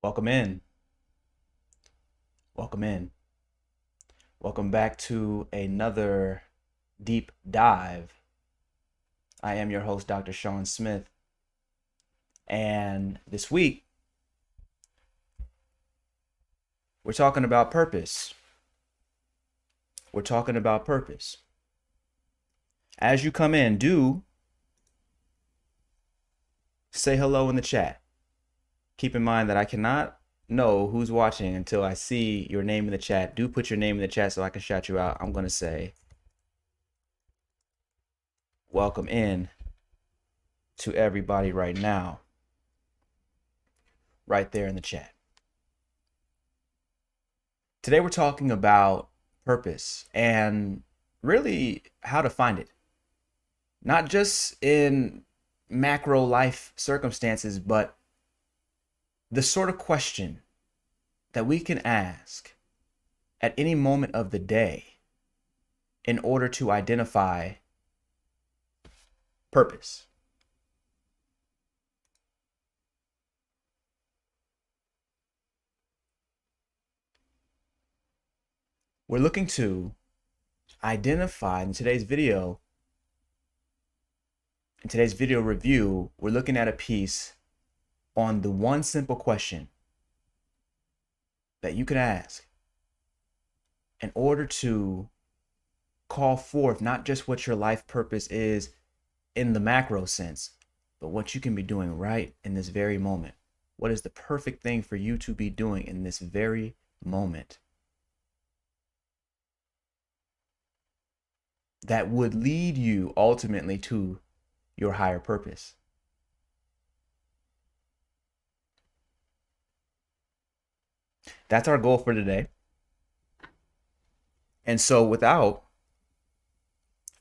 Welcome in. Welcome in. Welcome back to another deep dive. I am your host, Dr. Shawn Smith. And this week, we're talking about purpose. We're talking about purpose. As you come in, do say hello in the chat. Keep in mind that I cannot know who's watching until I see your name in the chat. Do put your name in the chat so I can shout you out. I'm going to say welcome in to everybody right now, right there in the chat. Today we're talking about purpose and really how to find it. Not just in macro life circumstances, but the sort of question that we can ask at any moment of the day in order to identify purpose. We're looking to identify in today's video review, we're looking at a piece on the one simple question that you can ask in order to call forth not just what your life purpose is in the macro sense, but what you can be doing right in this very moment. What is the perfect thing for you to be doing in this very moment that would lead you ultimately to your higher purpose? That's our goal for today. And so without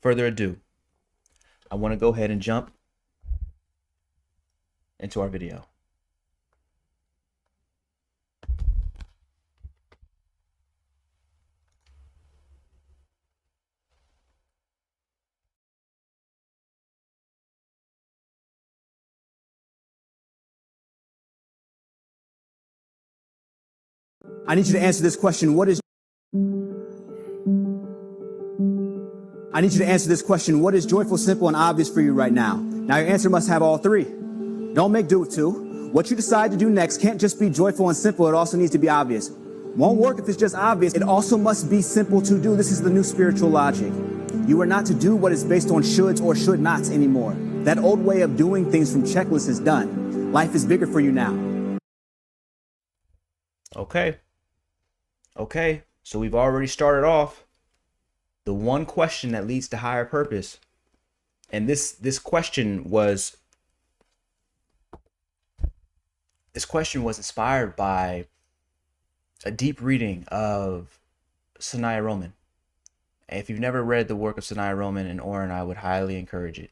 further ado, I want to go ahead and jump into our video. I need you to answer this question. I need you to answer this question. What is joyful, simple, and obvious for you right now? Now your answer must have all three. Don't make do with two. What you decide to do next can't just be joyful and simple. It also needs to be obvious. Won't work if it's just obvious. It also must be simple to do. This is the new spiritual logic. You are not to do what is based on shoulds or should nots anymore. That old way of doing things from checklists is done. Life is bigger for you now. Okay. So we've already started off the one question that leads to higher purpose. And this question was inspired by a deep reading of Sanaya Roman. If you've never read the work of Sanaya Roman and Oren, I would highly encourage it.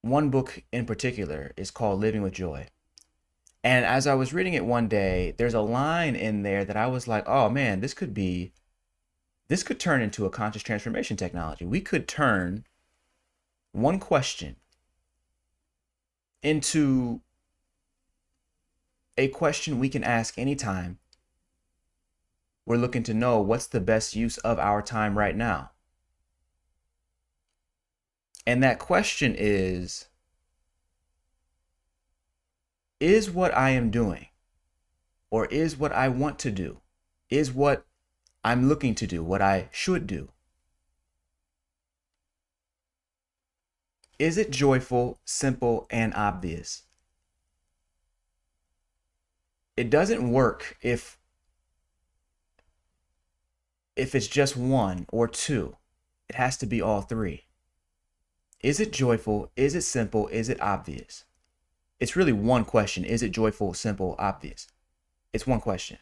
One book in particular is called Living with Joy. And as I was reading it one day, there's a line in there that I was like, oh man, this could turn into a conscious transformation technology. We could turn one question into a question we can ask anytime we're looking to know what's the best use of our time right now. And that question is what I am doing, or is what I want to do, is what I'm looking to do, what I should do, is it joyful, simple, and obvious? It doesn't work if it's just one or two. It has to be all three. Is it joyful? Is it simple? Is it obvious? It's really one question. Is it joyful, simple, obvious? It's one question.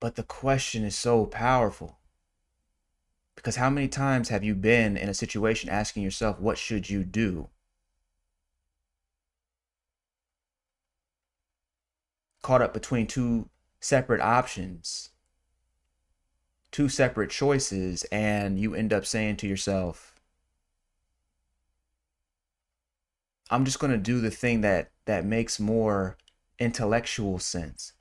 But the question is so powerful. Because how many times have you been in a situation asking yourself, what should you do? Caught up between two separate options, two separate choices, and you end up saying to yourself, I'm just going to do the thing that makes more intellectual sense.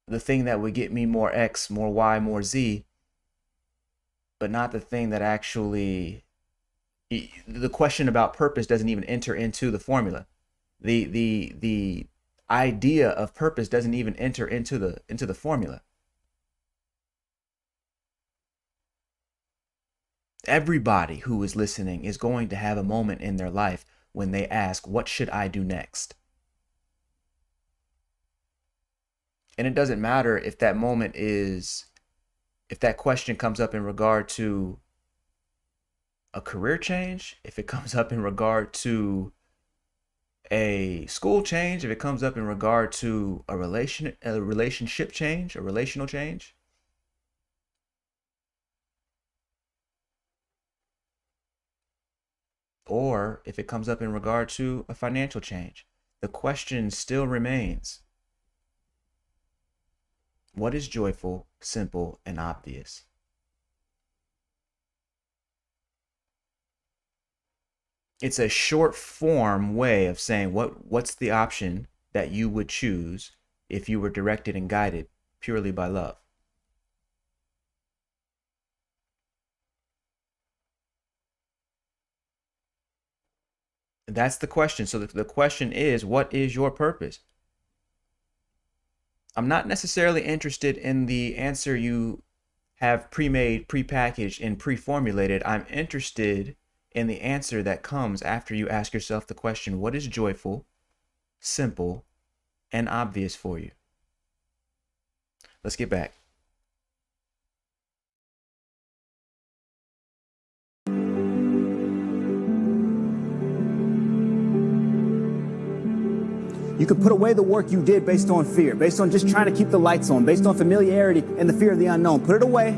The thing that would get me more X, more Y, more Z, but not the thing that actually, the question about purpose doesn't even enter into the formula. The idea of purpose doesn't even enter into the formula. Everybody who is listening is going to have a moment in their life when they ask, what should I do next? And it doesn't matter if that moment is, if that question comes up in regard to a career change, if it comes up in regard to a school change, if it comes up in regard to a relationship change, a relational change. Or if it comes up in regard to a financial change, the question still remains: what is joyful, simple, and obvious? It's a short form way of saying what's the option that you would choose if you were directed and guided purely by love. That's the question. So the question is, what is your purpose? I'm not necessarily interested in the answer you have pre-made, pre-packaged, and pre-formulated. I'm interested in the answer that comes after you ask yourself the question, what is joyful, simple, and obvious for you? Let's get back. You can put away the work you did based on fear, based on just trying to keep the lights on, based on familiarity and the fear of the unknown. Put it away.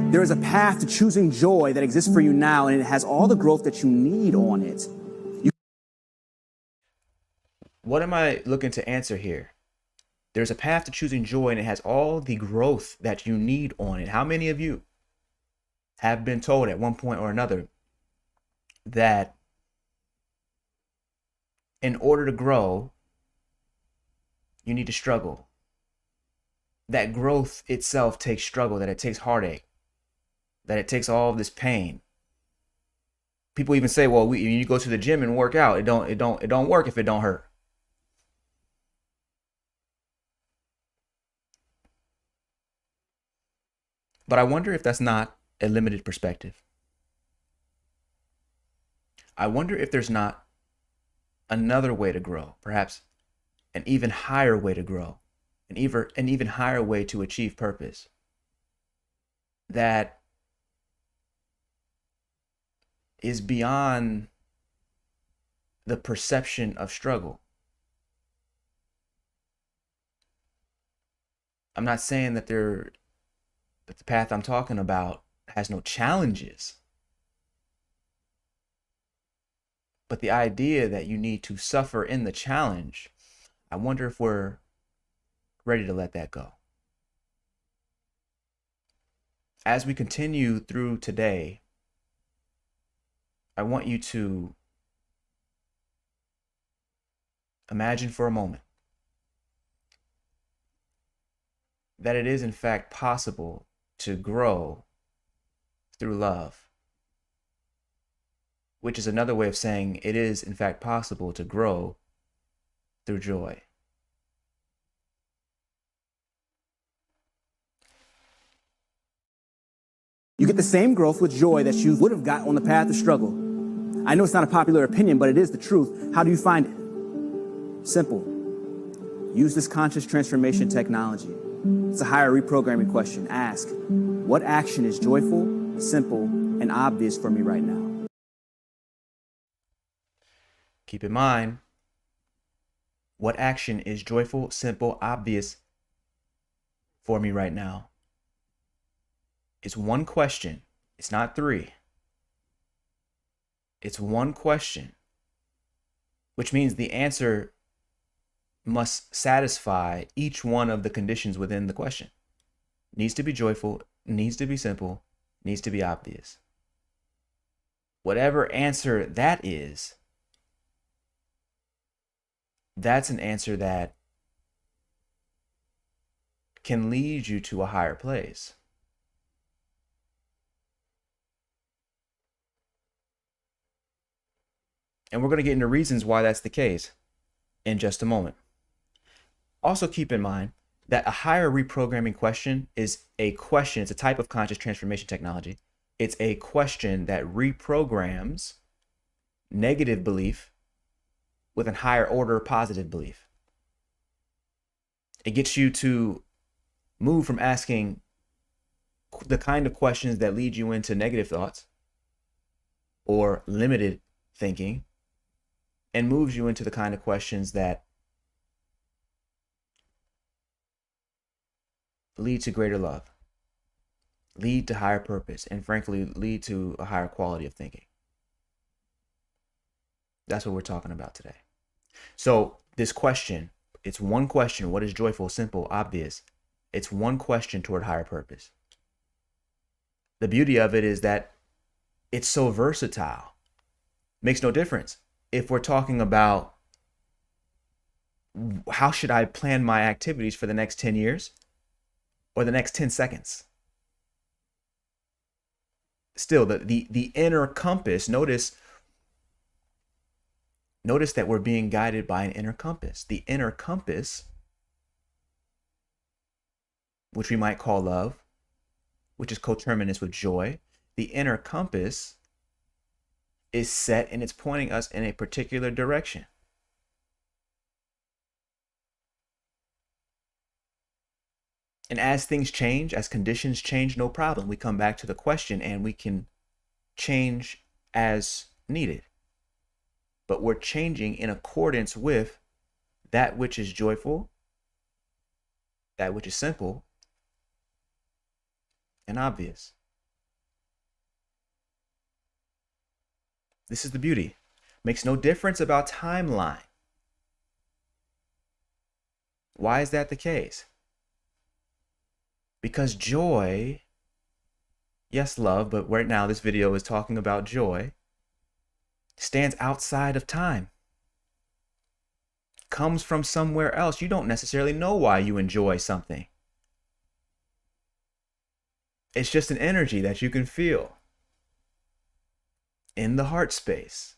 There is a path to choosing joy that exists for you now, and it has all the growth that you need on it. What am I looking to answer here? There's a path to choosing joy, and it has all the growth that you need on it. How many of you have been told at one point or another that in order to grow, you need to struggle? That growth itself takes struggle, that it takes heartache, that it takes all of this pain. People even say, well, you go to the gym and work out, it don't work if it don't hurt. But I wonder if that's not a limited perspective. I wonder if there's not another way to grow, perhaps an even higher way to grow, an even higher way to achieve purpose, that is beyond the perception of struggle. I'm not saying that the path I'm talking about has no challenges, but the idea that you need to suffer in the challenge, I wonder if we're ready to let that go. As we continue through today, I want you to imagine for a moment that it is in fact possible to grow through love, which is another way of saying it is in fact possible to grow through joy. You get the same growth with joy that you would have got on the path of struggle. I know it's not a popular opinion, but it is the truth. How do you find it? Simple. Use this conscious transformation technology. It's a higher reprogramming question. Ask, what action is joyful, simple, and obvious for me right now? Keep in mind, what action is joyful, simple, obvious for me right now? It's one question. It's not three. It's one question, which means the answer must satisfy each one of the conditions within the question. Needs to be joyful, needs to be simple, needs to be obvious. whatever answer that is, that's an answer that can lead you to a higher place. And we're going to get into reasons why that's the case in just a moment. Also, keep in mind that a higher reprogramming question is a question, it's a type of conscious transformation technology. It's a question that reprograms negative belief with a higher order positive belief. It gets you to move from asking the kind of questions that lead you into negative thoughts or limited thinking, and moves you into the kind of questions that lead to greater love, lead to higher purpose, and frankly, lead to a higher quality of thinking. That's what we're talking about today. So this question, it's one question. What is joyful, simple, obvious? It's one question toward higher purpose. The beauty of it is that it's so versatile. Makes no difference. If we're talking about how should I plan my activities for the next 10 years or the next 10 seconds? Still, the inner compass, notice that we're being guided by an inner compass. The inner compass, which we might call love, which is coterminous with joy, the inner compass is set and it's pointing us in a particular direction. And as things change, as conditions change, no problem. We come back to the question and we can change as needed. But we're changing in accordance with that which is joyful, that which is simple, and obvious. This is the beauty. Makes no difference about timeline. Why is that the case? Because joy, yes, love, but right now this video is talking about joy, stands outside of time. Comes from somewhere else. You don't necessarily know why you enjoy something. It's just an energy that you can feel in the heart space.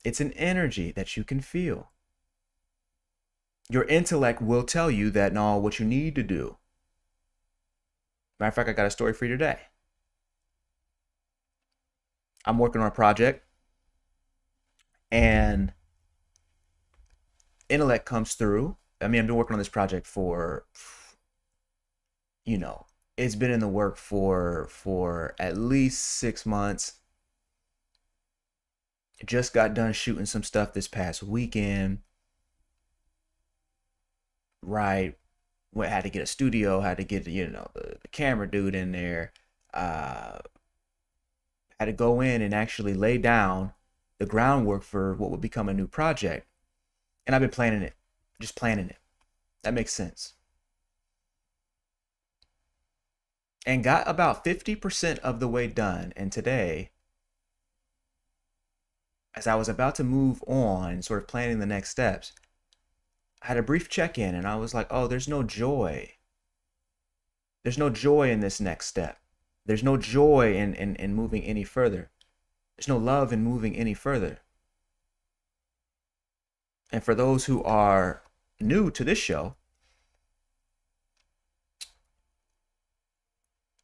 It's an energy that you can feel. Your intellect will tell you that, no, what you need to do. Matter of fact, I got a story for you today. I'm working on a project and intellect comes through. I mean, I've been working on this project for, it's been in the work for at least 6 months. Just got done shooting some stuff this past weekend. Right. Had to get a studio, had to get, the camera dude in there. Had to go in and actually lay down the groundwork for what would become a new project. And I've been planning it, just planning it. That makes sense. And got about 50% of the way done. And today, as I was about to move on, sort of planning the next steps, I had a brief check-in and I was like, oh, there's no joy. There's no joy in this next step. There's no joy in moving any further. There's no love in moving any further. And for those who are new to this show,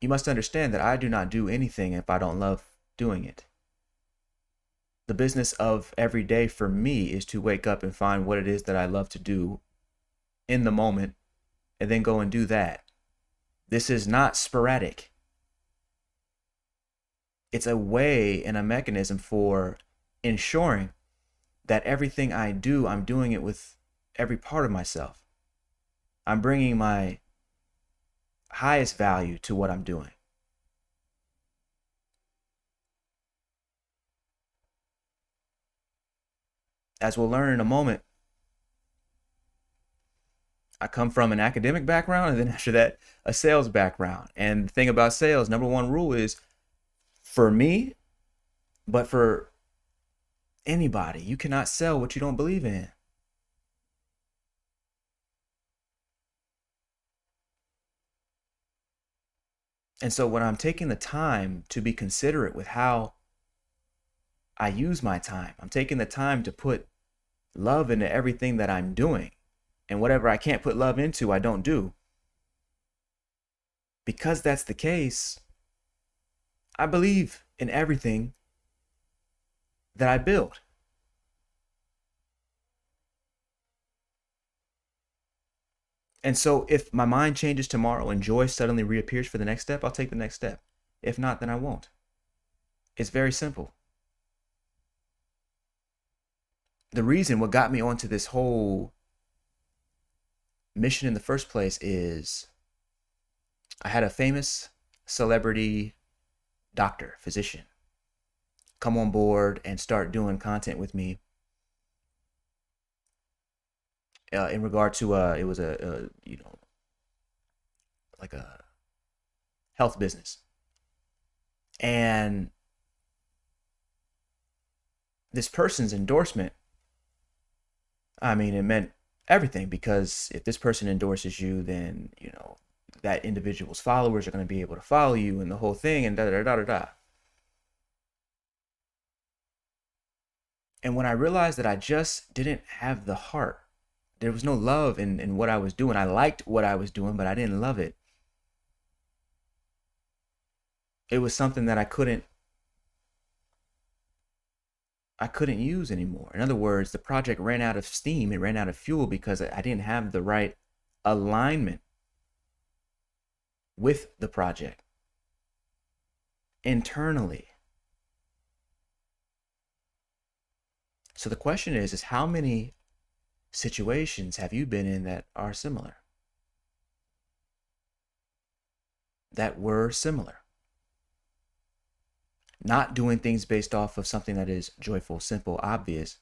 you must understand that I do not do anything if I don't love doing it. The business of every day for me is to wake up and find what it is that I love to do in the moment and then go and do that. This is not sporadic. It's a way and a mechanism for ensuring that everything I do, I'm doing it with every part of myself. I'm bringing my highest value to what I'm doing. As we'll learn in a moment, I come from an academic background and then after that, a sales background. And the thing about sales, number one rule is, for me, But for anybody, you cannot sell what you don't believe in. And so when I'm taking the time to be considerate with how I use my time, I'm taking the time to put love into everything that I'm doing. And whatever I can't put love into, I don't do. Because that's the case, I believe in everything that I build. And so if my mind changes tomorrow and joy suddenly reappears for the next step, I'll take the next step. If not, then I won't. It's very simple. The reason what got me onto this whole mission in the first place is I had a famous celebrity doctor, physician, come on board and start doing content with me in regard to it was a like a health business. And this person's endorsement, I mean, it meant everything, because if this person endorses you, then, that individual's followers are going to be able to follow you and the whole thing and da da da da da. And when I realized that I just didn't have the heart, there was no love in what I was doing. I liked what I was doing, but I didn't love it. It was something that I couldn't use anymore. In other words, the project ran out of steam. It ran out of fuel because I didn't have the right alignment with the project internally. So the question is how many situations have you been in that are similar? That were similar? Not doing things based off of something that is joyful, simple, obvious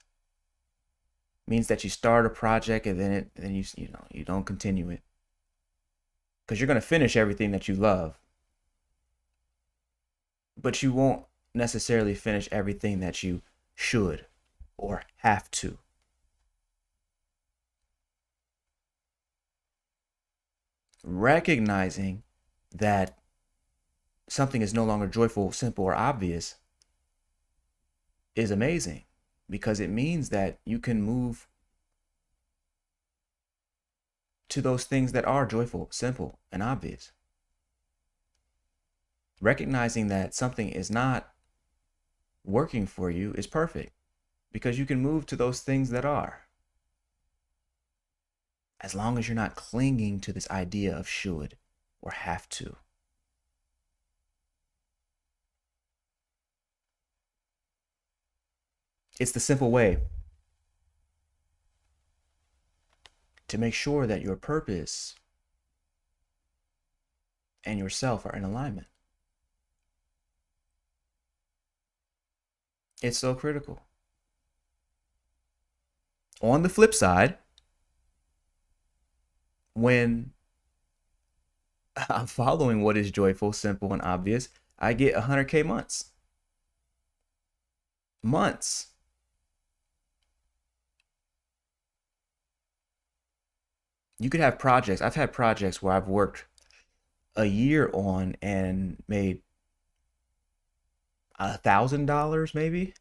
means that you start a project and then you don't continue it, because you're going to finish everything that you love, but you won't necessarily finish everything that you should or have to. Recognizing that something is no longer joyful, simple, or obvious is amazing, because it means that you can move to those things that are joyful, simple, and obvious. Recognizing that something is not working for you is perfect, because you can move to those things that are, as long as you're not clinging to this idea of should or have to. It's the simple way to make sure that your purpose and yourself are in alignment. It's so critical. On the flip side, when I'm following what is joyful, simple, and obvious, I get 100K months. You could have projects. I've had projects where I've worked a year on and made $1,000 maybe.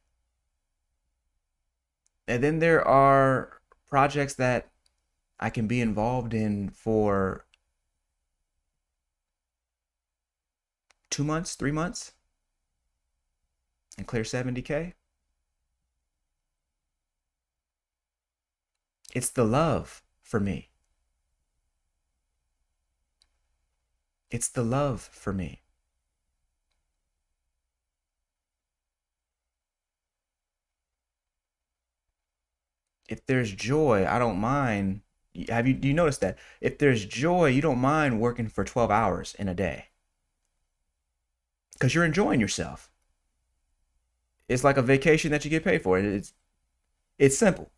And then there are projects that I can be involved in for 2 months, 3 months, and clear 70K. It's the love for me. It's the love for me. If there's joy, I don't mind. Do you notice that? If there's joy, you don't mind working for 12 hours in a day, because you're enjoying yourself. It's like a vacation that you get paid for. It's simple.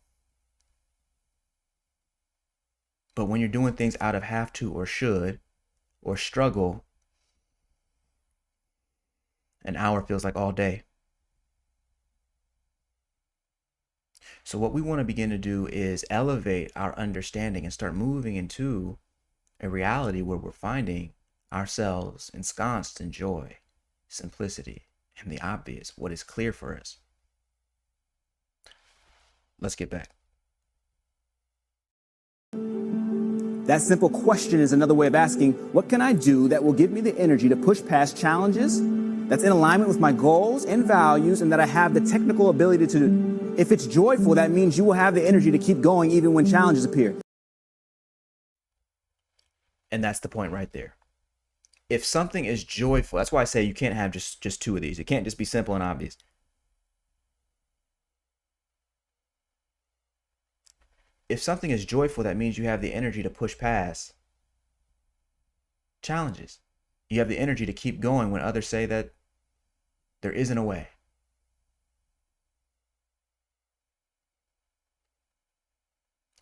But when you're doing things out of have to or should or struggle, an hour feels like all day. So what we want to begin to do is elevate our understanding and start moving into a reality where we're finding ourselves ensconced in joy, simplicity, and the obvious, what is clear for us. Let's get back. That simple question is another way of asking, what can I do that will give me the energy to push past challenges, that's in alignment with my goals and values, and that I have the technical ability to do? If it's joyful, that means you will have the energy to keep going even when challenges appear. And that's the point right there. If something is joyful, that's why I say you can't have just two of these. It can't just be simple and obvious. If something is joyful, that means you have the energy to push past challenges. You have the energy to keep going when others say that there isn't a way.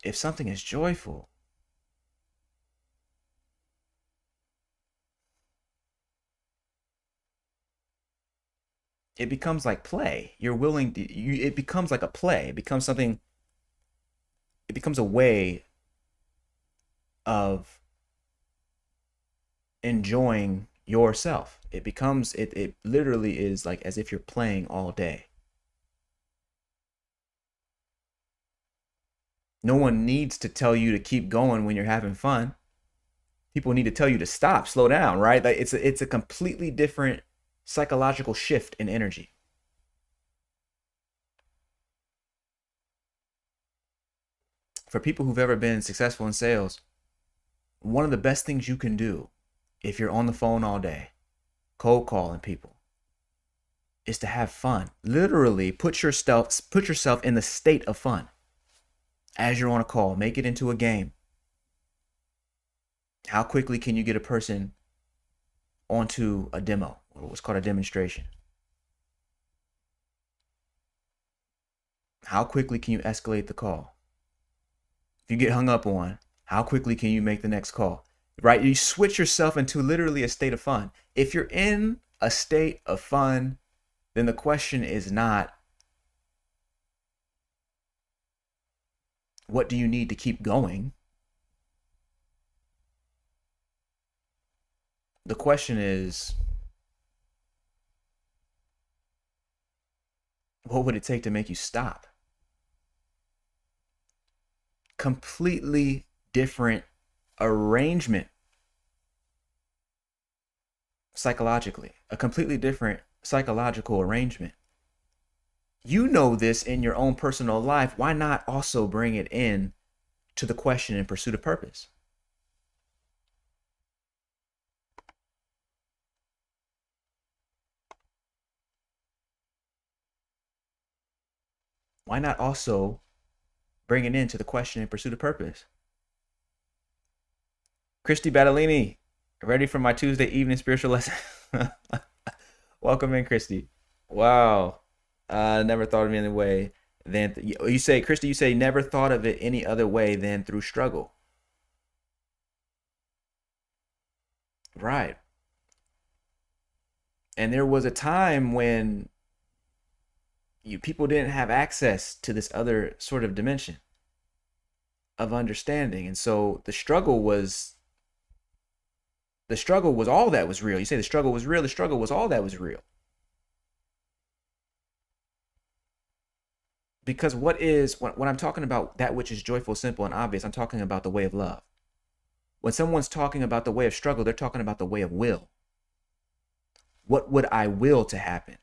If something is joyful, it becomes like play. You're willing to, it becomes like a play. It becomes something, it becomes a way of enjoying yourself. It literally is like as if you're playing all day. No one needs to tell you to keep going when you're having fun. People need to tell you to stop, slow down, right? Like it's a completely different psychological shift in energy. For people who've ever been successful in sales, one of the best things you can do if you're on the phone all day, cold calling people, is to have fun. Literally put yourself in the state of fun. As you're on a call, make it into a game. How quickly can you get a person onto a demo, or what's called a demonstration? How quickly can you escalate the call? If you get hung up on, how quickly can you make the next call? Right? You switch yourself into literally a state of fun. If you're in a state of fun, then the question is not, what do you need to keep going? The question is, what would it take to make you stop? Completely different arrangement psychologically, a completely different psychological arrangement. You know this in your own personal life. Why not also bring it in to the question in pursuit of purpose? Why not also bring it into the question in pursuit of purpose? Christy Battellini, ready for my Tuesday evening spiritual lesson? Welcome in, Christy. Wow. Never thought of it any way than you say, Christy, you say never thought of it any other way than through struggle. Right. And there was a time when people didn't have access to this other sort of dimension of understanding. And so the struggle was all that was real. You say the struggle was real, the struggle was all that was real. Because when I'm talking about that which is joyful, simple, and obvious, I'm talking about the way of love. When someone's talking about the way of struggle, they're talking about the way of will. What would I will to happen?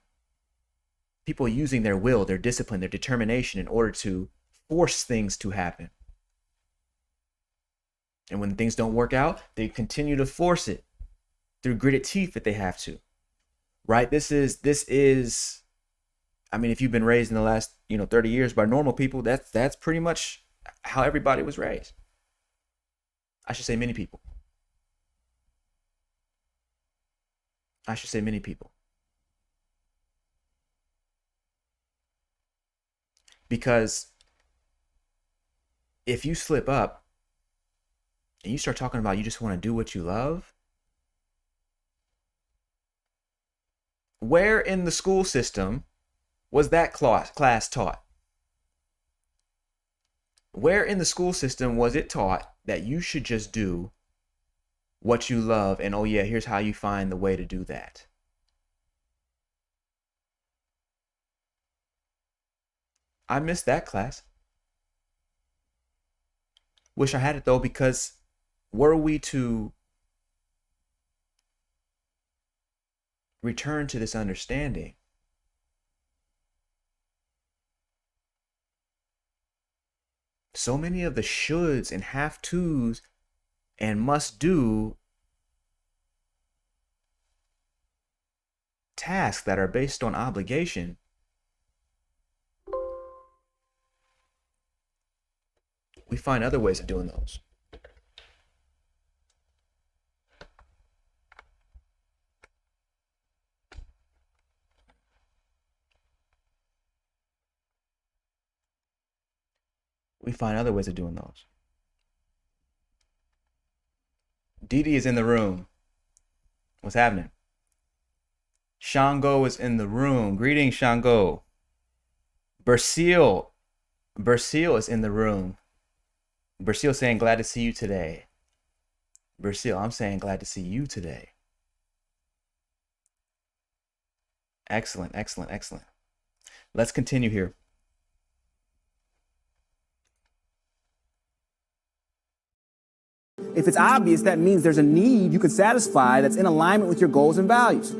People using their will, their discipline, their determination in order to force things to happen. And when things don't work out, they continue to force it through gritted teeth if they have to. Right? This is, I mean, if you've been raised in the last, 30 years by normal people, that's pretty much how everybody was raised. I should say many people. Because if you slip up and you start talking about you just want to do what you love, where in the school system was that class taught? Where in the school system was it taught that you should just do what you love and, oh yeah, here's how you find the way to do that? I missed that class. Wish I had it though, because were we to return to this understanding, so many of the shoulds and have tos and must do tasks that are based on obligation, we find other ways of doing those. We find other ways of doing those. Didi is in the room. What's happening? Shango is in the room. Greetings, Shango. Bersil is in the room. Bersil saying, glad to see you today. Bersil, I'm saying glad to see you today. Excellent, excellent, excellent. Let's continue here. If it's obvious, that means there's a need you can satisfy that's in alignment with your goals and values.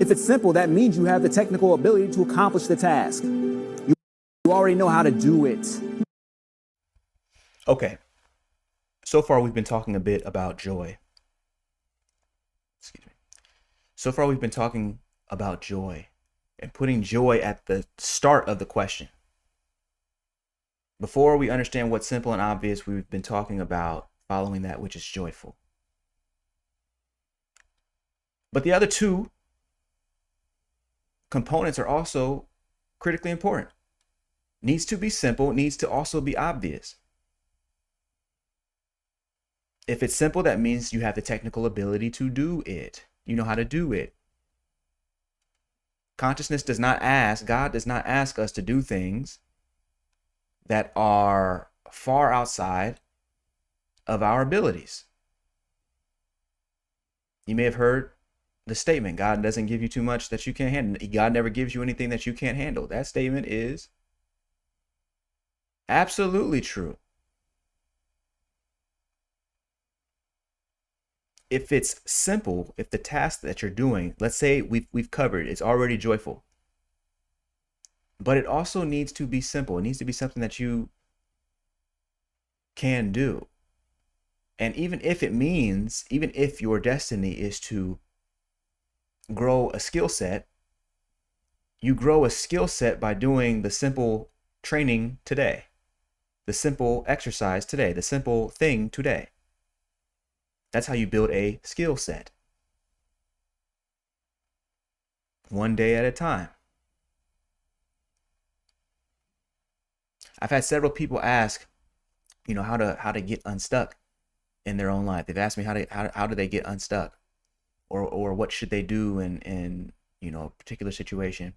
If it's simple, that means you have the technical ability to accomplish the task. You already know how to do it. Okay. So far, we've been talking a bit about joy. Excuse me. So far, we've been talking about joy and putting joy at the start of the question. Before we understand what's simple and obvious, we've been talking about following that which is joyful. But the other two components are also critically important. Needs to be simple, needs to also be obvious. If it's simple, that means you have the technical ability to do it. You know how to do it. Consciousness does not ask, God does not ask us to do things that are far outside of our abilities. You may have heard the statement, God doesn't give you too much that you can't handle. God never gives you anything that you can't handle. That statement is absolutely true. If it's simple, if the task that you're doing, let's say we've covered, it's already joyful, but it also needs to be simple. It needs to be something that you can do. And even if it means, even if your destiny is to grow a skill set, you grow a skill set by doing the simple training today, the simple exercise today, the simple thing today. That's how you build a skill set. One day at a time. I've had several people ask, how to get unstuck in their own life. They've asked me how do they get unstuck, or what should they do in a particular situation.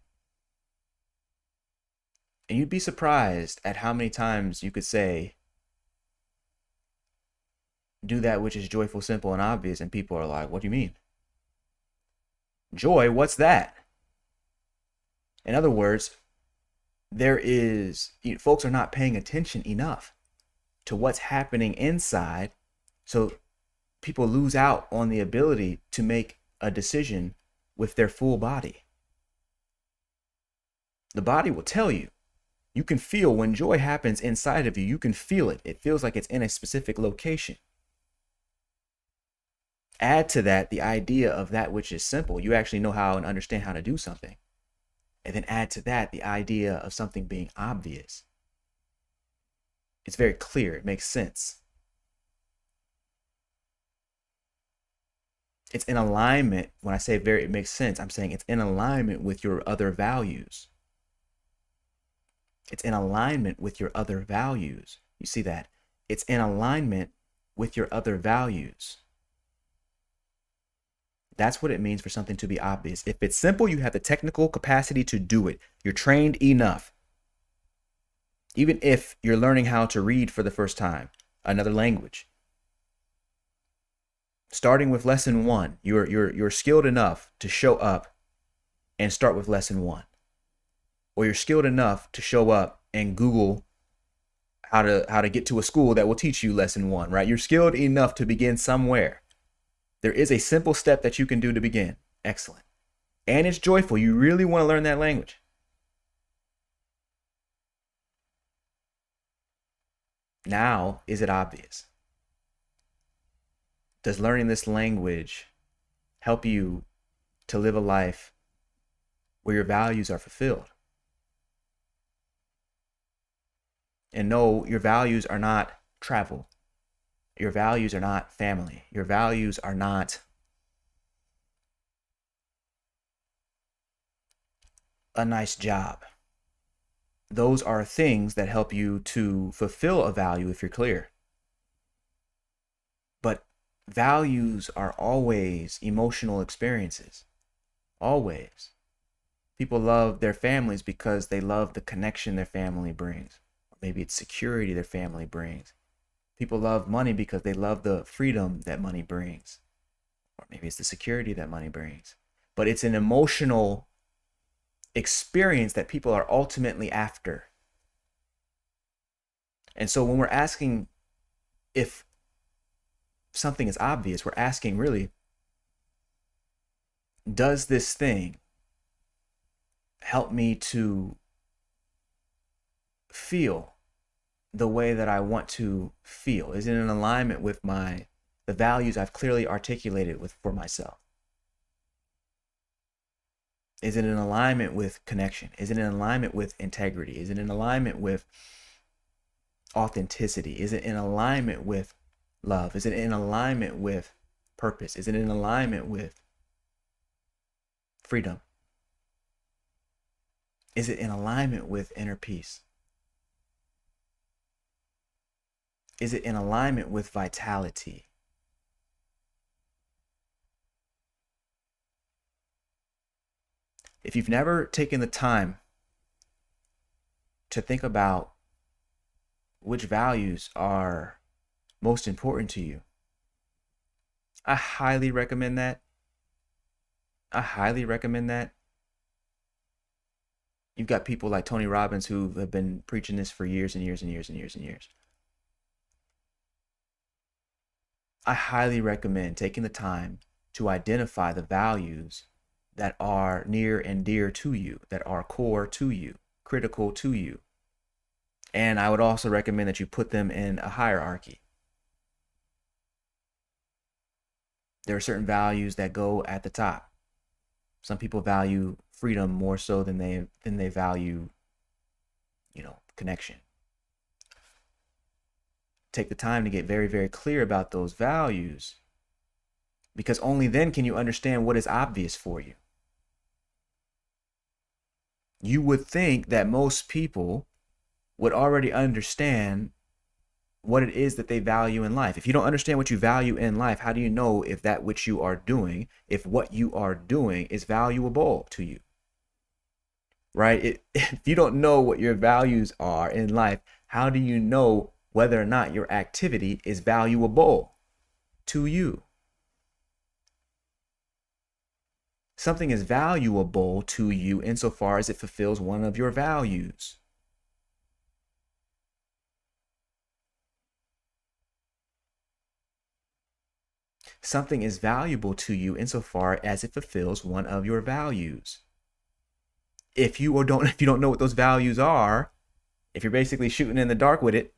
And you'd be surprised at how many times you could say, do that which is joyful, simple, and obvious, and people are like, what do you mean? Joy, what's that? In other words, folks are not paying attention enough to what's happening inside, so people lose out on the ability to make a decision with their full body. The body will tell you. You can feel when joy happens inside of you. You can feel it. It feels like it's in a specific location. Add to that the idea of that which is simple. You actually know how and understand how to do something. And then add to that the idea of something being obvious. It's very clear. It makes sense. It's in alignment. When I say it makes sense, I'm saying it's in alignment with your other values. It's in alignment with your other values. You see that? It's in alignment with your other values. That's what it means for something to be obvious. If it's simple, you have the technical capacity to do it. You're trained enough. Even if you're learning how to read for the first time, another language. Starting with lesson 1, you're skilled enough to show up and start with lesson 1. Or you're skilled enough to show up and Google how to get to a school that will teach you lesson 1, right? You're skilled enough to begin somewhere. There is a simple step that you can do to begin. Excellent. And it's joyful. You really want to learn that language. Now, is it obvious? Does learning this language help you to live a life where your values are fulfilled? And no, your values are not travel. Your values are not family. Your values are not a nice job. Those are things that help you to fulfill a value if you're clear. But values are always emotional experiences. Always. People love their families because they love the connection their family brings. Or maybe it's security their family brings. People love money because they love the freedom that money brings. Or maybe it's the security that money brings. But it's an emotional experience that people are ultimately after. And so when we're asking if something is obvious, we're asking really, does this thing help me to feel the way that I want to feel? Is it in alignment with the values I've clearly articulated for myself? Is it in alignment with connection? Is it in alignment with integrity? Is it in alignment with authenticity? Is it in alignment with love? Is it in alignment with purpose? Is it in alignment with freedom? Is it in alignment with inner peace? Is it in alignment with vitality? If you've never taken the time to think about which values are most important to you, I highly recommend that. I highly recommend that. You've got people like Tony Robbins who have been preaching this for years and years and years and years and years. I highly recommend taking the time to identify the values that are near and dear to you, that are core to you, critical to you. And I would also recommend that you put them in a hierarchy. There are certain values that go at the top. Some people value freedom more so than they value, connection. Take the time to get very, very clear about those values, because only then can you understand what is obvious for you. You would think that most people would already understand what it is that they value in life. If you don't understand what you value in life, how do you know if that which you are doing, if what you are doing is valuable to you? Right? If you don't know what your values are in life, how do you know whether or not your activity is valuable to you? Something is valuable to you insofar as it fulfills one of your values. Something is valuable to you insofar as it fulfills one of your values. If you don't know what those values are, if you're basically shooting in the dark with it,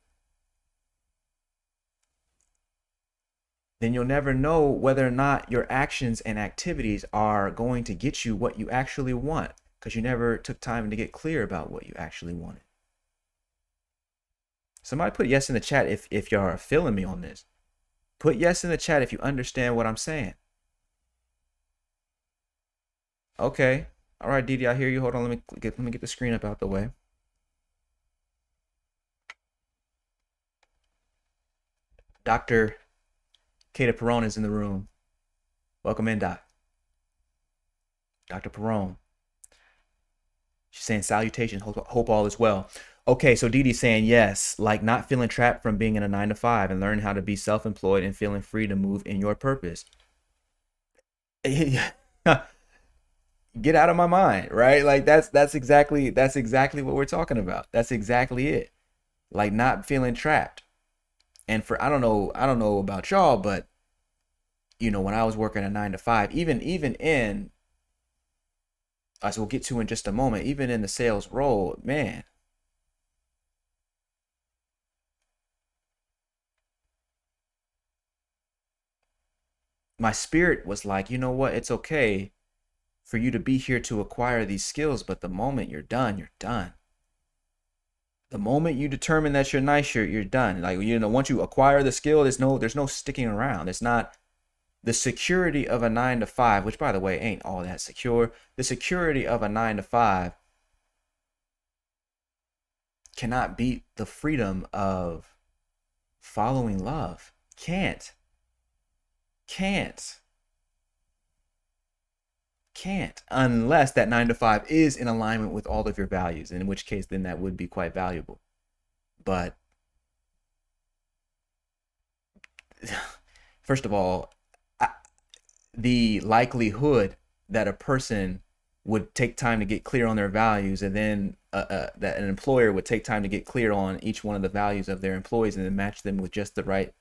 then you'll never know whether or not your actions and activities are going to get you what you actually want, because you never took time to get clear about what you actually wanted. Somebody put yes in the chat if y'all are feeling me on this. Put yes in the chat if you understand what I'm saying. Okay. All right, Didi, I hear you. Hold on. Let me get the screen up out the way. Dr. Kata Perone is in the room. Welcome in, Doc. Dr. Perone. She's saying salutations. Hope all is well. Okay, so Dee saying yes, like not feeling trapped from being in a 9 to 5 and learning how to be self-employed and feeling free to move in your purpose. Get out of my mind, right? Like that's exactly what we're talking about. That's exactly it. Like not feeling trapped. And for I don't know about y'all, but when I was working a 9 to 5, even in, as we'll get to in just a moment, even in the sales role, man, my spirit was like, you know what? It's okay for you to be here to acquire these skills, but the moment you're done, you're done. The moment you determine that you're nice, you're done. Like, once you acquire the skill, there's no sticking around. It's not the security of a 9 to 5, which by the way ain't all that secure. The security of a 9 to 5 cannot beat the freedom of following love. Can't can't unless that 9 to 5 is in alignment with all of your values, in which case then that would be quite valuable. But first of all, I, the likelihood that a person would take time to get clear on their values, and then that an employer would take time to get clear on each one of the values of their employees and then match them with just the right,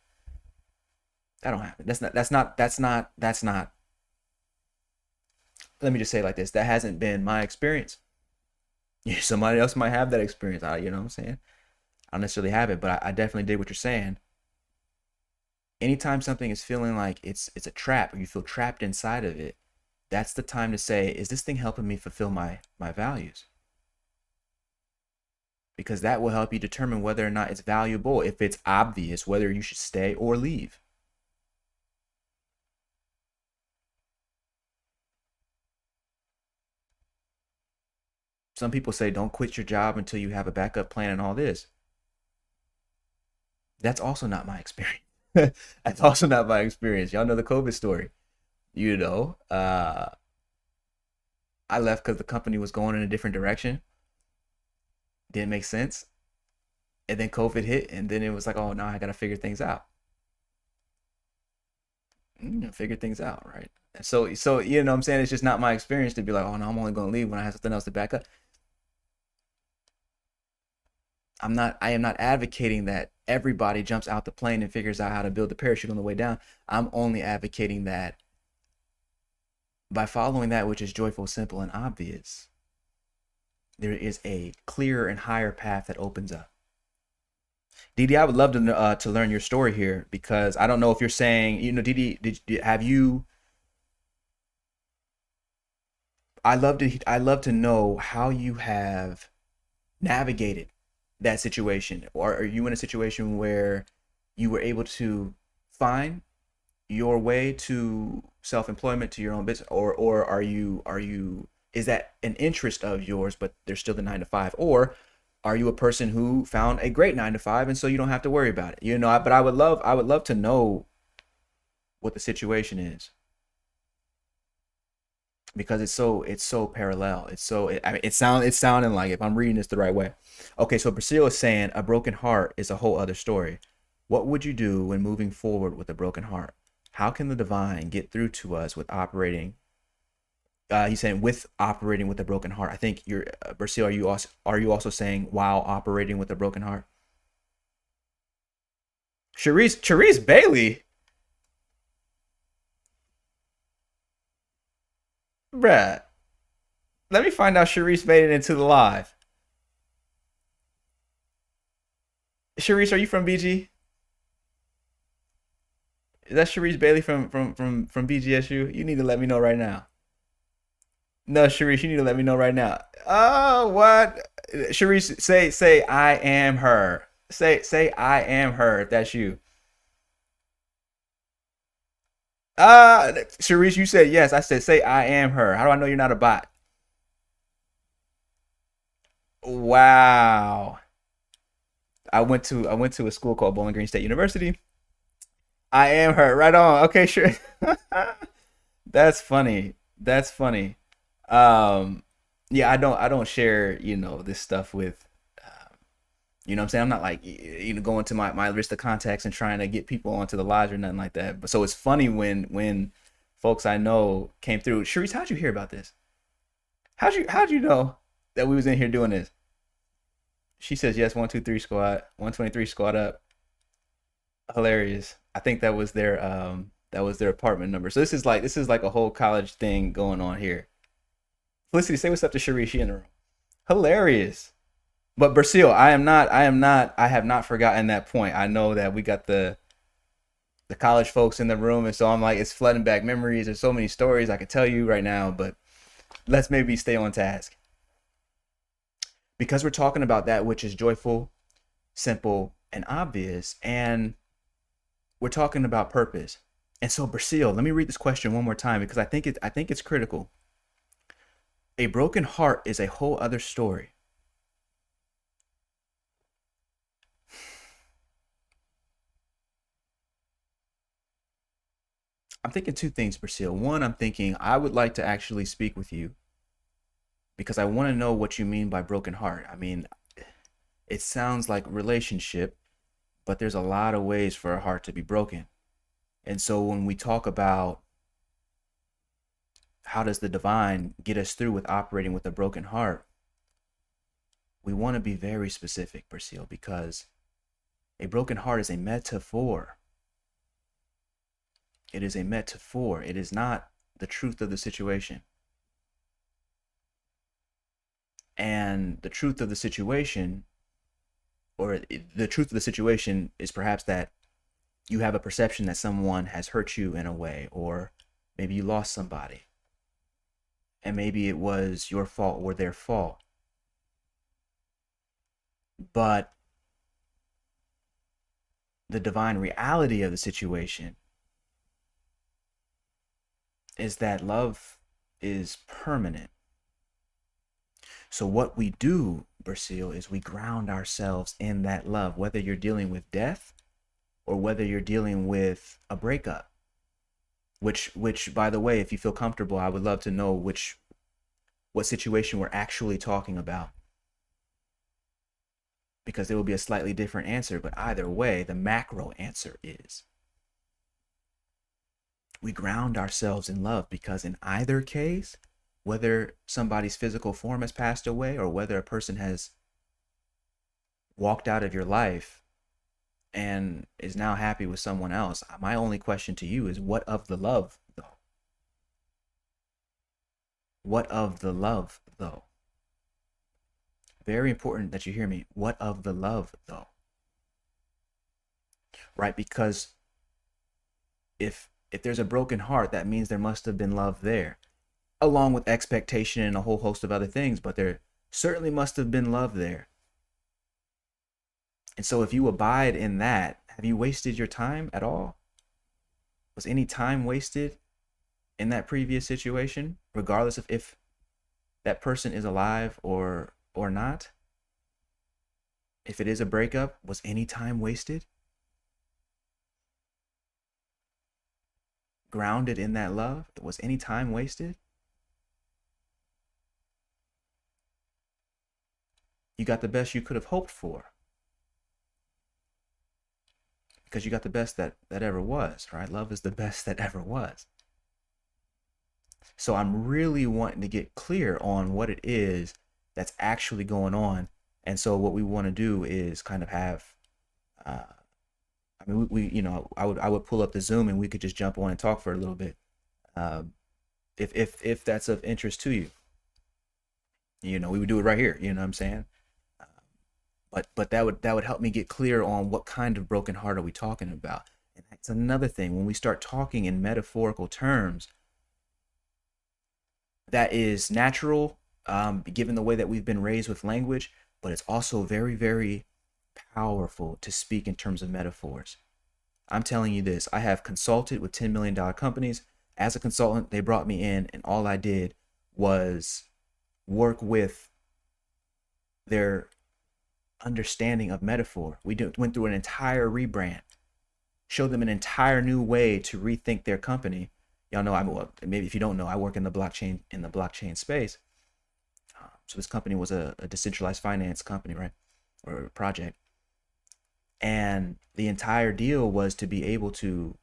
that don't happen. That's not let me just say it like this, that hasn't been my experience. Yeah, somebody else might have that experience. You know what I'm saying? I don't necessarily have it, but I definitely did what you're saying. Anytime something is feeling like it's a trap, or you feel trapped inside of it, that's the time to say, is this thing helping me fulfill my values? Because that will help you determine whether or not it's valuable, if it's obvious whether you should stay or leave. Some people say don't quit your job until you have a backup plan and all this. That's also not my experience. That's also not my experience. Y'all know the COVID story. You know, I left because the company was going in a different direction. Didn't make sense. And then COVID hit, and then it was like, oh, now I got to figure things out. Figure things out, right? So you know what I'm saying? It's just not my experience to be like, oh, no, I'm only going to leave when I have something else to back up. I am not advocating that everybody jumps out the plane and figures out how to build the parachute on the way down. I'm only advocating that by following that which is joyful, simple, and obvious, there is a clearer and higher path that opens up. Didi, I would love to learn your story here, because I don't know if you're saying, Didi, have you? I love to know how you have navigated that situation, or are you in a situation where you were able to find your way to self-employment, to your own business, or are you is that an interest of yours, but there's still the 9 to 5, or are you a person who found a great 9 to 5 and so you don't have to worry about it? But I would love to know what the situation is, because it's so parallel. It's sounding like, if I'm reading this the right way. Okay, so Priscilla is saying a broken heart is a whole other story. What would you do when moving forward with a broken heart? How can the divine get through to us with operating? He's saying with operating with a broken heart. I think you're Priscilla. Are you also saying while operating with a broken heart? Charisse Bailey, bruh. Let me find out Charisse made it into the live. Charisse, are you from BG? Is that Charisse Bailey from BGSU? You need to let me know right now. No, Charisse, you need to let me know right now. Oh, what? Charisse, say I am her. Say I am her if that's you. Charisse, you said yes. I said say I am her. How do I know you're not a bot? Wow. I went to a school called Bowling Green State University. I am her. Right on. Okay, sure. That's funny. That's funny. Um, yeah, I don't share, this stuff with. You know what I'm saying? I'm not like going to my list of contacts and trying to get people onto the lodge or nothing like that. But so it's funny when folks I know came through. Sharice, how'd you hear about this? How'd you know that we was in here doing this? She says yes, 123 squad, 123 squad up. Hilarious. I think that was their apartment number. So this is like a whole college thing going on here. Felicity, say what's up to Sharice. She in the room. Hilarious. But Brazil, I have not forgotten that point. I know that we got the college folks in the room, and so I'm like, it's flooding back memories. There's so many stories I could tell you right now, but let's maybe stay on task. Because we're talking about that which is joyful, simple, and obvious, and we're talking about purpose. And so, Brazil, let me read this question one more time because I think it's critical. A broken heart is a whole other story. I'm thinking two things, Brazil. One, I'm thinking I would like to actually speak with you because I want to know what you mean by broken heart. I mean, it sounds like relationship, but there's a lot of ways for a heart to be broken. And so when we talk about how does the divine get us through with operating with a broken heart, we want to be very specific, Brazil, because a broken heart is a metaphor. It is a metaphor. It is not the truth of the situation. And the truth of the situation, or the truth of the situation is perhaps that you have a perception that someone has hurt you in a way, or maybe you lost somebody. And maybe it was your fault or their fault. But the divine reality of the situation is that love is permanent. So what we do, Brazil, is we ground ourselves in that love, whether you're dealing with death or whether you're dealing with a breakup. Which, by the way, if you feel comfortable, I would love to know what situation we're actually talking about. Because there will be a slightly different answer, but either way, the macro answer is we ground ourselves in love, because in either case, whether somebody's physical form has passed away or whether a person has walked out of your life and is now happy with someone else, my only question to you is, what of the love, though? What of the love, though? Very important that you hear me. What of the love, though? Right? Because if there's a broken heart, that means there must have been love there, along with expectation and a whole host of other things, but there certainly must have been love there. And so if you abide in that, have you wasted your time at all? Was any time wasted in that previous situation, regardless of if that person is alive or not? If it is a breakup, was any time wasted? Grounded in that love, was any time wasted? You got the best you could have hoped for, because you got the best that ever was, right? Love is the best that ever was. So I'm really wanting to get clear on what it is that's actually going on. And so what we want to do is kind of have, I mean, I would pull up the Zoom and we could just jump on and talk for a little bit, if that's of interest to you. We would do it right here. You know what I'm saying? But that would help me get clear on what kind of broken heart are we talking about. And that's another thing. When we start talking in metaphorical terms, that is natural, given the way that we've been raised with language, but it's also very, very powerful to speak in terms of metaphors. I'm telling you this, I have consulted with $10 million companies. As a consultant, they brought me in, and all I did was work with their understanding of metaphor. We went through an entire rebrand, showed them an entire new way to rethink their company. Y'all know, maybe if you don't know, I work in the blockchain space. So this company was a decentralized finance company, right? or project. And the entire deal was to be able to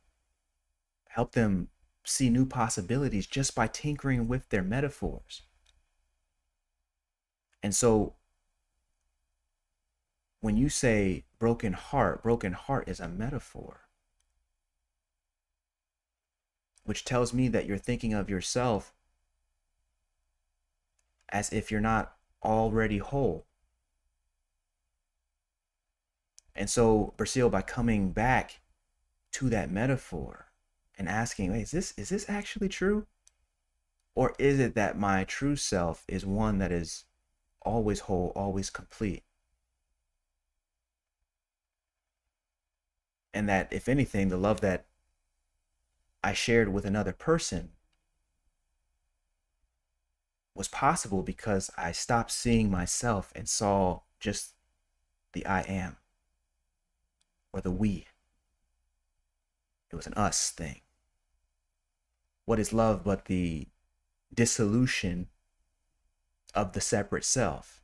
help them see new possibilities just by tinkering with their metaphors. And so when you say broken heart is a metaphor, which tells me that you're thinking of yourself as if you're not already whole. And so, Brazil, by coming back to that metaphor and asking, wait, is this actually true? Or is it that my true self is one that is always whole, always complete? And that, if anything, the love that I shared with another person was possible because I stopped seeing myself and saw just the I am, or the we. It was an us thing. What is love but the dissolution of the separate self?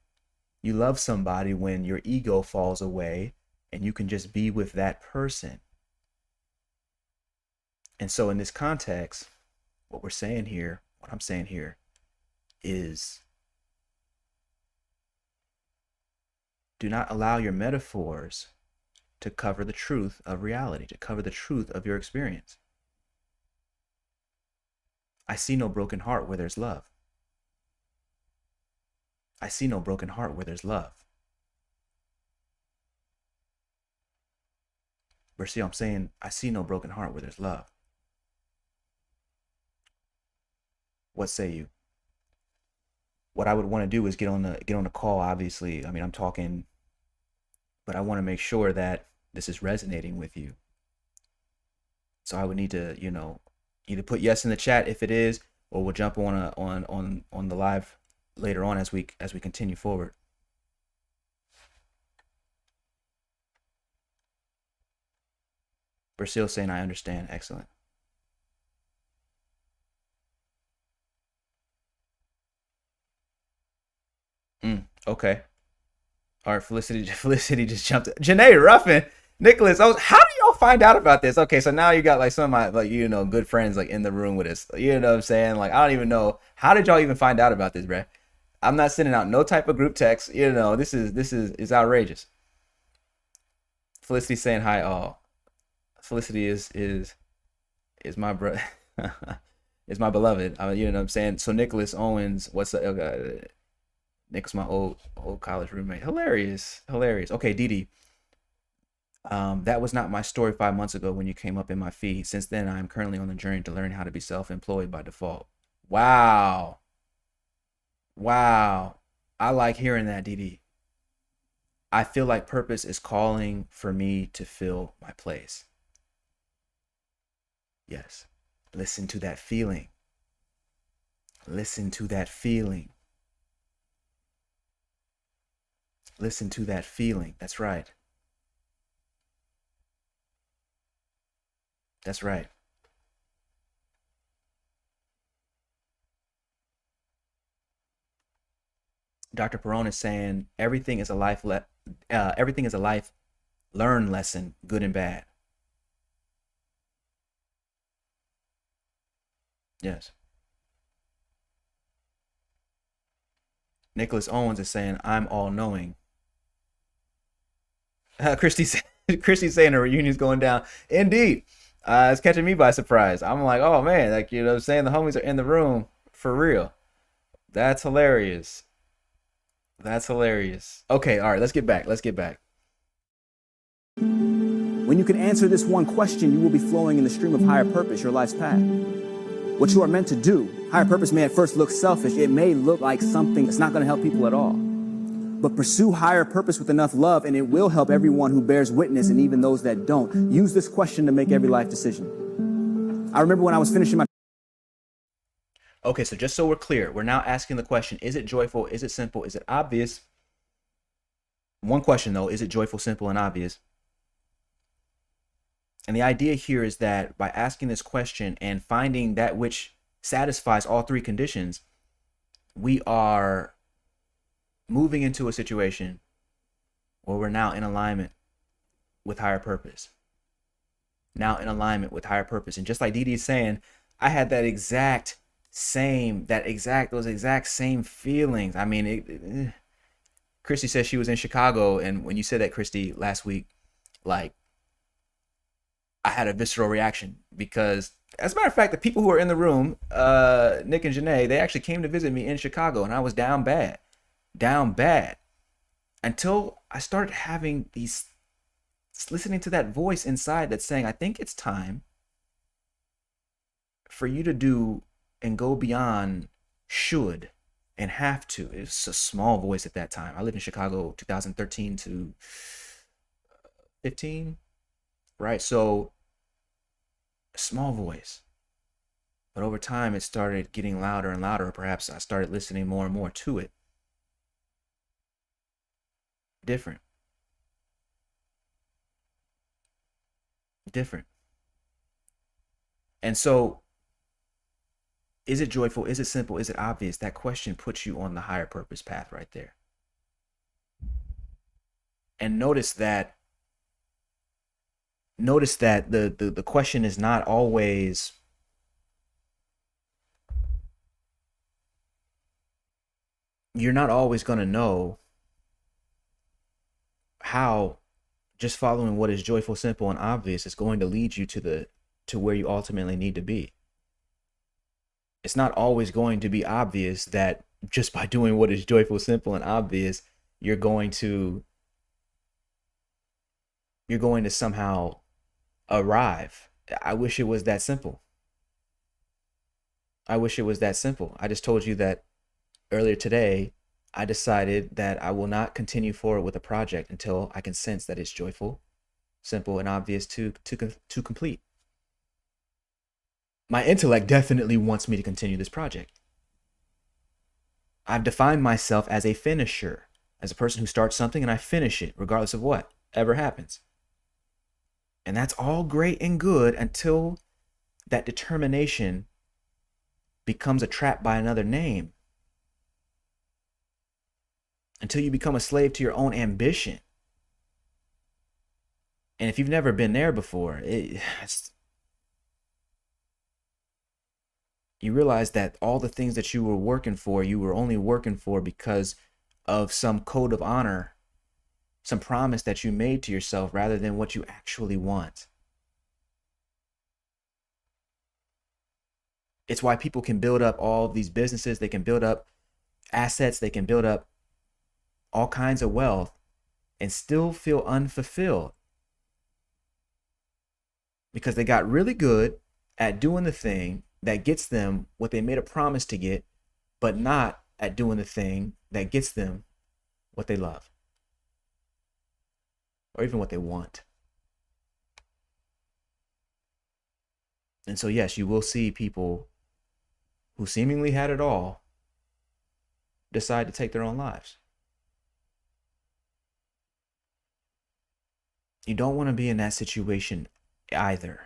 You love somebody when your ego falls away and you can just be with that person. And so in this context, what I'm saying here is, do not allow your metaphors to cover the truth of reality, to cover the truth of your experience. I see no broken heart where there's love. I see no broken heart where there's love. Bercy, I'm saying, I see no broken heart where there's love. What say you? What I would want to do is get on the call. Obviously, I mean, I'm talking, but I want to make sure that this is resonating with you. So I would need to, either put yes in the chat if it is, or we'll jump on the live later on as we continue forward. Brazil saying I understand. Excellent. Okay. All right, Felicity just jumped. Janae Ruffin, Nicholas. How do y'all find out about this? Okay, so now you got like some of my good friends like in the room with us. You know what I'm saying? Like, I don't even know, how did y'all even find out about this, bruh? I'm not sending out no type of group text. This is outrageous. Felicity saying hi all. Felicity is my bro. Is my beloved. You know what I'm saying? So Nicholas Owens, what's up? Nick's my old college roommate. Hilarious. Okay, Didi. That was not my story 5 months ago when you came up in my feed. Since then, I am currently on the journey to learn how to be self-employed by default. Wow. I like hearing that, Didi. I feel like purpose is calling for me to fill my place. Yes. Listen to that feeling. Listen to that feeling. Listen to that feeling. That's right. That's right. Dr. Perone is saying everything is a life learn lesson, good and bad. Yes. Nicholas Owens is saying I'm all knowing. Christy's saying the reunion's going down. Indeed. It's catching me by surprise. I'm like, oh man, like, you know what I'm saying? The homies are in the room for real. That's hilarious. Okay, all right, let's get back. When you can answer this one question, you will be flowing in the stream of higher purpose, your life's path. What you are meant to do, higher purpose may at first look selfish. It may look like something that's not going to help people at all. But pursue higher purpose with enough love, and it will help everyone who bears witness, and even those that don't. Use this question to make every life decision. I remember when I was finishing my... Okay, so just so we're clear, we're now asking the question, is it joyful? Is it simple? Is it obvious? One question though, is it joyful, simple, and obvious? And the idea here is that by asking this question and finding that which satisfies all three conditions, we are moving into a situation or we're now in alignment with higher purpose. Now in alignment with higher purpose. And just like Dee Dee is saying, I had those exact same feelings. I mean, Christy says she was in Chicago, and when you said that, Christy, last week, like, I had a visceral reaction because, as a matter of fact, the people who were in the room, Nick and Janae, they actually came to visit me in Chicago, and I was down bad, until I started having listening to that voice inside that's saying, I think it's time for you to do and go beyond should and have to. It's a small voice at that time. I lived in Chicago 2013 to 15, right? So a small voice. But over time, it started getting louder and louder. Perhaps I started listening more and more to it. Different. And so, is it joyful? Is it simple? Is it obvious? That question puts you on the higher purpose path right there. And notice that the question is not always you're not always going to know how just following what is joyful, simple, and obvious is going to lead you to where you ultimately need to be. It's not always going to be obvious that just by doing what is joyful, simple, and obvious, you're going to somehow arrive. I wish it was that simple. I just told you that earlier today, I decided that I will not continue forward with a project until I can sense that it's joyful, simple, and obvious to complete. My intellect definitely wants me to continue this project. I've defined myself as a finisher, as a person who starts something and I finish it, regardless of what ever happens. And that's all great and good until that determination becomes a trap by another name. Until you become a slave to your own ambition. And if you've never been there before, you realize that all the things that you were working for, you were only working for because of some code of honor, some promise that you made to yourself rather than what you actually want. It's why people can build up all these businesses, they can build up assets, they can build up all kinds of wealth and still feel unfulfilled because they got really good at doing the thing that gets them what they made a promise to get, but not at doing the thing that gets them what they love or even what they want. And so, yes, you will see people who seemingly had it all decide to take their own lives. You don't want to be in that situation either.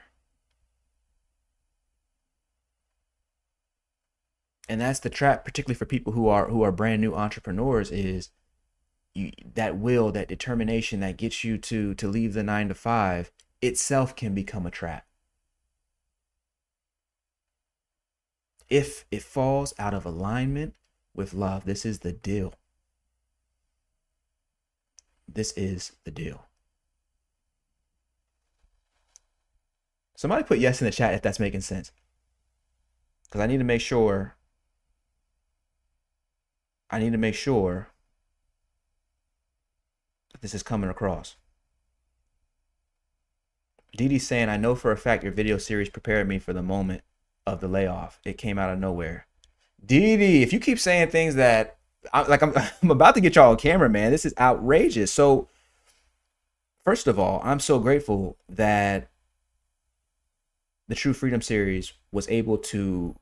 And that's the trap, particularly for people who are brand new entrepreneurs, is that will, that determination that gets you to leave the 9 to 5 itself can become a trap. If it falls out of alignment with love, this is the deal. This is the deal. Somebody put yes in the chat if that's making sense. Because I need to make sure that this is coming across. Dee Dee's saying, I know for a fact your video series prepared me for the moment of the layoff. It came out of nowhere. Dee Dee, if you keep saying things that I'm about to get y'all on camera, man. This is outrageous. So first of all, I'm so grateful that the True Freedom series was able to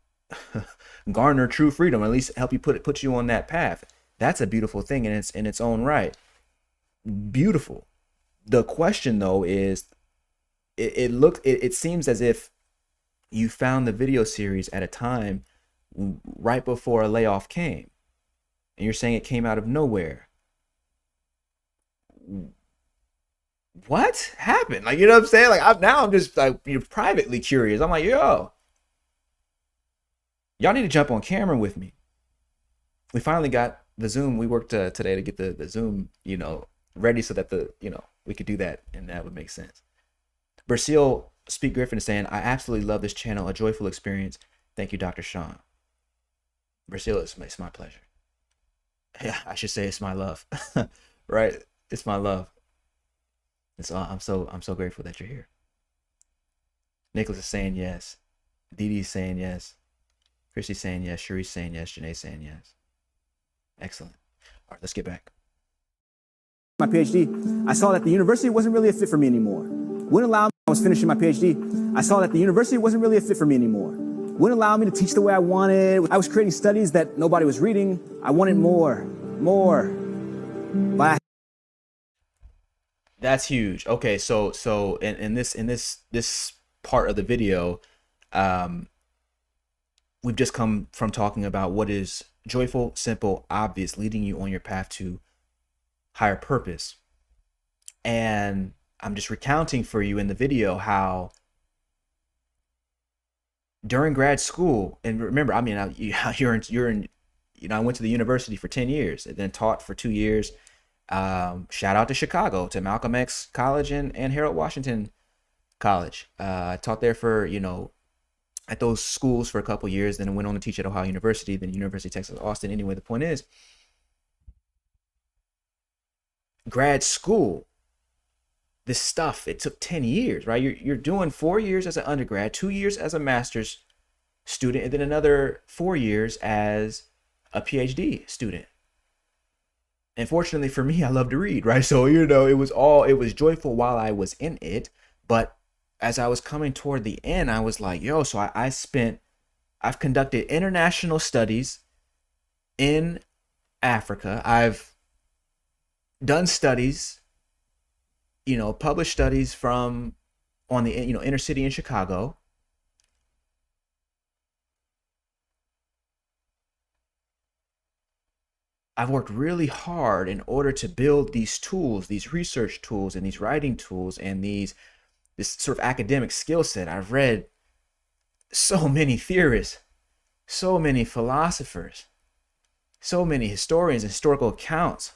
garner true freedom, or at least help you put you on that path. That's a beautiful thing in its own right. Beautiful. The question though is, it seems as if you found the video series at a time right before a layoff came, and you're saying it came out of nowhere. what happened? Like, you know what I'm saying? Like, I'm just like, you're privately curious. I'm like, yo, y'all need to jump on camera with me. We finally got the Zoom. We worked today to get the Zoom, ready so that we could do that, and that would make sense. Brazil Speak Griffin is saying, I absolutely love this channel, a joyful experience. Thank you, Dr. Shawn. Brazil, it's my pleasure. Yeah, I should say it's my love, right? It's my love. I'm so grateful that you're here. Nicholas is saying yes. Dee Dee's saying yes. Chrissy's saying yes. Cherie's saying yes. Janae's saying yes. Excellent. All right, let's get back. My PhD, I saw that the university wasn't really a fit for me anymore. Wouldn't allow me, I was finishing my PhD, I saw that the university wasn't really a fit for me anymore. Wouldn't allow me to teach the way I wanted. I was creating studies that nobody was reading. I wanted more. But That's huge. Okay, so in this part of the video, we've just come from talking about what is joyful, simple, obvious, leading you on your path to higher purpose. And I'm just recounting for you in the video how during grad school, and remember, I mean, you're in, I went to the university for 10 years and then taught for 2 years. Shout out to Chicago, to Malcolm X College and Harold Washington College. I taught there for, at those schools for a couple years, then I went on to teach at Ohio University, then University of Texas Austin. Anyway, the point is, grad school, this stuff, it took 10 years, right? You're doing 4 years as an undergrad, 2 years as a master's student, and then another 4 years as a PhD student. And fortunately for me, I love to read, right? So, it was joyful while I was in it. But as I was coming toward the end, I was like, yo, so I've conducted international studies in Africa. I've done studies, published studies on the, inner city in Chicago. I've worked really hard in order to build these tools, these research tools and these writing tools and this sort of academic skill set. I've read so many theorists, so many philosophers, so many historians, historical accounts.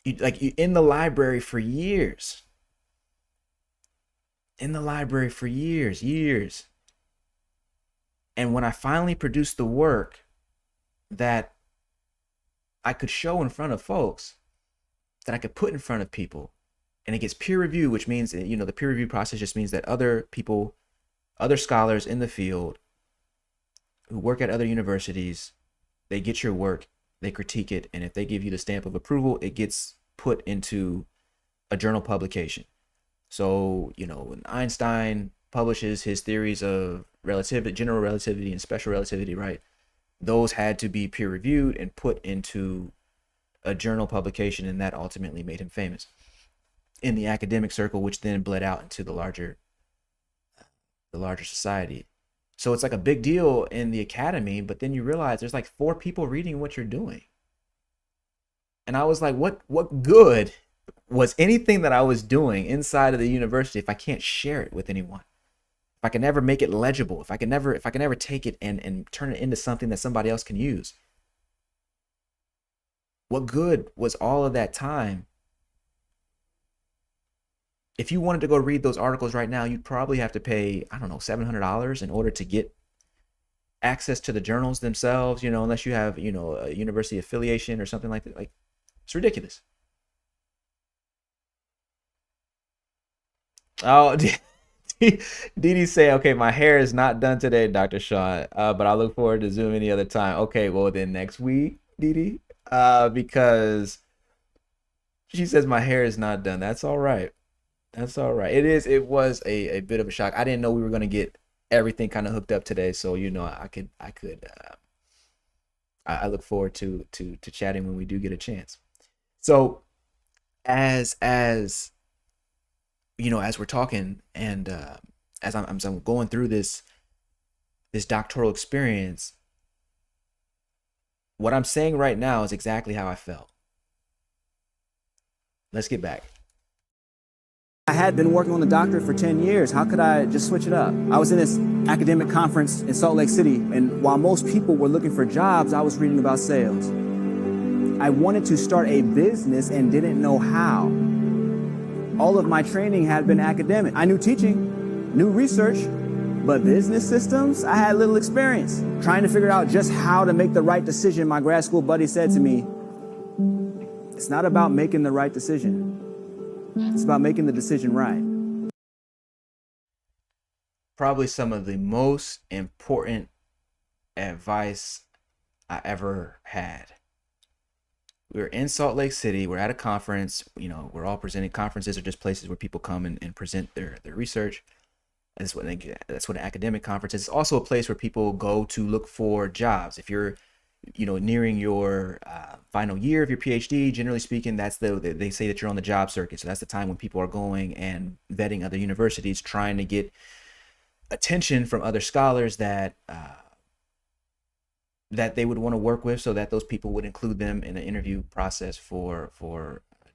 In the library for years. In the library for years. And when I finally produced the work that I could show in front of folks, that I could put in front of people, and it gets peer review, which means, the peer review process just means that other people, other scholars in the field who work at other universities, they get your work, they critique it, and if they give you the stamp of approval, it gets put into a journal publication. So, when Einstein publishes his theories of relativity, general relativity and special relativity, right? Those had to be peer reviewed and put into a journal publication, and that ultimately made him famous in the academic circle, which then bled out into the larger society. So it's like a big deal in the academy, but then you realize there's like 4 people reading what you're doing. And I was like, what good was anything that I was doing inside of the university if I can't share it with anyone? If I can never make it legible, if I can never take it and turn it into something that somebody else can use. What good was all of that time? If you wanted to go read those articles right now, you'd probably have to pay, I don't know, $700 in order to get access to the journals themselves, unless you have, a university affiliation or something like that. Like, it's ridiculous. Oh, Dee say, okay, my hair is not done today, Dr. Shawn, but I look forward to Zoom any other time. Okay, well then next week, Dee, because she says my hair is not done. That's all right. That's all right. It was a bit of a shock. I didn't know we were gonna get everything kind of hooked up today, so I look forward to chatting when we do get a chance. So as we're talking and as I'm going through this doctoral experience, what I'm saying right now is exactly how I felt. let's get back. I had been working on the doctorate for 10 years. How could I just switch it up? I was in this academic conference in Salt Lake City, and while most people were looking for jobs, I was reading about sales. I wanted to start a business and didn't know how. All of my training had been academic. I knew teaching, knew research, but business systems, I had little experience. Trying to figure out just how to make the right decision, my grad school buddy said to me, it's not about making the right decision. It's about making the decision right. Probably some of the most important advice I ever had. We were in Salt Lake City. We're at a conference. You know, we're all presenting. Conferences are just places where people come and present their research. That's what an academic conference is. It's also a place where people go to look for jobs. If you're, you know, nearing your final year of your PhD, generally speaking, they say that you're on the job circuit. So that's the time when people are going and vetting other universities, trying to get attention from other scholars that they would want to work with, so that those people would include them in an interview process for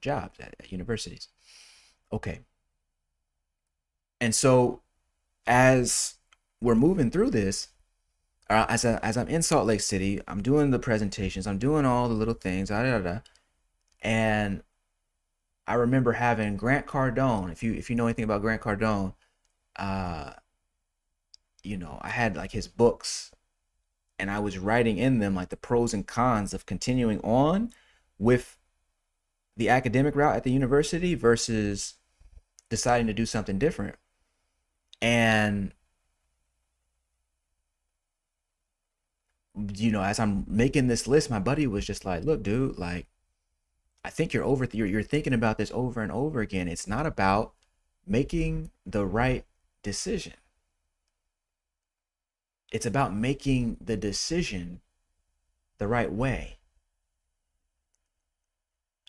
jobs at universities. Okay. And so as we're moving through this, as I'm in Salt Lake City, I'm doing the presentations, I'm doing all the little things, and I remember having Grant Cardone. If you know anything about Grant Cardone, you know, I had like his books, and I was writing in them like the pros and cons of continuing on with the academic route at the university versus deciding to do something different. And you know, as I'm making this list, my buddy was just like, look, dude, like, I think you're thinking about this over and over again. It's not about making the right decision. It's about making the decision the right way.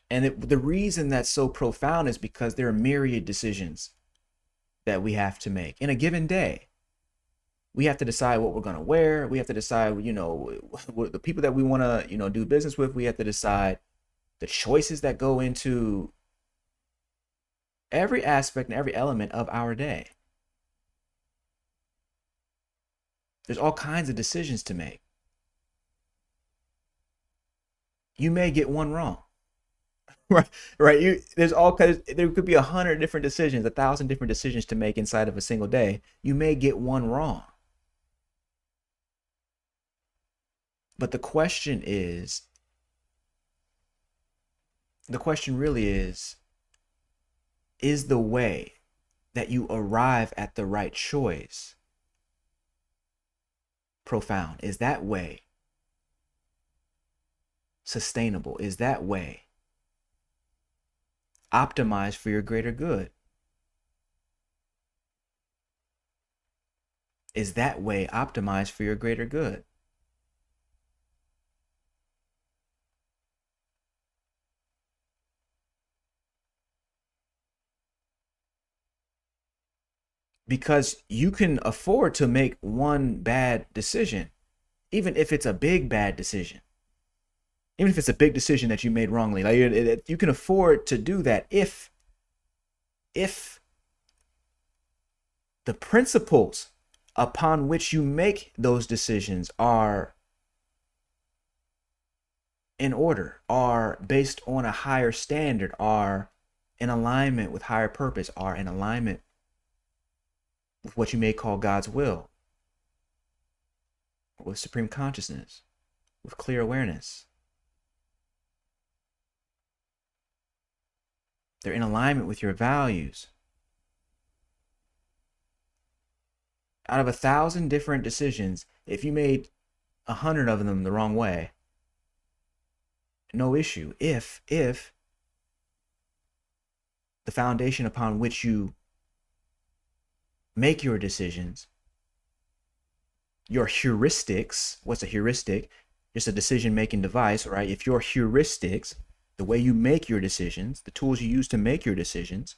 And the reason that's so profound is because there are myriad decisions that we have to make in a given day. We have to decide what we're going to wear. We have to decide, you know, the people that we want to, you know, do business with. We have to decide the choices that go into every aspect and every element of our day. There's all kinds of decisions to make. You may get one wrong. Right. There could be 100 different decisions, 1,000 different decisions to make inside of a single day. You may get one wrong. But the question really is the way that you arrive at the right choice profound? Is that way sustainable? Is that way optimized for your greater good? Is that way optimized for your greater good? Because you can afford to make one bad decision, even if it's a big bad decision. Even if it's a big decision that you made wrongly, like you can afford to do that if the principles upon which you make those decisions are in order, are based on a higher standard, are in alignment with higher purpose, are in alignment with what you may call God's will, with supreme consciousness, with clear awareness. They're in alignment with your values. Out of 1,000 different decisions, if you made 100 of them the wrong way, no issue. If the foundation upon which you make your decisions, your heuristics, what's a heuristic? Just a decision-making device, right? If your heuristics, the way you make your decisions, the tools you use to make your decisions,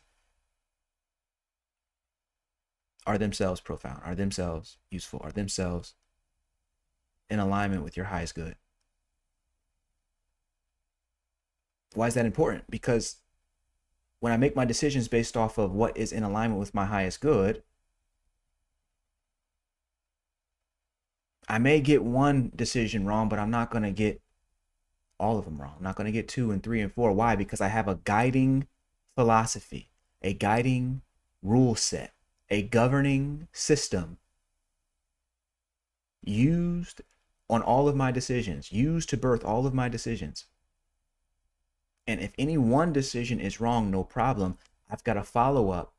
are themselves profound, are themselves useful, are themselves in alignment with your highest good. Why is that important? Because when I make my decisions based off of what is in alignment with my highest good, I may get one decision wrong, but I'm not going to get all of them wrong. I'm not going to get 2 and 3 and 4. Why? Because I have a guiding philosophy, a guiding rule set, a governing system used on all of my decisions, used to birth all of my decisions. And if any one decision is wrong, no problem. I've got a follow-up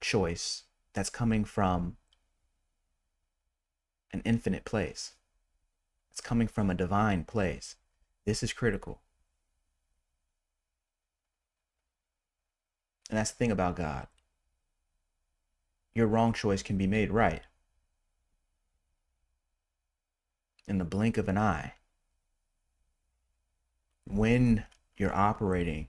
choice that's coming from an infinite place. It's coming from a divine place. This is critical. And that's the thing about God. Your wrong choice can be made right in the blink of an eye when you're operating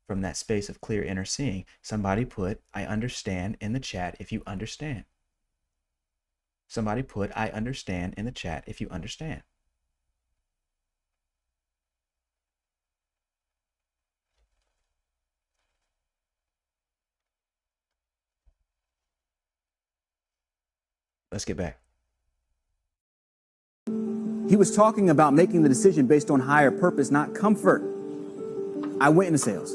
from that space of clear inner seeing. Somebody put, I understand in the chat if you understand. Somebody put, I understand in the chat if you understand. Let's get back. He was talking about making the decision based on higher purpose, not comfort. I went into sales.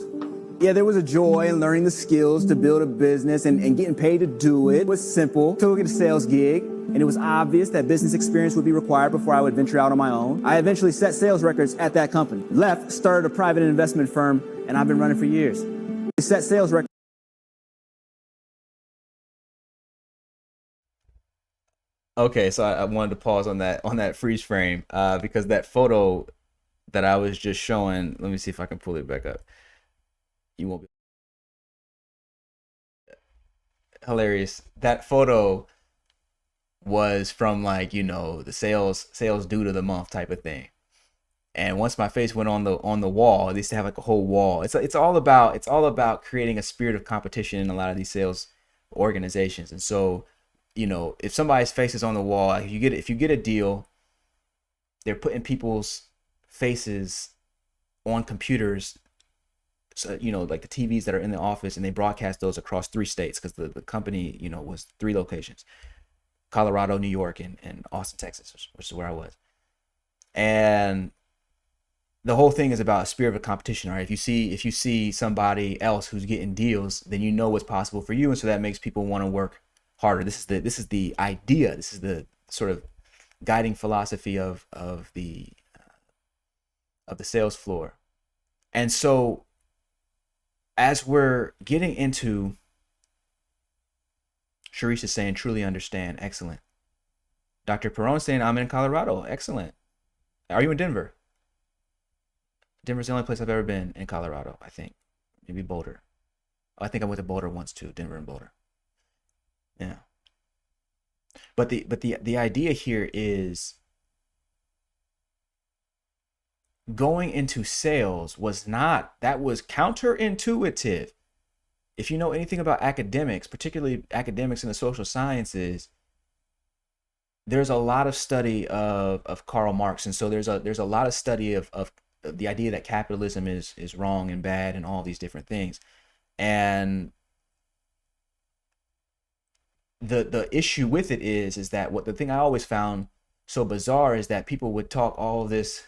Yeah, there was a joy in learning the skills to build a business and getting paid to do it. It was simple. Took a sales gig, and it was obvious that business experience would be required before I would venture out on my own. I eventually set sales records at that company. Left, started a private investment firm, and I've been running for years. Set sales records. Okay, so I wanted to pause on that freeze frame because that photo that I was just showing, let me see if I can pull it back up. You won't be hilarious. That photo was from like, you know, the sales dude of the month type of thing. And once my face went on the wall, they used to have like a whole wall. It's all about creating a spirit of competition in a lot of these sales organizations. And so, you know, if somebody's face is on the wall, if you get a deal, they're putting people's faces on computers, so, you know, like the TVs that are in the office, and they broadcast those across 3 states because the company, you know, was 3 locations: Colorado, New York, and Austin, Texas, which is where I was. And the whole thing is about a spirit of competition. All right, if you see somebody else who's getting deals, then you know what's possible for you, and so that makes people want to work harder. This is the idea. This is the sort of guiding philosophy of the sales floor. And so, as we're getting into, Sharice is saying, truly understand. Excellent. Dr. Perron saying, I'm in Colorado. Excellent. Are you in Denver? Denver's the only place I've ever been in Colorado, I think. Maybe Boulder. Oh, I think I went to Boulder once too, Denver and Boulder. Yeah. But the idea here is going into sales was counterintuitive. If you know anything about academics, particularly academics in the social sciences, there's a lot of study of Karl Marx. And so there's a lot of study of the idea that capitalism is wrong and bad and all these different things. And the issue with it is that the thing I always found so bizarre is that people would talk all this,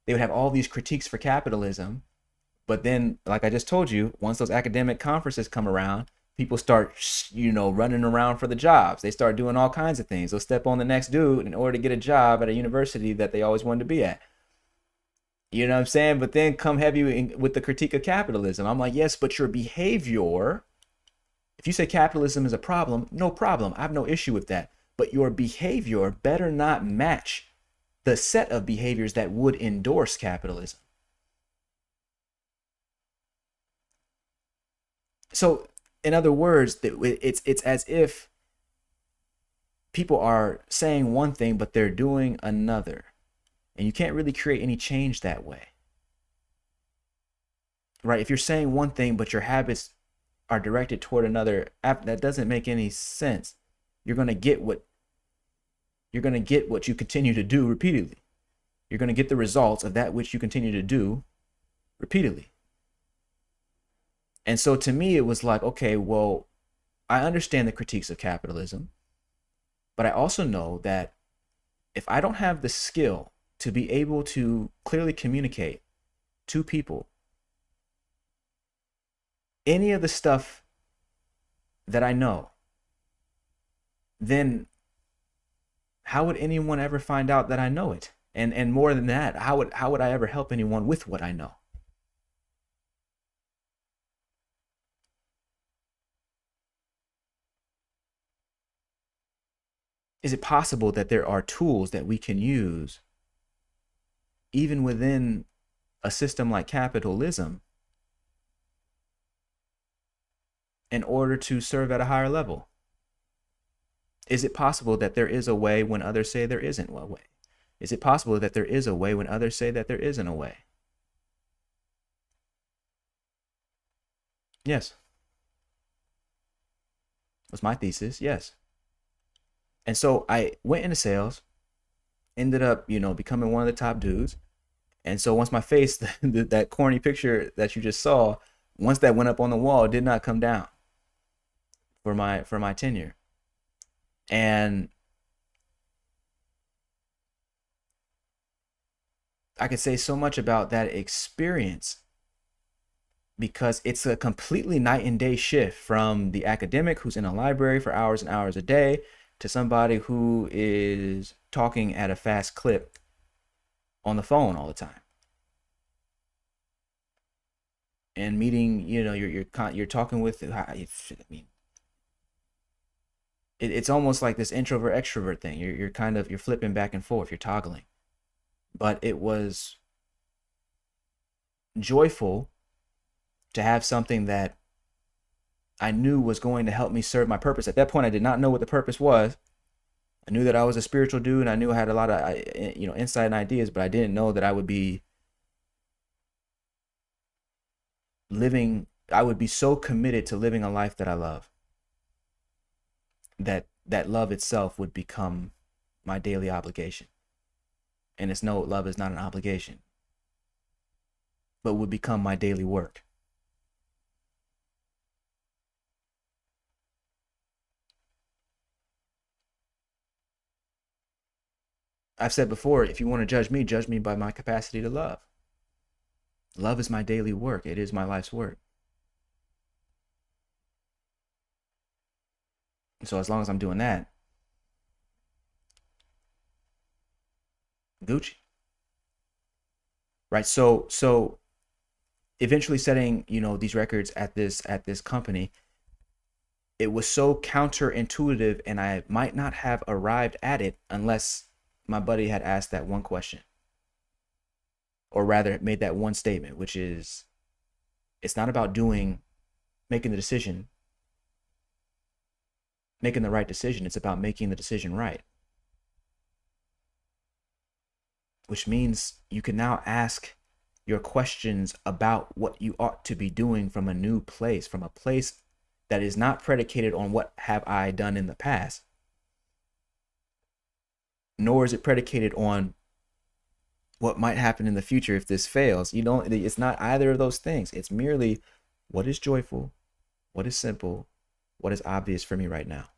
they would have all these critiques for capitalism, but then, like I just told you, once those academic conferences come around, people start, you know, running around for the jobs. They start doing all kinds of things. They'll step on the next dude in order to get a job at a university that they always wanted to be at. You know what I'm saying? But then come heavy with the critique of capitalism. I'm like, yes, but your behavior, if you say capitalism is a problem, no problem. I have no issue with that. But your behavior better not match the set of behaviors that would endorse capitalism. So, in other words, it's as if people are saying one thing, but they're doing another. And you can't really create any change that way. Right? If you're saying one thing, but your habits are directed toward another, that doesn't make any sense. You're going to get what you continue to do repeatedly. You're going to get the results of that which you continue to do repeatedly. And so to me, it was like, okay, well, I understand the critiques of capitalism, but I also know that if I don't have the skill to be able to clearly communicate to people any of the stuff that I know, then how would anyone ever find out that I know it? And more than that, how would I ever help anyone with what I know? Is it possible that there are tools that we can use even within a system like capitalism in order to serve at a higher level? Is it possible that there is a way when others say there isn't a way? Is it possible that there is a way when others say that there isn't a way? Yes. Was my thesis. Yes. And so I went into sales, ended up, becoming one of the top dudes. And so once my face, that corny picture that you just saw, once that went up on the wall, it did not come down for my tenure. And I could say so much about that experience because it's a completely night and day shift from the academic who's in a library for hours and hours a day to somebody who is talking at a fast clip on the phone all the time and meeting. You're talking with. I mean, it's almost like this introvert extrovert thing. You're flipping back and forth. You're toggling, but it was joyful to have something that I knew was going to help me serve my purpose. At that point, I did not know what the purpose was. I knew that I was a spiritual dude, and I knew I had a lot of insight and ideas, but I didn't know that I would be living. I would be so committed to living a life that I love that love itself would become my daily obligation. And it's no, love is not an obligation, but would become my daily work. I've said before, if you want to judge me by my capacity to love. Love is my daily work. It is my life's work. So as long as I'm doing that, Gucci. Right? So eventually setting, these records at this company, it was so counterintuitive, and I might not have arrived at it unless my buddy had asked that one question, or rather made that one statement, which is, it's not about making the decision, making the right decision. It's about making the decision right, which means you can now ask your questions about what you ought to be doing from a new place, from a place that is not predicated on what have I done in the past, nor is it predicated on what might happen in the future if this fails. It's not either of those things. It's merely what is joyful, what is simple, what is obvious for me right now.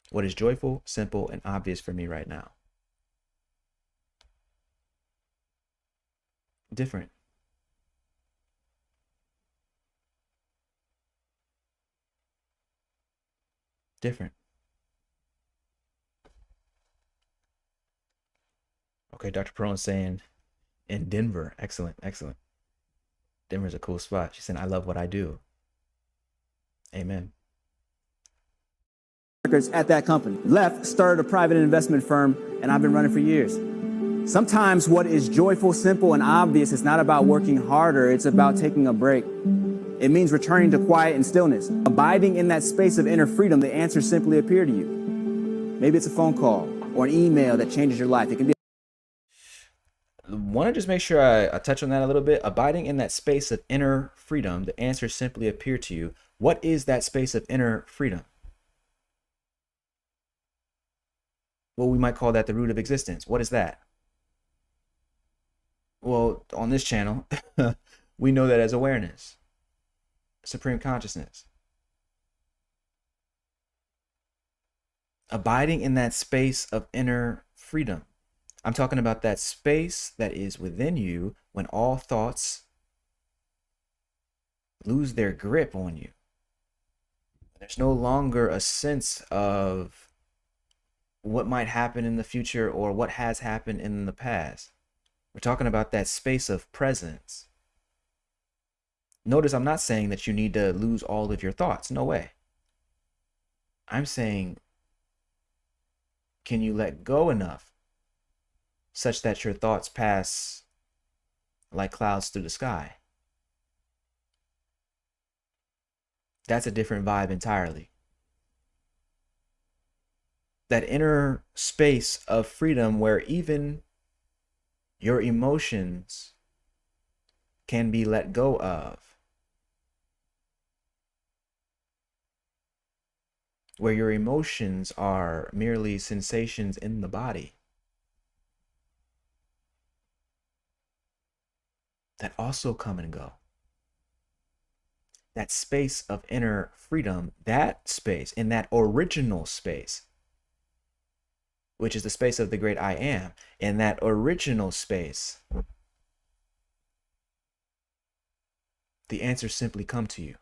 What is joyful, simple, and obvious for me right now. Different. Different. Okay, Dr. Pearl is saying in Denver. Excellent, excellent. Denver's a cool spot. She said, I love what I do. Amen. Records at that company. Left, started a private investment firm, and I've been running for years. Sometimes what is joyful, simple, and obvious is not about working harder, it's about taking a break. It means returning to quiet and stillness. Abiding in that space of inner freedom, the answers simply appear to you. Maybe it's a phone call or an email that changes your life. It can be. Want to just make sure I touch on that a little bit. Abiding in that space of inner freedom, the answers simply appear to you. What is that space of inner freedom? Well, we might call that the root of existence. What is that? Well, on this channel, We know that as awareness, supreme consciousness. Abiding in that space of inner freedom. I'm talking about that space that is within you when all thoughts lose their grip on you. There's no longer a sense of what might happen in the future or what has happened in the past. We're talking about that space of presence. Notice I'm not saying that you need to lose all of your thoughts. No way. I'm saying, can you let go enough such that your thoughts pass like clouds through the sky? That's a different vibe entirely. That inner space of freedom where even your emotions can be let go of. Where your emotions are merely sensations in the body that also come and go. That space of inner freedom, that space, in that original space, which is the space of the great I am, in that original space, the answers simply come to you.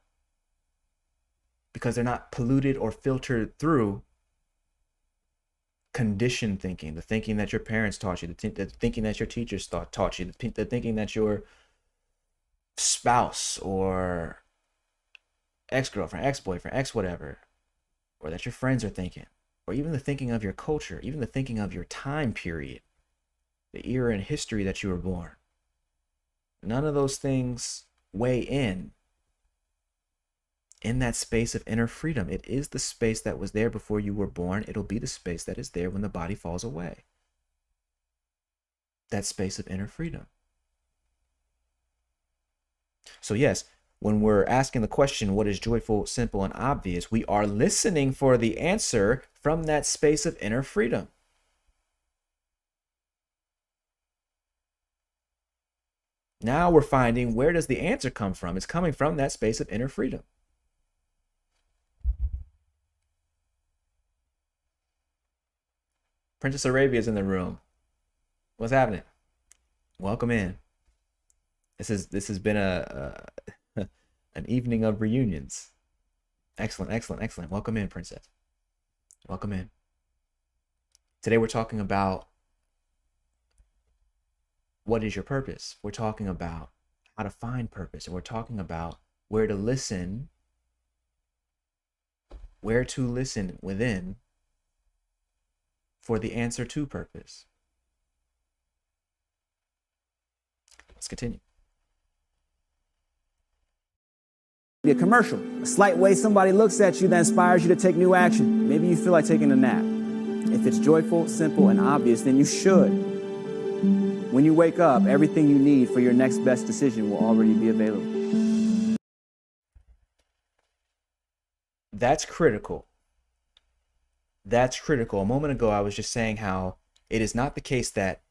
Because they're not polluted or filtered through conditioned thinking, the thinking that your parents taught you, the thinking that your teachers taught you, the thinking that your spouse or ex-girlfriend, ex-boyfriend, ex-whatever, or that your friends are thinking, or even the thinking of your culture, even the thinking of your time period, the era in history that you were born. None of those things weigh in that space of inner freedom. It is the space that was there before you were born. It'll be the space that is there when the body falls away. That space of inner freedom. So yes, when we're asking the question, what is joyful, simple, and obvious, we are listening for the answer from that space of inner freedom. Now we're finding, where does the answer come from? It's coming from that space of inner freedom. Princess Arabia's in the room. What's happening? Welcome in. This has been an evening of reunions. Excellent, excellent, excellent. Welcome in, Princess. Welcome in. Today we're talking about what is your purpose. We're talking about how to find purpose, and we're talking about where to listen within for the answer to purpose. Let's continue. Be a commercial, a slight way somebody looks at you that inspires you to take new action. Maybe you feel like taking a nap. If it's joyful, simple, and obvious, then you should. When you wake up, everything you need for your next best decision will already be available. That's critical. That's critical. A moment ago, I was just saying how it is not the case that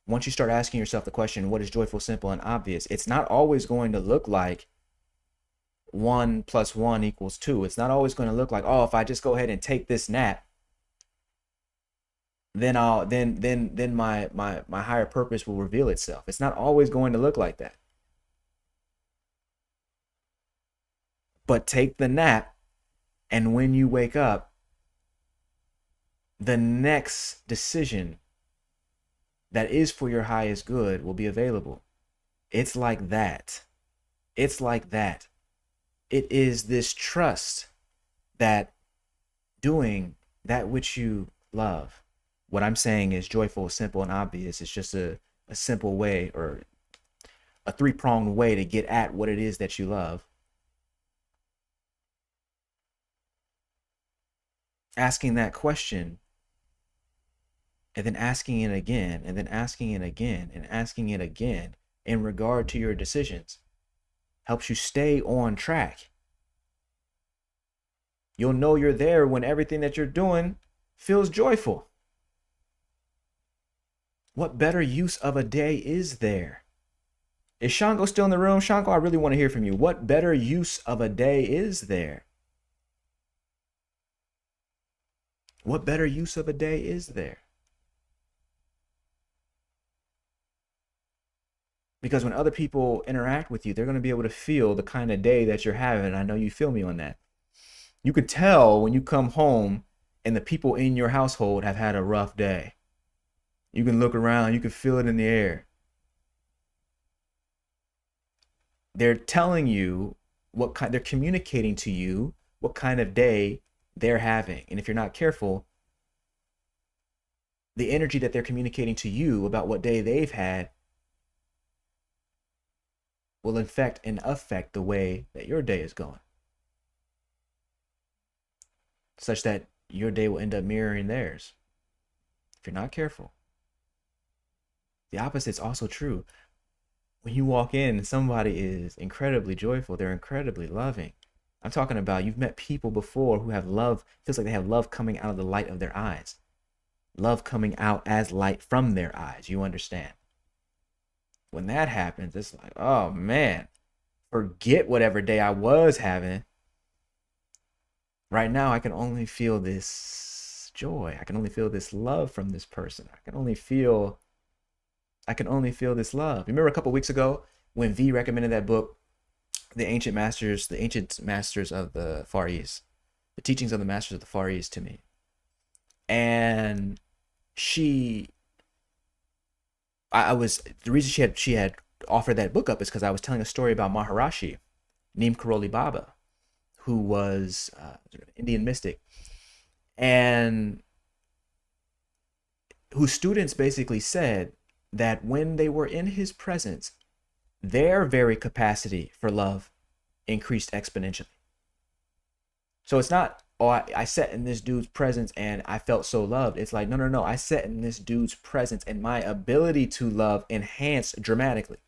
once you start asking yourself the question, what is joyful, simple, and obvious, it's not always going to look like 1 + 1 = 2. It's not always going to look like, oh, if I just go ahead and take this nap, then my higher purpose will reveal itself. It's not always going to look like that. But take the nap, and when you wake up, the next decision that is for your highest good will be available. It's like that. It's like that. It is this trust that doing that which you love. What I'm saying is joyful, simple, and obvious. It's just a simple way, or a three-pronged way to get at what it is that you love. Asking that question, and then asking it again, and then asking it again, and asking it again in regard to your decisions helps you stay on track. You'll know you're there when everything that you're doing feels joyful. What better use of a day is there Is Shango still in the room? Shango, I really want to hear from you. What better use of a day is there? What better use of a day is there? Because when other people interact with you, they're going to be able to feel the kind of day that you're having. I know you feel me on that. You could tell when you come home and the people in your household have had a rough day. You can look around, you can feel it in the air. They're telling you they're communicating to you what kind of day they're having. And if you're not careful, the energy that they're communicating to you about what day they've had will infect and affect the way that your day is going, such that your day will end up mirroring theirs if you're not careful. The opposite is also true. When you walk in and somebody is incredibly joyful, they're incredibly loving. I'm talking about you've met people before who have love, feels like they have love coming out of the light of their eyes. Love coming out as light from their eyes, you understand? When that happens, it's like, oh man, forget whatever day I was having. Right now, I can only feel this joy. I can only feel this love from this person. I can only feel this love. Remember a couple weeks ago when V recommended that book, The Ancient Masters of the Far East, The Teachings of the Masters of the Far East to me. And the reason she had offered that book up is because I was telling a story about Maharishi, Neem Karoli Baba, who was an Indian mystic, and whose students basically said that when they were in his presence, their very capacity for love increased exponentially. So it's not, oh, I sat in this dude's presence and I felt so loved. It's like, no. I sat in this dude's presence and my ability to love enhanced dramatically.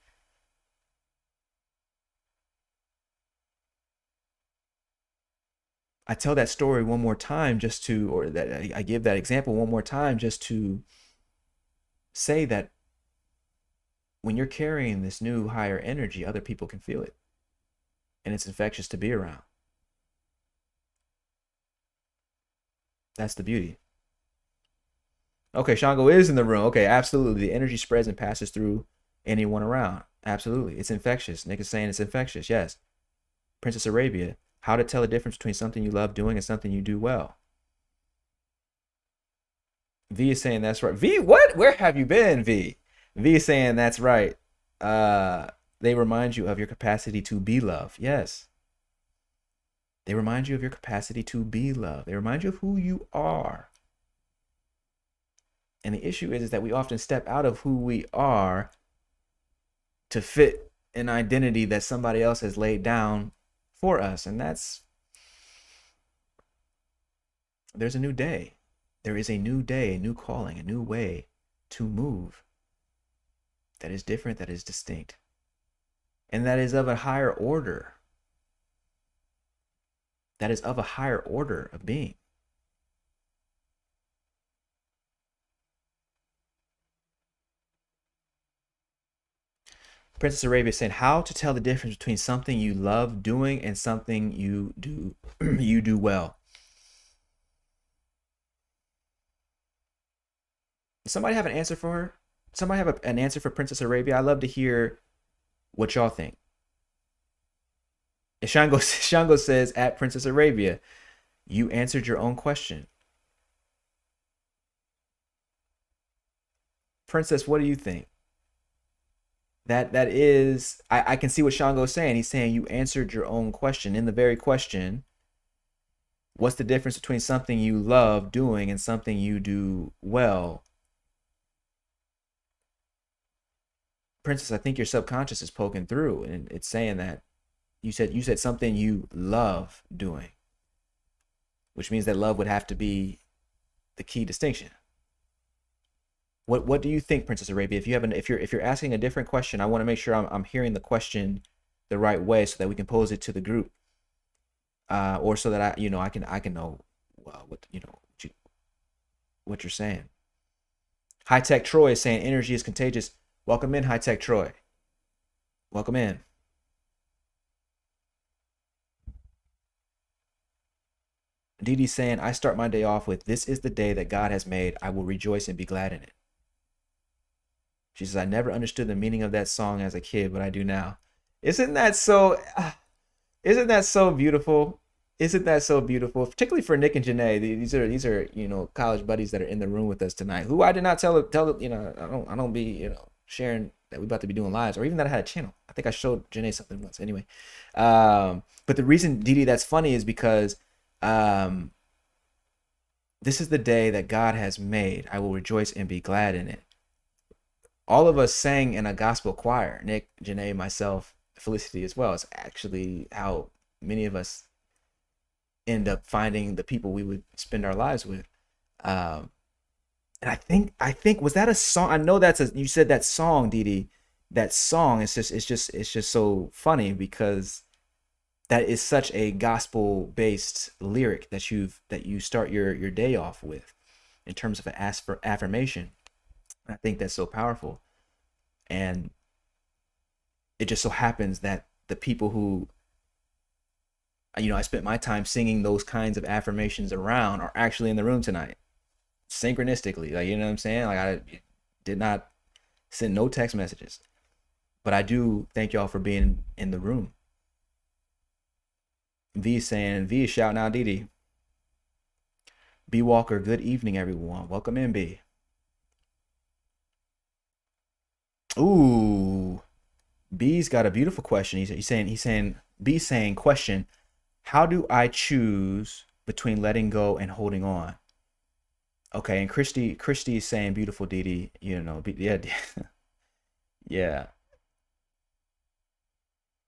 I tell that story one more time I give that example one more time just to say that when you're carrying this new higher energy, other people can feel it. And it's infectious to be around. That's the beauty. Okay, Shango is in the room. Okay, absolutely. The energy spreads and passes through anyone around. Absolutely. It's infectious. Nick is saying it's infectious. Yes. Princess Arabia. How to tell the difference between something you love doing and something you do well. V is saying that's right. V, what? Where have you been, V? V is saying that's right. They remind you of your capacity to be loved. Yes. They remind you of your capacity to be loved. They remind you of who you are. And the issue is that we often step out of who we are to fit an identity that somebody else has laid down for us. And there's a new day. There is a new day, a new calling, a new way to move that is different, that is distinct, and that is of a higher order. That is of a higher order of being. Princess Arabia saying how to tell the difference between something you love doing and something you do you do well. Does somebody have an answer for her? Somebody have an answer for Princess Arabia? I'd love to hear what y'all think. And Shango says at Princess Arabia, you answered your own question. Princess, what do you think? That is, I can see what Shango is saying. He's saying you answered your own question. In the very question, what's the difference between something you love doing and something you do well? Princess, I think your subconscious is poking through and it's saying that you said something you love doing, which means that love would have to be the key distinction. What do you think, Princess Arabia? If you're asking a different question, I want to make sure I'm hearing the question the right way so that we can pose it to the group, or so that I can know what you're saying. High Tech Troy is saying energy is contagious. Welcome in, High Tech Troy. Welcome in. Dee Dee saying, I start my day off with, "This is the day that God has made. I will rejoice and be glad in it." She says, "I never understood the meaning of that song as a kid, but I do now." Isn't that so? Isn't that so beautiful? Isn't that so beautiful? Particularly for Nick and Janae. These are college buddies that are in the room with us tonight. Who I did not tell I don't be sharing that we about to be doing lives, or even that I had a channel. I think I showed Janae something once. Anyway, but the reason, Dee Dee, that's funny is because um, this is the day that God has made. I will rejoice and be glad in it. All of us sang in a gospel choir. Nick, Janae, myself, Felicity as well. It's actually how many of us end up finding the people we would spend our lives with. Um, and I think was that a song? I know you said that song, Dee Dee. That song it's just so funny because that is such a gospel based lyric that you start your day off with in terms of an ask for affirmation. I think that's so powerful. And it just so happens that the people who I spent my time singing those kinds of affirmations around are actually in the room tonight, synchronistically. Like, you know what I'm saying? Like, I did not send no text messages, but I do thank y'all for being in the room. V is shouting out Dee Dee. B Walker, good evening, everyone. Welcome in, B. Ooh, B's got a beautiful question. He's saying B's saying, question, how do I choose between letting go and holding on? Okay, and Christy is saying, beautiful Dee Dee, yeah, yeah,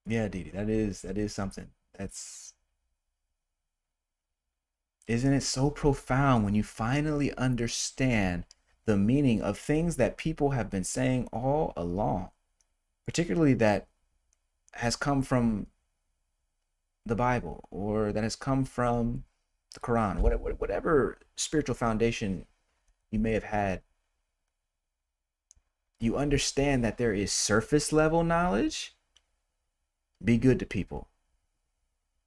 yeah, Dee Dee, that is something. That's Isn't it so profound when you finally understand the meaning of things that people have been saying all along, particularly that has come from the Bible or that has come from the Quran, whatever spiritual foundation you may have had. You understand that there is surface level knowledge, be good to people,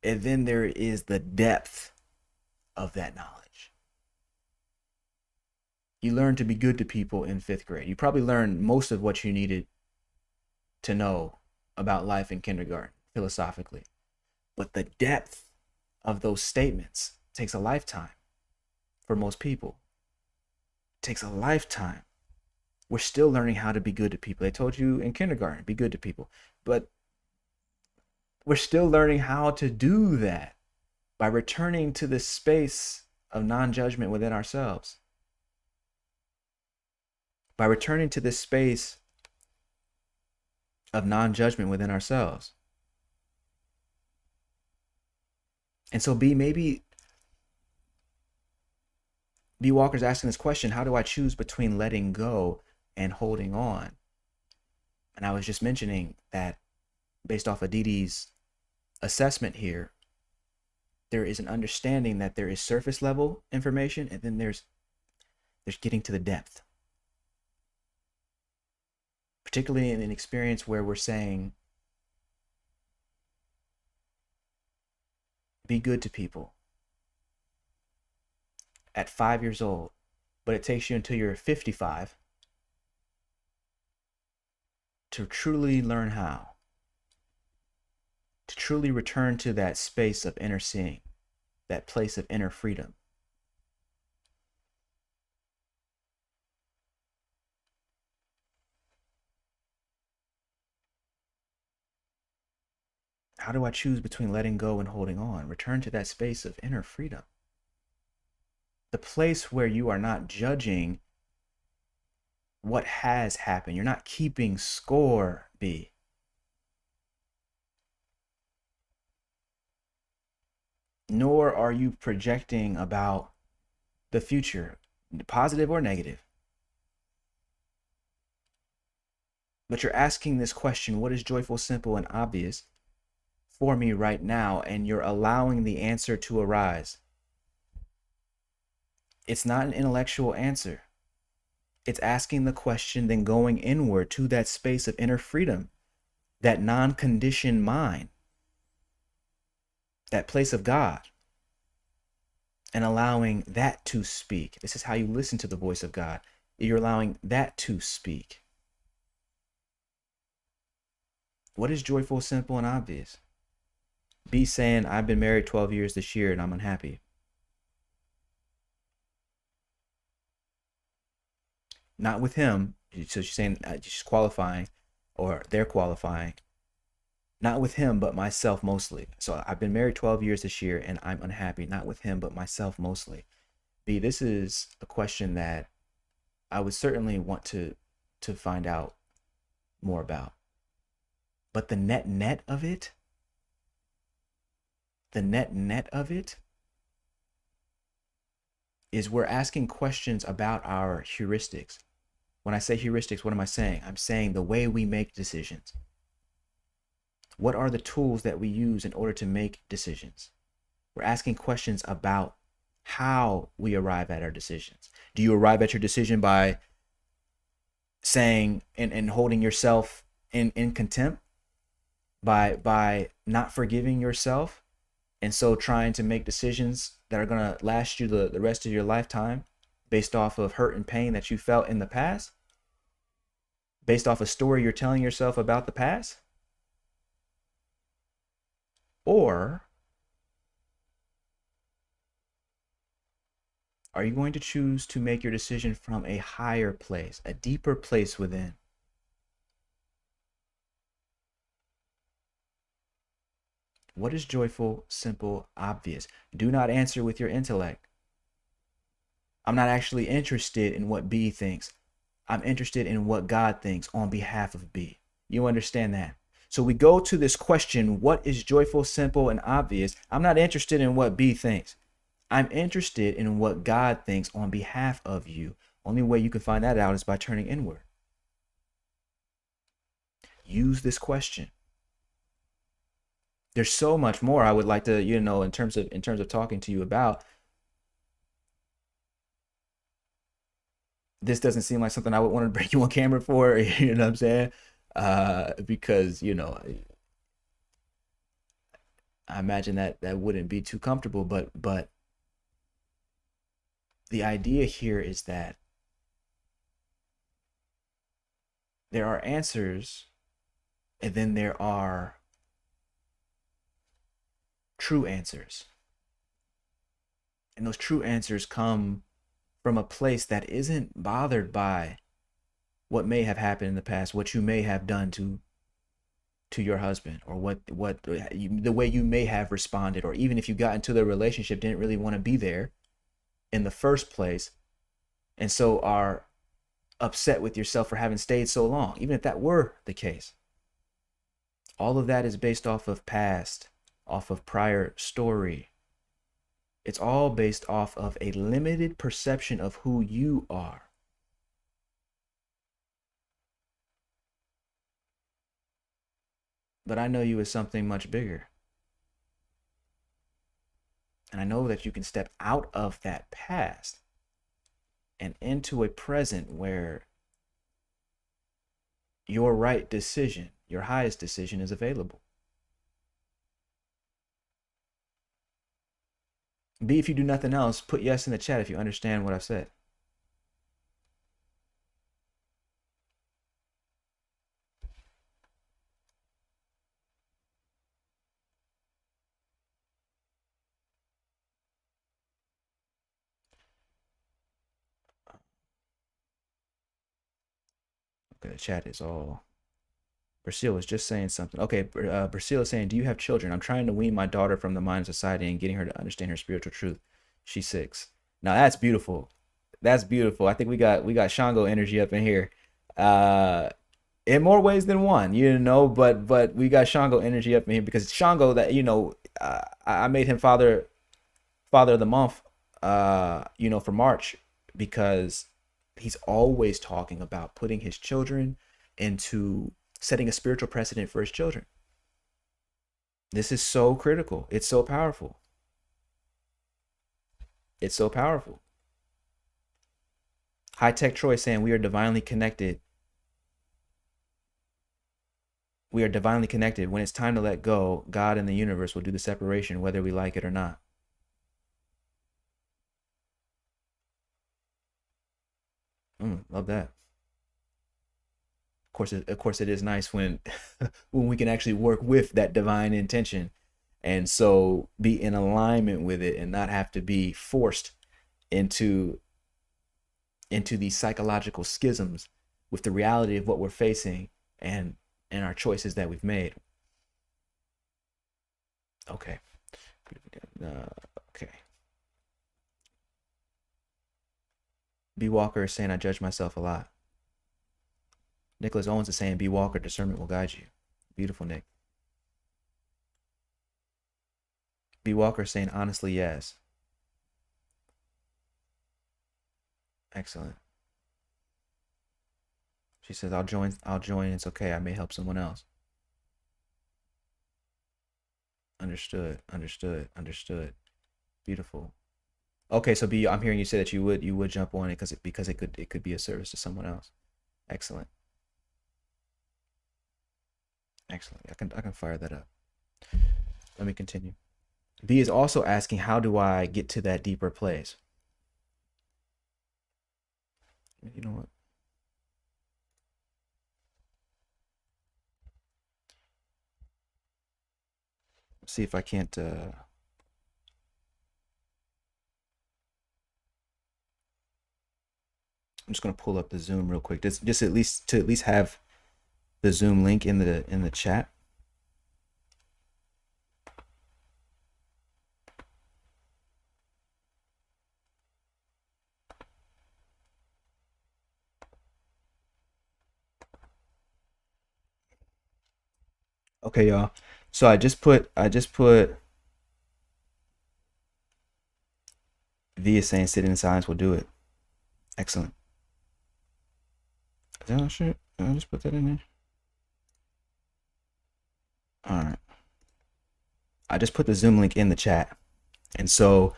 and then there is the depth of that knowledge. You learn to be good to people in fifth grade. You probably learned most of what you needed to know about life in kindergarten, philosophically. But the depth of those statements takes a lifetime for most people. It takes a lifetime. We're still learning how to be good to people. They told you in kindergarten, be good to people. But we're still learning how to do that by returning to this space of non-judgment within ourselves. By returning to this space of non-judgment within ourselves. And so maybe B Walker's asking this question, how do I choose between letting go and holding on? And I was just mentioning that based off of Dee Dee's assessment here, there is an understanding that there is surface level information, and then there's getting to the depth. Particularly in an experience where we're saying, be good to people at 5 years old, but it takes you until you're 55 to truly learn how, to truly return to that space of inner seeing, that place of inner freedom. How do I choose between letting go and holding on? Return to that space of inner freedom. The place where you are not judging what has happened. You're not keeping score, B. Nor are you projecting about the future, positive or negative. But you're asking this question, what is joyful, simple, and obvious for me right now? And you're allowing the answer to arise. It's not an intellectual answer. It's asking the question, then going inward to that space of inner freedom. that non-conditioned mind, that place of God, and allowing that to speak. This is how you listen to the voice of God. You're allowing that to speak. What is joyful, simple, and obvious? B saying, I've been married 12 years this year and I'm unhappy. Not with him. So she's saying she's qualifying, or they're qualifying. Not with him, but myself mostly. So I've been married 12 years this year and I'm unhappy. Not with him, but myself mostly. B, this is a question that I would certainly want to find out more about. But the net of it, is we're asking questions about our heuristics. When I say heuristics, what am I saying? I'm saying the way we make decisions. What are the tools that we use in order to make decisions? We're asking questions about how we arrive at our decisions. Do you arrive at your decision by saying and holding yourself in contempt? By not forgiving yourself, and so trying to make decisions that are going to last you the rest of your lifetime based off of hurt and pain that you felt in the past? Based off a story you're telling yourself about the past? Or are you going to choose to make your decision from a higher place, a deeper place within? What is joyful, simple, obvious? Do not answer with your intellect. I'm not actually interested in what B thinks. I'm interested in what God thinks on behalf of B. You understand that? So we go to this question, what is joyful, simple, and obvious? I'm not interested in what B thinks. I'm interested in what God thinks on behalf of you. Only way you can find that out is by turning inward. Use this question. There's so much more I would like to, in terms of talking to you about. This doesn't seem like something I would want to bring you on camera for, you know what I'm saying? Because, I imagine that wouldn't be too comfortable, but the idea here is that there are answers and then there are true answers. And those true answers come from a place that isn't bothered by what may have happened in the past, what you may have done to your husband, or the way you may have responded, or even if you got into the relationship, didn't really want to be there in the first place, and so are upset with yourself for having stayed so long, even if that were the case. All of that is based off of past, off of prior story. It's all based off of a limited perception of who you are. But I know you as something much bigger. And I know that you can step out of that past and into a present where your right decision, your highest decision, is available. B, if you do nothing else, put yes in the chat if you understand what I've said. Okay, the chat is all. Brazil was just saying something. Okay, Brazil is saying, do you have children? I'm trying to wean my daughter from the mind of society and getting her to understand her spiritual truth. She's 6. Now that's beautiful. That's beautiful. I think we got Shango energy up in here. In more ways than one, but we got Shango energy up in here because Shango, that I made him father of the month for March, because he's always talking about putting his children into setting a spiritual precedent for his children. This is so critical. It's so powerful. It's so powerful. High Tech Troy saying we are divinely connected. We are divinely connected. When it's time to let go, God and the universe will do the separation, whether we like it or not. Love that. Of course, it is nice when when we can actually work with that divine intention, and so be in alignment with it, and not have to be forced into these psychological schisms with the reality of what we're facing and our choices that we've made. Okay. Okay. B. Walker is saying I judge myself a lot. Nicholas Owens is saying B. Walker, discernment will guide you. Beautiful, Nick. B. Walker is saying honestly, yes. Excellent. She says I'll join. It's okay. I may help someone else. Understood. Beautiful. Okay, so B, I'm hearing you say that you would jump on it because it could be a service to someone else. Excellent. I can fire that up. Let me continue. B is also asking, how do I get to that deeper place? You know what? Let's see if I can't. I'm just gonna pull up the Zoom real quick. Just at least have the Zoom link in the chat. Okay, y'all. So I just put V is saying sitting in silence will do it. Excellent. Oh shit. I'll just put that in there. Alright. I just put the Zoom link in the chat. And so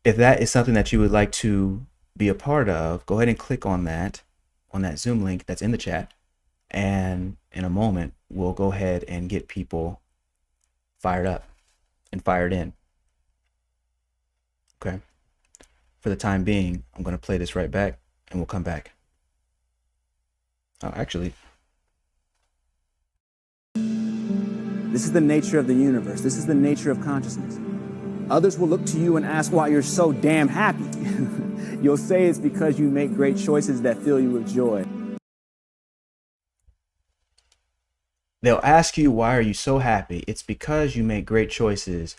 if that is something that you would like to be a part of, go ahead and click on that Zoom link that's in the chat. And in a moment, we'll go ahead and get people fired up and fired in. Okay. For the time being, I'm going to play this right back and we'll come back. Oh, actually. This is the nature of the universe. This is the nature of consciousness. Others will look to you and ask why you're so damn happy. You'll say it's because you make great choices that fill you with joy. They'll ask you, why are you so happy? It's because you make great choices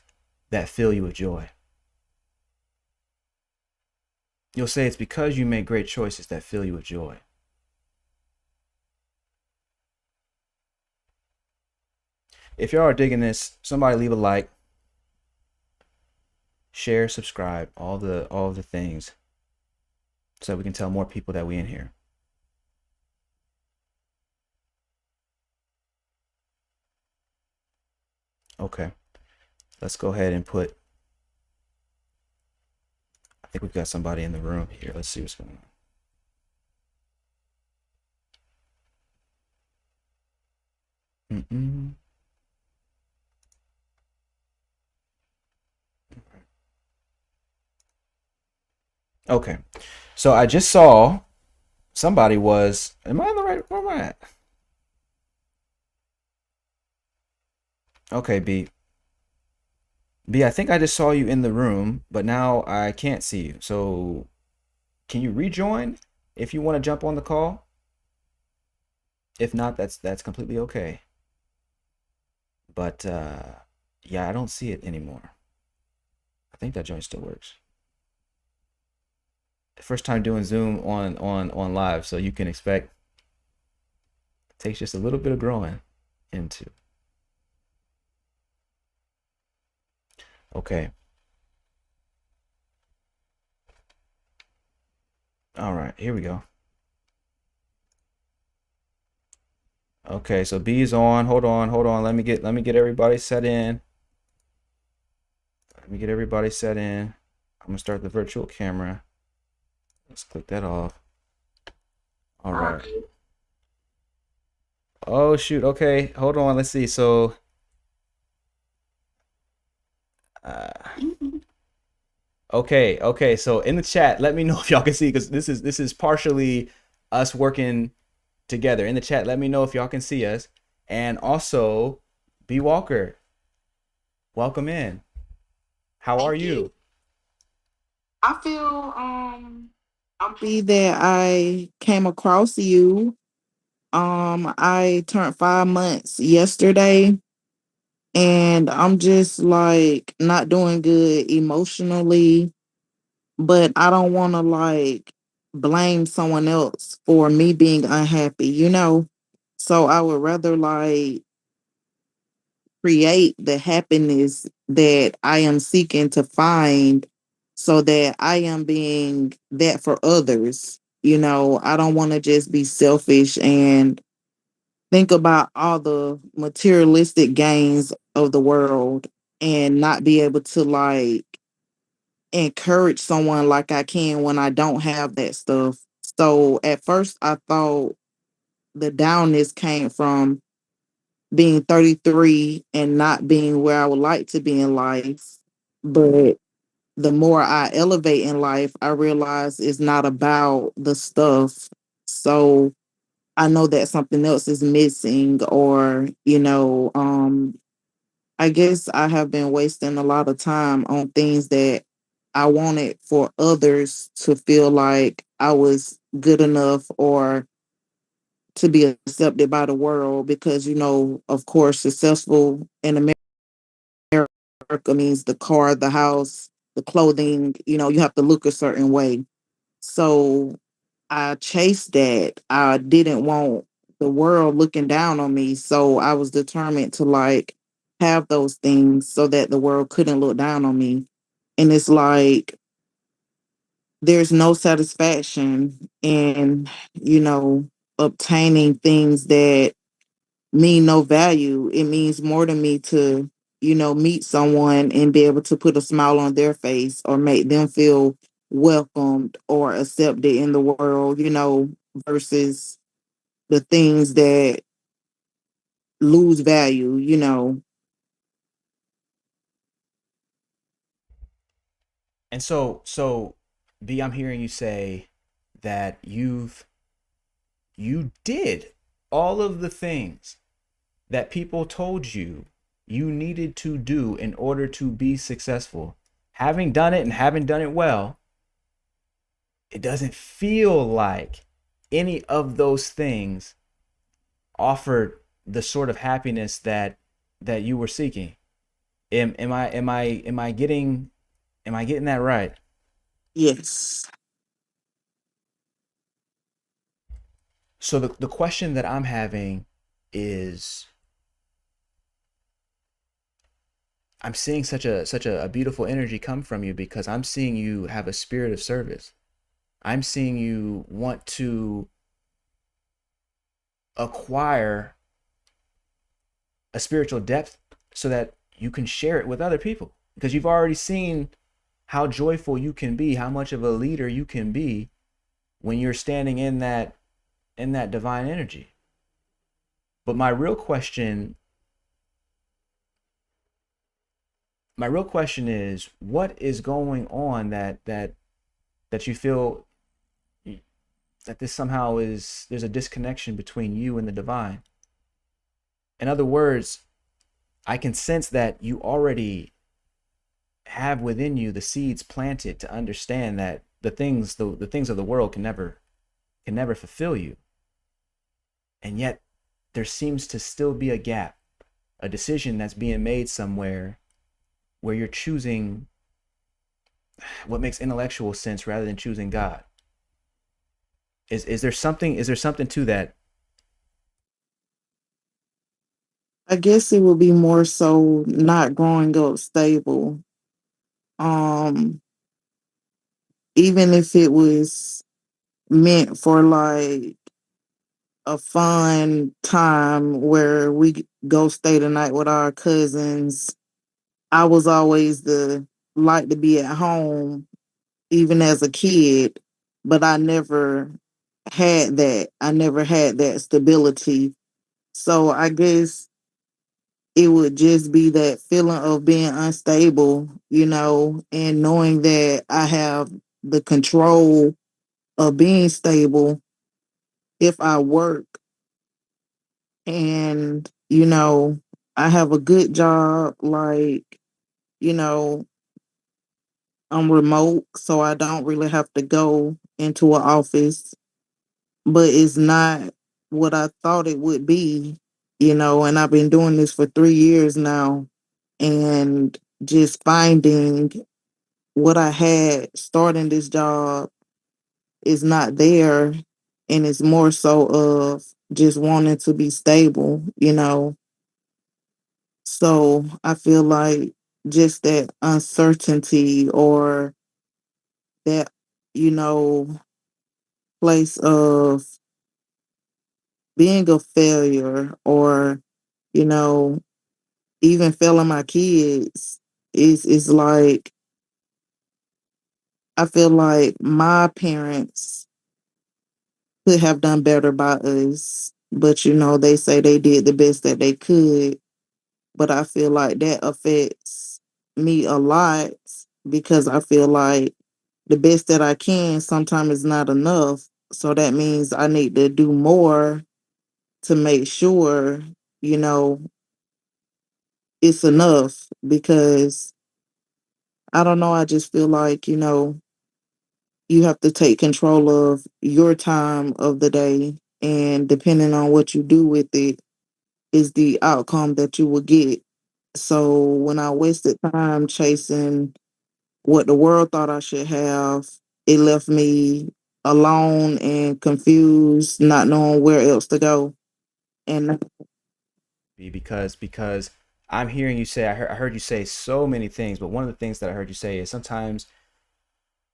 that fill you with joy. You'll say it's because you make great choices that fill you with joy. If y'all are digging this, somebody leave a like, share, subscribe, all the things, so we can tell more people that we in here. Okay, let's go ahead and put, I think we've got somebody in the room here. Let's see what's going on. Okay, so I just saw somebody was, am I in the right, where am I at? Okay, B, I think I just saw you in the room, but now I can't see you. So can you rejoin if you want to jump on the call? If not, that's completely okay. But yeah, I don't see it anymore. I think that joint still works. First time doing Zoom on live, so you can expect it takes just a little bit of growing into. Okay. All right, here we go. Okay, so B is on. Hold on. Let me get everybody set in. I'm gonna start the virtual camera. Let's click that off. All right. Oh shoot. Okay, hold on. Let's see. So, uh, okay. So in the chat, let me know if y'all can see because this is partially us working together. In the chat, let me know if y'all can see us. And also, B Walker, welcome in. How are Thank you. you? I feel I'm happy that I came across you. I turned 5 months yesterday and I'm just like not doing good emotionally, but I don't want to like blame someone else for me being unhappy. So I would rather like create the happiness that I am seeking to find so that I am being that for others. I don't want to just be selfish and think about all the materialistic gains of the world and not be able to like encourage someone like I can when I don't have that stuff. So at first I thought the downness came from being 33 and not being where I would like to be in life. But the more I elevate in life, I realize it's not about the stuff. So I know that something else is missing, or, I guess I have been wasting a lot of time on things that I wanted for others to feel like I was good enough or to be accepted by the world because, of course, successful in America means the car, the house, the clothing, you have to look a certain way. So I chased that. I didn't want the world looking down on me. So I was determined to like have those things so that the world couldn't look down on me. And it's like there's no satisfaction in, you know, obtaining things that mean no value. It means more to me to, meet someone and be able to put a smile on their face or make them feel welcomed or accepted in the world, versus the things that lose value. And so B, I'm hearing you say that you did all of the things that people told you you needed to do in order to be successful. Having done it and having done it well, it doesn't feel like any of those things offered the sort of happiness that you were seeking. Am I getting that right? Yes. So the question that I'm having is I'm seeing such a beautiful energy come from you because I'm seeing you have a spirit of service. I'm seeing you want to acquire a spiritual depth so that you can share it with other people because you've already seen how joyful you can be, how much of a leader you can be when you're standing in that divine energy. But my real question is what is going on that you feel that this somehow is there's a disconnection between you and the divine. In other words, I can sense that you already have within you the seeds planted to understand that the things of the world can never fulfill you. And yet there seems to still be a gap, a decision that's being made somewhere where you're choosing what makes intellectual sense rather than choosing God. Is there something to that? I guess it would be more so not growing up stable. Um, Even if it was meant for like a fun time where we go stay the night with our cousins. I was always the like to be at home, even as a kid, but I never had that. I never had that stability So I guess it would just be that feeling of being unstable, and knowing that I have the control of being stable if I work, and I have a good job, like, you know I'm remote, so I don't really have to go into an office, but it's not what I thought it would be, and I've been doing this for 3 years now, and just finding what I had starting this job is not there, and it's more so of just wanting to be stable. So I feel like just that uncertainty, or that, you know, place of being a failure, or, you know, even failing my kids, is like, I feel like my parents could have done better by us, but they say they did the best that they could. But I feel like that affects me a lot, because I feel like the best that I can sometimes is not enough. So that means I need to do more to make sure, you know, it's enough, because I don't know, I just feel like, you have to take control of your time of the day, and depending on what you do with it is the outcome that you will get. So when I wasted time chasing what the world thought I should have, it left me alone and confused, not knowing where else to go. And Because I'm hearing you say, I heard you say so many things, but one of the things that I heard you say is sometimes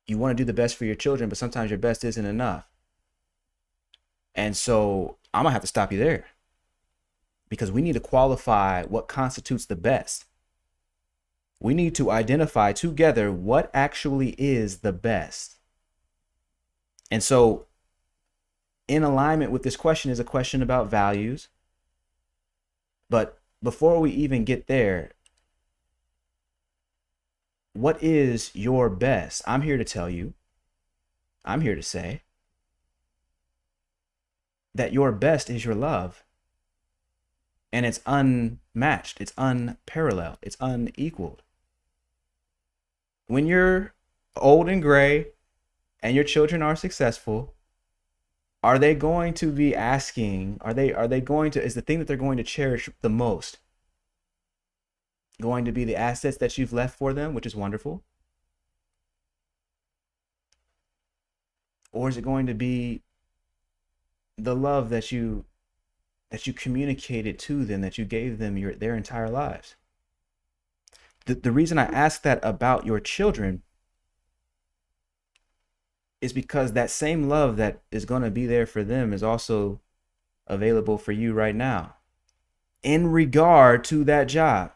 you want to do the best for your children, but sometimes your best isn't enough. And so I'm gonna have to stop you there, because we need to qualify what constitutes the best. We need to identify together what actually is the best. And so, in alignment with this question is a question about values. But before we even get there, what is your best? I'm here to tell you, I'm here to say that your best is your love. And it's unmatched, it's unparalleled, it's unequaled. When you're old and gray and your children are successful, are they going to be asking, are they going to, is the thing that they're going to cherish the most going to be the assets that you've left for them, which is wonderful? Or is it going to be the love that you communicated to them, that you gave them their entire lives? The reason I ask that about your children is because that same love that is going to be there for them is also available for you right now in regard to that job.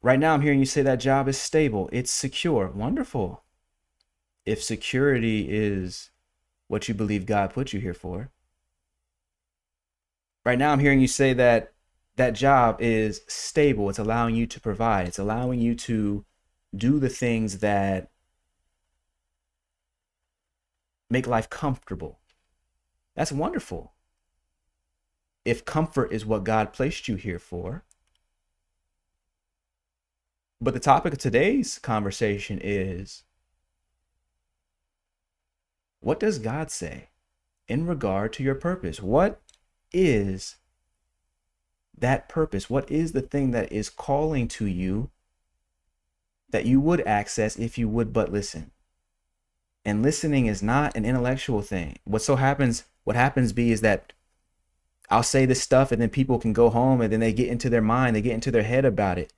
Right now, I'm hearing you say that job is stable, it's secure. Wonderful. If security is what you believe God put you here for. Right now, I'm hearing you say that that job is stable. It's allowing you to provide. It's allowing you to do the things that make life comfortable. That's wonderful. If comfort is what God placed you here for. But the topic of today's conversation is, what does God say in regard to your purpose? What is that purpose? What is the thing that is calling to you that you would access if you would but listen? And listening is not an intellectual thing. What happens B, is that I'll say this stuff and then people can go home and then they get into their mind, they get into their head about it.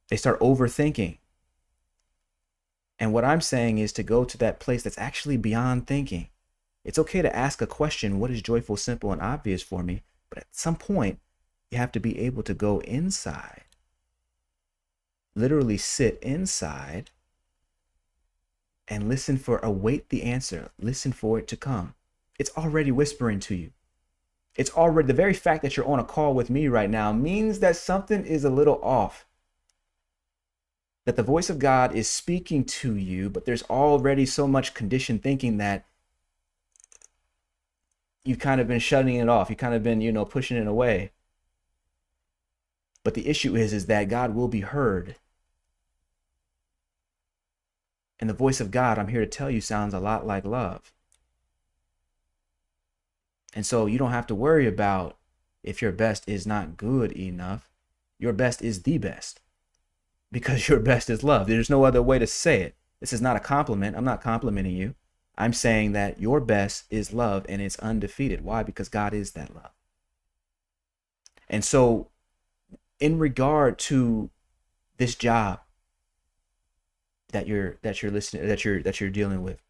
They start overthinking. And what I'm saying is to go to that place that's actually beyond thinking. It's okay to ask a question, what is joyful, simple, and obvious for me? But at some point, you have to be able to go inside, literally sit inside and await the answer. Listen for it to come. It's already whispering to you. It's already, the very fact that you're on a call with me right now means that something is a little off. That the voice of God is speaking to you, but there's already so much conditioned thinking that you've kind of been shutting it off. You've kind of been, pushing it away. But the issue is that God will be heard. And the voice of God, I'm here to tell you, sounds a lot like love. And so you don't have to worry about if your best is not good enough. Your best is the best, because your best is love. There's no other way to say it. This is not a compliment. I'm not complimenting you. I'm saying that your best is love, and it's undefeated. Why? Because God is that love. And so in regard to this job that you're dealing with,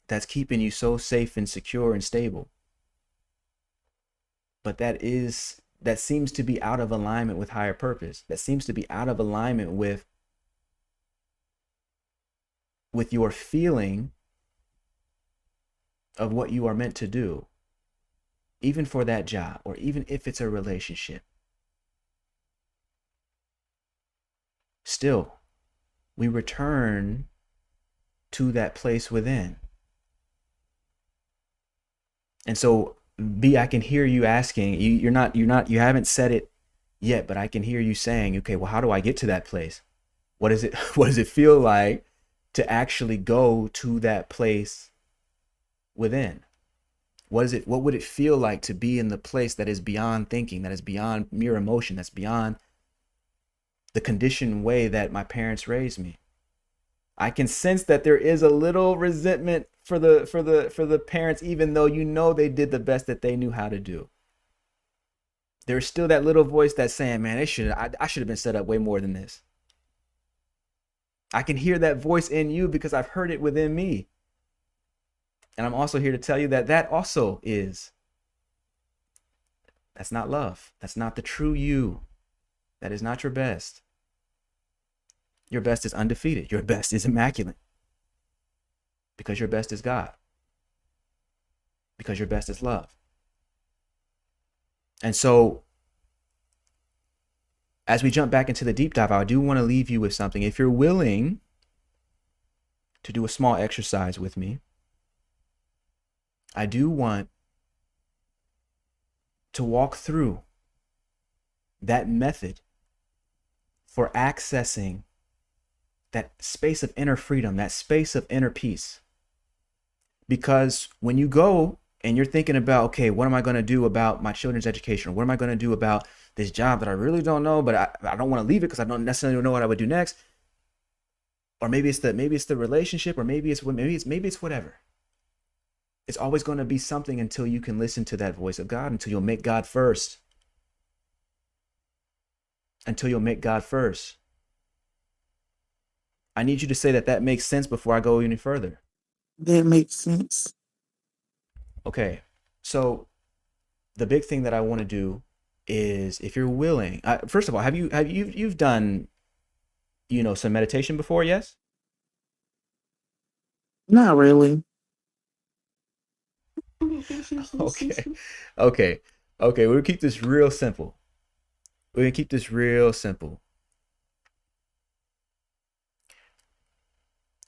that's keeping you so safe and secure and stable, but that seems to be out of alignment with higher purpose. That seems to be out of alignment with your feeling of what you are meant to do, even for that job, or even if it's a relationship. Still, we return to that place within. And so, B, I can hear you asking, you haven't said it yet, but I can hear you saying, okay, well, how do I get to that place? What does it feel like to actually go to that place within? What would it feel like to be in the place that is beyond thinking, that is beyond mere emotion, that's beyond the conditioned way that my parents raised me? I can sense that there is a little resentment for the parents, even though they did the best that they knew how to do. There's still that little voice that's saying, man, I should have been set up way more than this. I can hear that voice in you because I've heard it within me. And I'm also here to tell you that also that's not love. That's not the true you. That is not your best. Your best is undefeated. Your best is immaculate. Because your best is God. Because your best is love. And so, as we jump back into the deep dive, I do want to leave you with something. If you're willing to do a small exercise with me, I do want to walk through that method for accessing that space of inner freedom, that space of inner peace. Because when you go and you're thinking about, okay, what am I going to do about my children's education? Or what am I going to do about this job that I really don't know, but I don't want to leave it because I don't necessarily know what I would do next. Or maybe it's the relationship, or maybe it's whatever. It's always going to be something until you can listen to that voice of God, until you'll make God first. Until you'll make God first. I need you to say that makes sense before I go any further. That makes sense. Okay, so the big thing that I want to do is, if you're willing, first of all, you've done, some meditation before? Yes. Not really. Okay. We'll keep this real simple. We're gonna keep this real simple.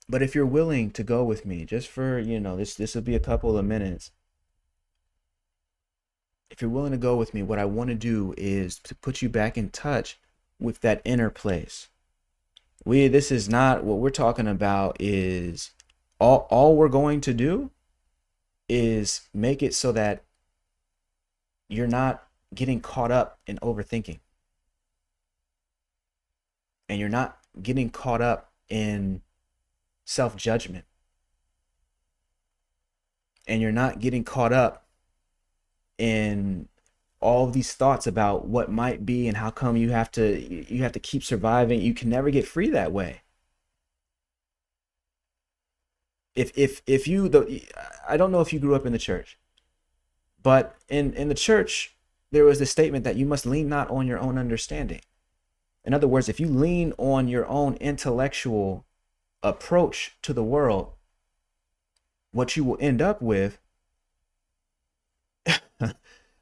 But if you're willing to go with me, just for, this will be a couple of minutes. If you're willing to go with me, what I want to do is to put you back in touch with that inner place. This is not what we're talking about. Is all we're going to do is make it so that you're not getting caught up in overthinking. And you're not getting caught up in self-judgment. And you're not getting caught up in all of these thoughts about what might be and how come you have to keep surviving. You can never get free that way. I don't know if you grew up in the church, but in the church, there was this statement that you must lean not on your own understanding. In other words, if you lean on your own intellectual approach to the world, what you will end up with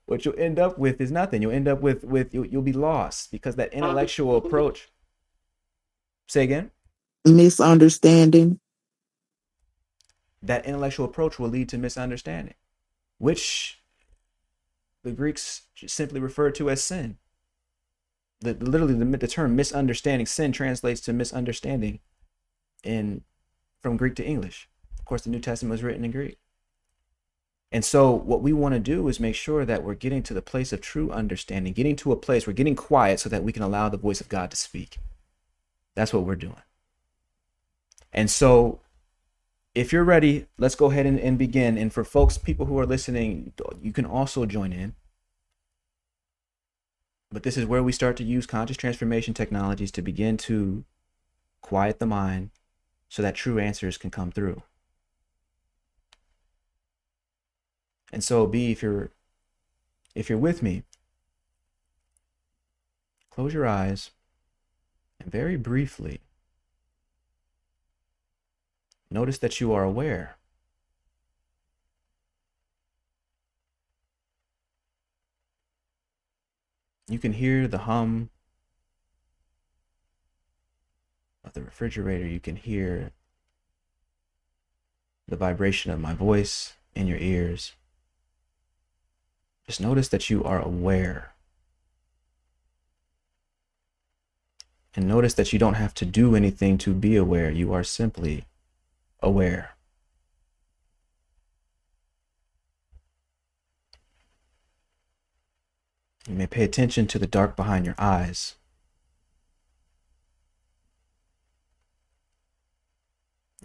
what you'll end up with is nothing. You'll end up with you'll be lost, because that intellectual approach. Say again. Misunderstanding. That intellectual approach will lead to misunderstanding, which the Greeks simply referred to as sin. Literally, the term misunderstanding, sin, translates to misunderstanding in from Greek to English. Of course, the New Testament was written in Greek. And so what we want to do is make sure that we're getting to the place of true understanding, getting to a place, we're getting quiet so that we can allow the voice of God to speak. That's what we're doing. And so if you're ready, let's go ahead and begin. And for people who are listening, you can also join in. But this is where we start to use conscious transformation technologies to begin to quiet the mind so that true answers can come through. And so, B, if you're with me, close your eyes and very briefly notice that you are aware. You can hear the hum of the refrigerator. You can hear the vibration of my voice in your ears. Just notice that you are aware. And notice that you don't have to do anything to be aware. You are simply aware. You may pay attention to the dark behind your eyes.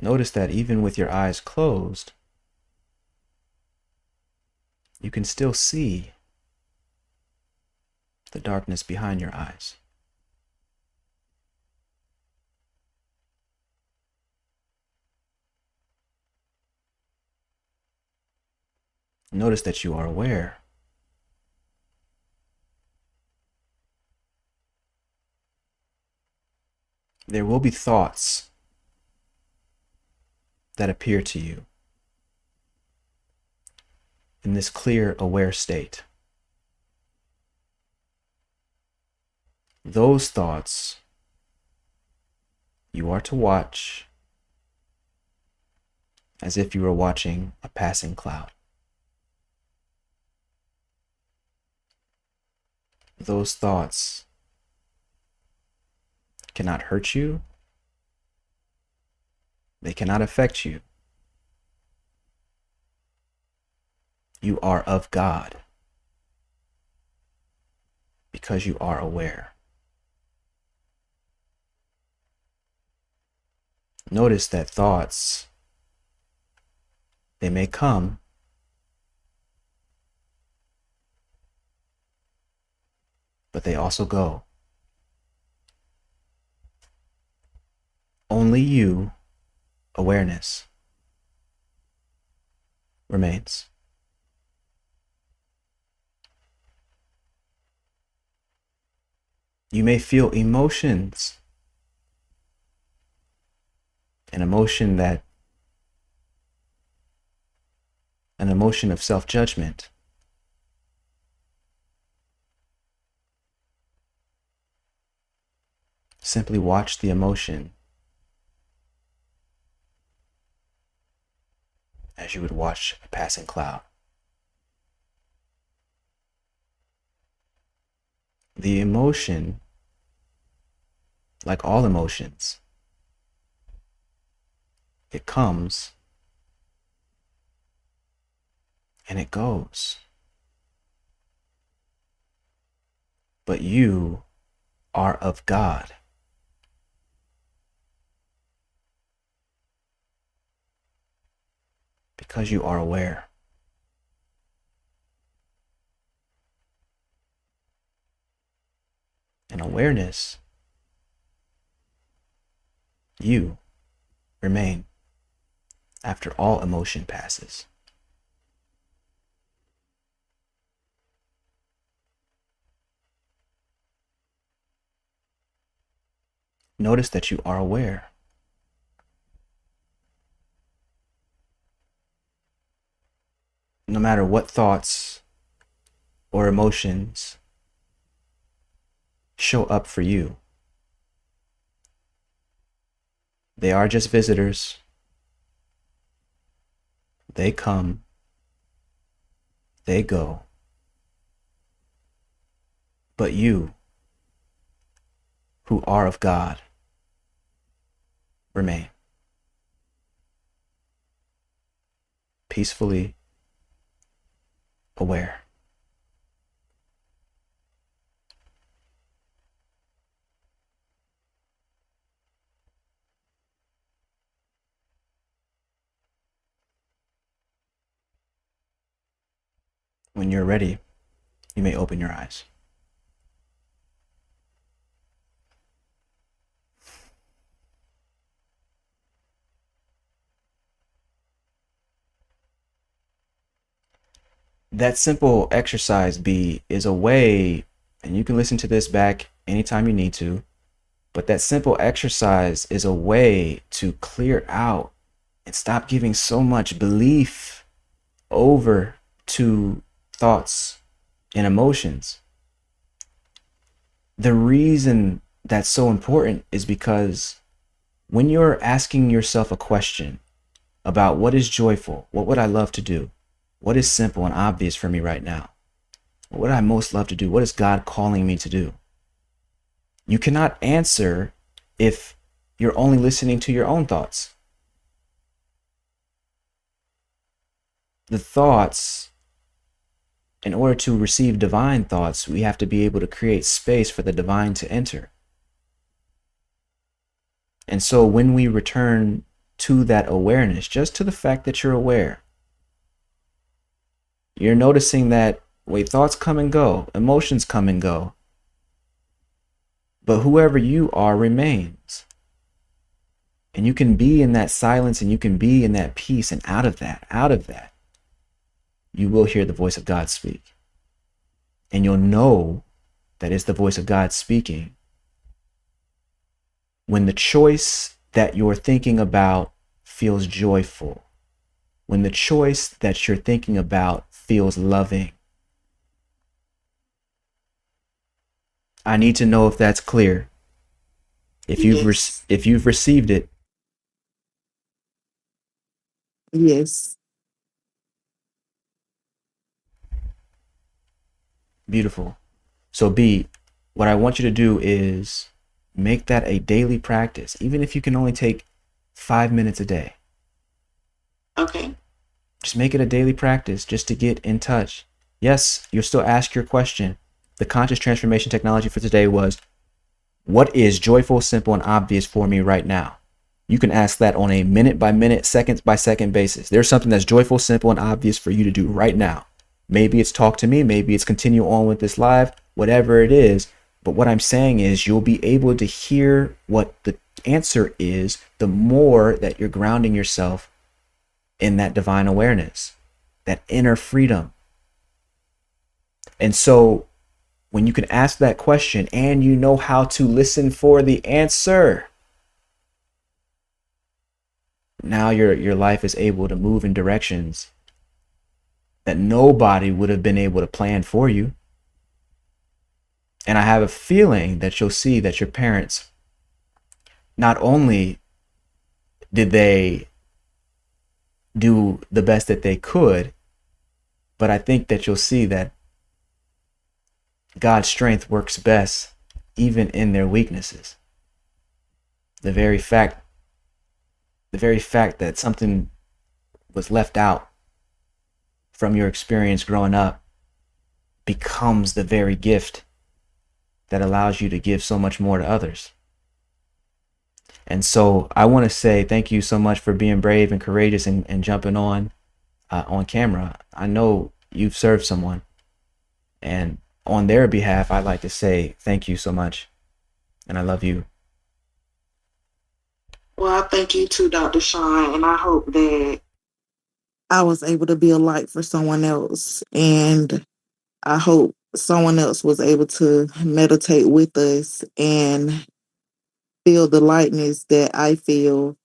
Notice that even with your eyes closed, you can still see the darkness behind your eyes. Notice that you are aware. There will be thoughts that appear to you in this clear, aware state. Those thoughts you are to watch as if you were watching a passing cloud. Those thoughts cannot hurt you. They cannot affect you. You are of God because you are aware. Notice that thoughts, they may come, but they also go. Only you, awareness, remains. You may feel emotions, an emotion of self-judgment. Simply watch the emotion as you would watch a passing cloud. The emotion, like all emotions, it comes and it goes. But you are of God. Because you are aware. And awareness, you remain after all emotion passes. Notice that you are aware. No matter what thoughts or emotions show up for you. They are just visitors. They come, they go. But you, who are of God, remain peacefully aware. When you're ready, you may open your eyes. That simple exercise B is a way, and you can listen to this back anytime you need to, but that simple exercise is a way to clear out and stop giving so much belief over to thoughts and emotions. The reason that's so important is because when you're asking yourself a question about what is joyful, what would I love to do, what is simple and obvious for me right now, what would I most love to do, what is God calling me to do, you cannot answer if you're only listening to your own thoughts. The thoughts, in order to receive divine thoughts, we have to be able to create space for the divine to enter. And so when we return to that awareness, just to the fact that you're aware, you're noticing that thoughts come and go, emotions come and go, but whoever you are remains. And you can be in that silence and you can be in that peace, and out of that, you will hear the voice of God speak. And you'll know that it's the voice of God speaking when the choice that you're thinking about feels joyful, when the choice that you're thinking about feels loving. I need to know if that's clear. If you've received it, Yes. beautiful. So B, what I want you to do is make that a daily practice, even if you can only take 5 minutes a day. Okay. Just make it a daily practice just to get in touch. Yes, you'll still ask your question. The conscious transformation technology for today was, what is joyful, simple, and obvious for me right now? You can ask that on a minute by minute, second by second basis. There's something that's joyful, simple, and obvious for you to do right now. Maybe it's talk to me, maybe it's continue on with this live, whatever it is. But what I'm saying is you'll be able to hear what the answer is the more that you're grounding yourself in that divine awareness, that inner freedom. And so when you can ask that question and you know how to listen for the answer, now your life is able to move in directions that nobody would have been able to plan for you. And I have a feeling that you'll see that your parents, not only did they do the best that they could, but I think that you'll see that God's strength works best even in their weaknesses. The very fact that something was left out from your experience growing up becomes the very gift that allows you to give so much more to others. And so I want to say thank you so much for being brave and courageous and jumping on camera. I know you've served someone, and on their behalf, I'd like to say thank you so much, and I love you. Well, I thank you too, Dr. Shawn, and I hope that I was able to be a light for someone else. And I hope someone else was able to meditate with us and feel the lightness that I feel.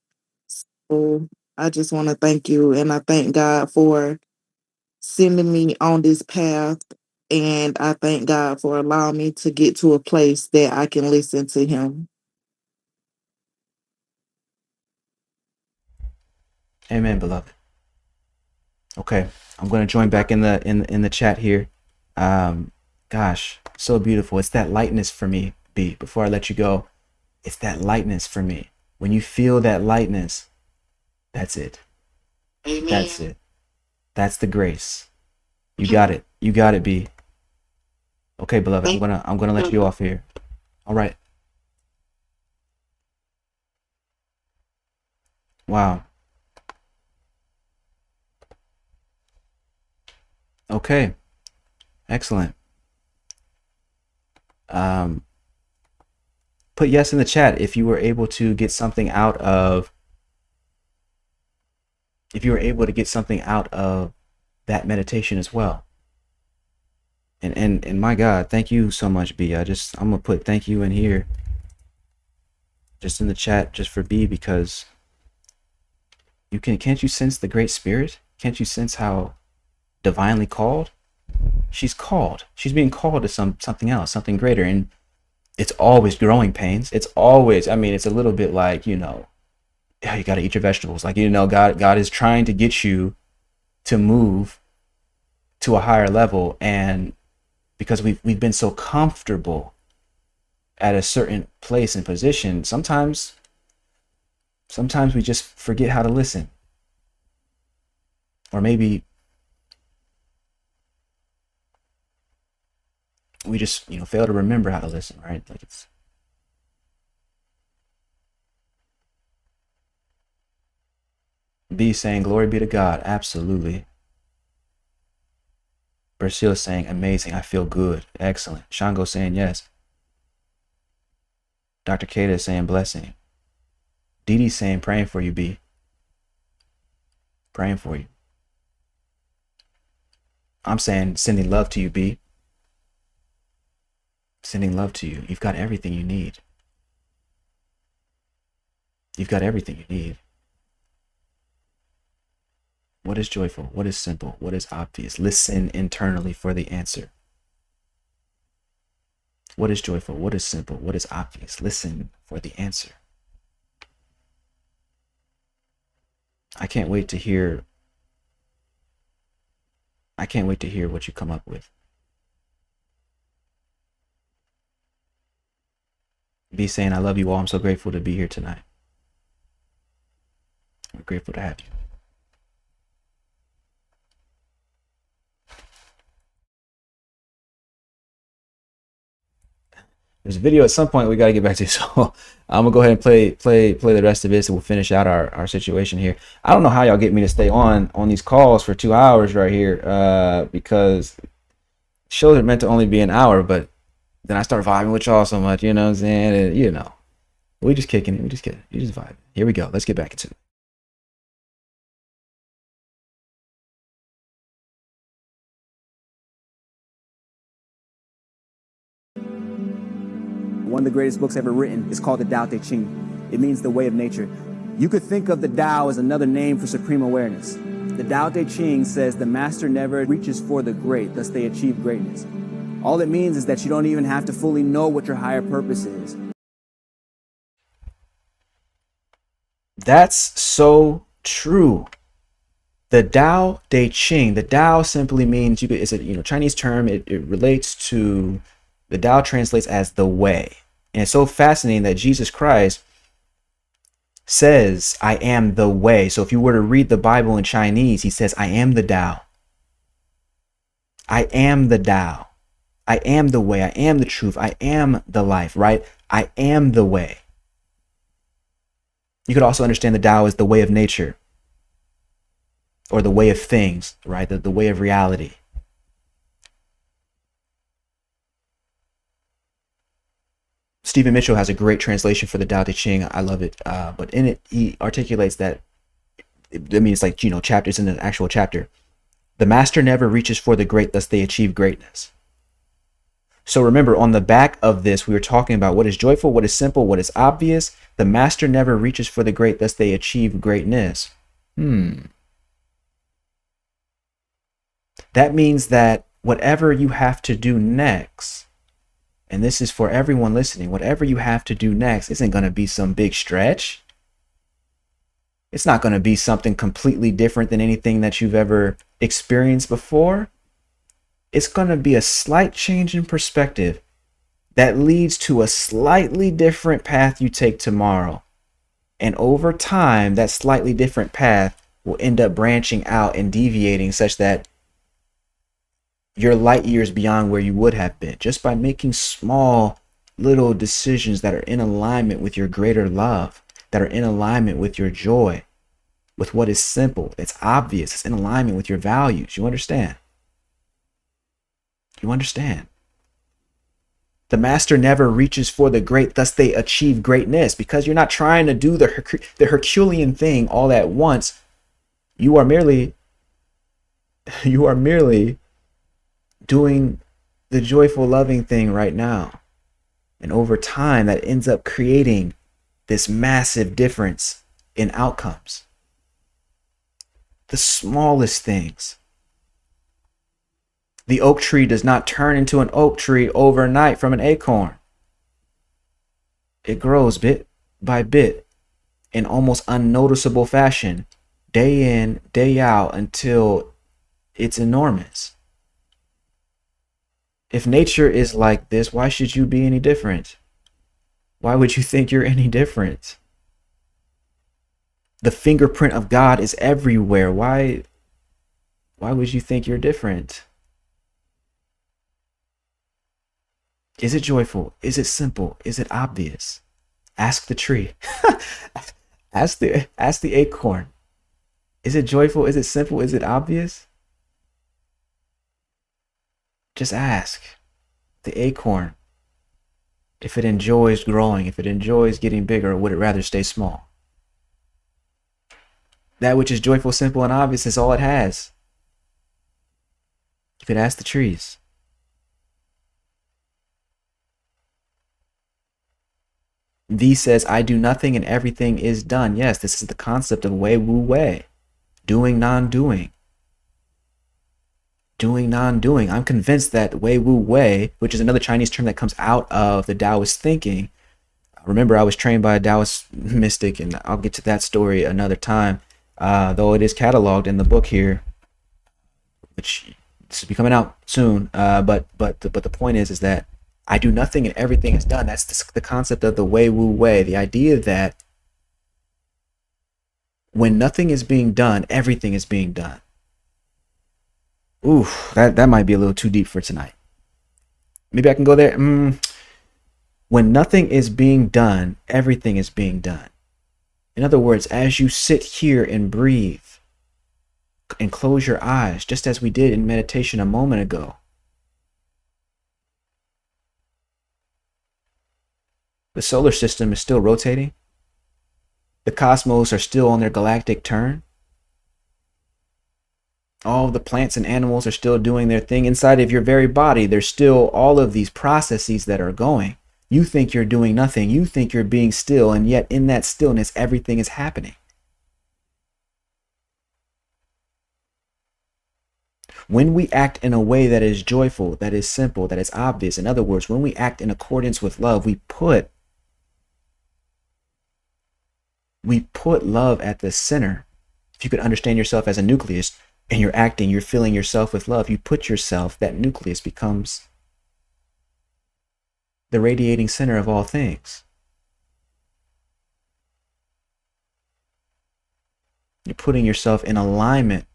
So I just want to thank you, and I thank God for sending me on this path And I thank God for allowing me to get to a place that I can listen to him. Amen, beloved. Okay, I'm gonna join back in the chat here. Gosh, so beautiful. It's that lightness for me, B. Before I let you go, it's that lightness for me. When you feel that lightness, that's it. Amen. That's it. That's the grace. You got it. You got it, B. Okay, beloved. I'm gonna let you off here. All right. Wow. Okay. Excellent. Put yes in the chat if you were able to get something out of that meditation as well. And my God, thank you so much, B. I'm gonna put thank you in here, just in the chat, just for B, because can't you sense the Great Spirit? Can't you sense how divinely called? She's called. She's being called to something else, something greater. And it's always growing pains. It's always, I mean, it's a little bit like, you got to eat your vegetables. Like, God is trying to get you to move to a higher level. And because we've been so comfortable at a certain place and position, sometimes we just forget how to listen. Or maybe we just, fail to remember how to listen, right? Like it's B saying, glory be to God. Absolutely. Brazil saying, amazing. I feel good. Excellent. Shango saying, yes. Dr. Kata is saying, blessing. Dee saying, praying for you, B. Praying for you. I'm saying, sending love to you, B. Sending love to you. You've got everything you need. You've got everything you need. What is joyful? What is simple? What is obvious? Listen internally for the answer. What is joyful? What is simple? What is obvious? Listen for the answer. I can't wait to hear what you come up with. Be saying, I love you all. I'm so grateful to be here tonight. We're grateful to have you. There's a video at some point we got to get back to, so I'm gonna go ahead and play the rest of this, and we'll finish out our situation here. I don't know how y'all get me to stay on these calls for 2 hours right here, because shows are meant to only be an hour, but then I start vibing with y'all so much, you know what I'm saying? And, we just kicking it, we just vibing. Here we go. Let's get back into it. One of the greatest books ever written is called the Tao Te Ching. It means the way of nature. You could think of the Tao as another name for supreme awareness. The Tao Te Ching says the master never reaches for the great, thus they achieve greatness. All it means is that you don't even have to fully know what your higher purpose is. That's so true. The Tao Te Ching, the Tao simply means, it's a Chinese term. It relates to, the Tao translates as the way. And it's so fascinating that Jesus Christ says, I am the way. So if you were to read the Bible in Chinese, he says, I am the Tao. I am the Tao. I am the way. I am the truth. I am the life, right? I am the way. You could also understand the Tao as the way of nature, or the way of things, right? The way of reality. Stephen Mitchell has a great translation for the Tao Te Ching. I love it. But in it, he articulates that, it's like, chapters in the actual chapter. The master never reaches for the great, thus they achieve greatness. So remember, on the back of this, we were talking about what is joyful, what is simple, what is obvious. The master never reaches for the great, thus they achieve greatness. That means that whatever you have to do next, and this is for everyone listening, whatever you have to do next isn't going to be some big stretch. It's not going to be something completely different than anything that you've ever experienced before. It's going to be a slight change in perspective that leads to a slightly different path you take tomorrow. And over time, that slightly different path will end up branching out and deviating such that you're light years beyond where you would have been, just by making small little decisions that are in alignment with your greater love, that are in alignment with your joy, with what is simple, it's obvious, it's in alignment with your values. You understand? You understand? The master never reaches for the great, thus they achieve greatness, because you're not trying to do the Herculean thing all at once. You are merely doing the joyful, loving thing right now. And over time, that ends up creating this massive difference in outcomes. The smallest things. The oak tree does not turn into an oak tree overnight from an acorn. It grows bit by bit in almost unnoticeable fashion, day in, day out, until it's enormous. If nature is like this, why should you be any different? Why would you think you're any different? The fingerprint of God is everywhere. Why would you think you're different? Is it joyful? Is it simple? Is it obvious? Ask the tree. ask the acorn. Is it joyful? Is it simple? Is it obvious? Just ask the acorn if it enjoys growing, if it enjoys getting bigger, or would it rather stay small? That which is joyful, simple, and obvious is all it has. You could ask the trees. V says, I do nothing and everything is done. Yes, this is the concept of Wei Wu Wei. Doing, non-doing. Doing, non-doing. I'm convinced that Wei Wu Wei, which is another Chinese term that comes out of the Taoist thinking. Remember, I was trained by a Taoist mystic, and I'll get to that story another time. Though it is cataloged in the book here, which this will be coming out soon. But the point is that I do nothing and everything is done. That's the concept of the Wei Wu Wei. The idea that when nothing is being done, everything is being done. Ooh, that might be a little too deep for tonight. Maybe I can go there. When nothing is being done, everything is being done. In other words, as you sit here and breathe and close your eyes, just as we did in meditation a moment ago, the solar system is still rotating. The cosmos are still on their galactic turn. All of the plants and animals are still doing their thing. Inside of your very body, there's still all of these processes that are going. You think you're doing nothing. You think you're being still, and yet in that stillness, everything is happening. When we act in a way that is joyful, that is simple, that is obvious, in other words, when we act in accordance with love, we put love at the center. If you could understand yourself as a nucleus and you're acting, you're filling yourself with love, you put yourself, that nucleus becomes the radiating center of all things. You're putting yourself in alignment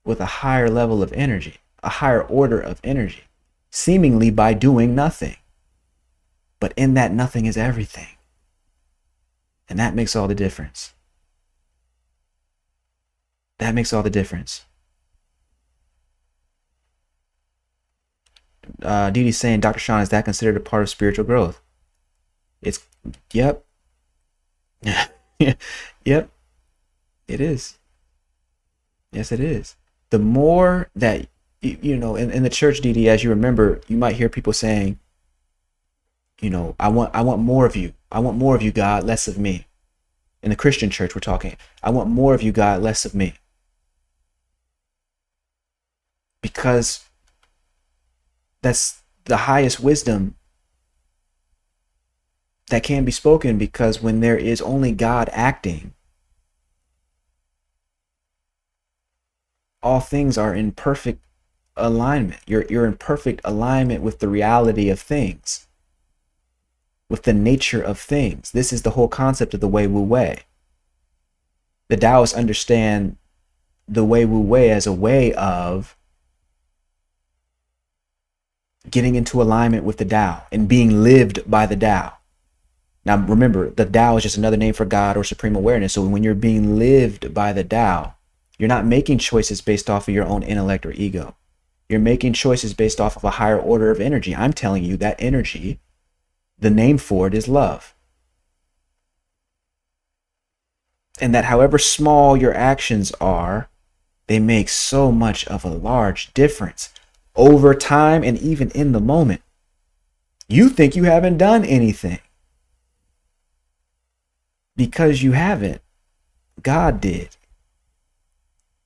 with a higher level of energy, a higher order of energy, seemingly by doing nothing. But in that nothing is everything. And that makes all the difference. That makes all the difference. Dee Dee's saying, Dr. Shawn, is that considered a part of spiritual growth? It's, yep. Yep. It is. Yes, it is. The more that, you know, in the church, Dee Dee, as you remember, you might hear people saying, you know, I want more of you. I want more of you, God, less of me. In the Christian church, we're talking, I want more of you, God, less of me. because that's the highest wisdom that can be spoken, because when there is only God acting, all things are in perfect alignment. You're in perfect alignment with the reality of things, with the nature of things. This is the whole concept of the Wei Wu Wei. The Taoists understand the Wei Wu Wei as a way of getting into alignment with the Tao and being lived by the Tao. Now remember, the Tao is just another name for God or supreme awareness. So when you're being lived by the Tao, you're not making choices based off of your own intellect or ego. You're making choices based off of a higher order of energy. I'm telling you that energy, the name for it is love. And that however small your actions are, they make so much of a large difference over time and even in the moment. You think you haven't done anything because you haven't. God did.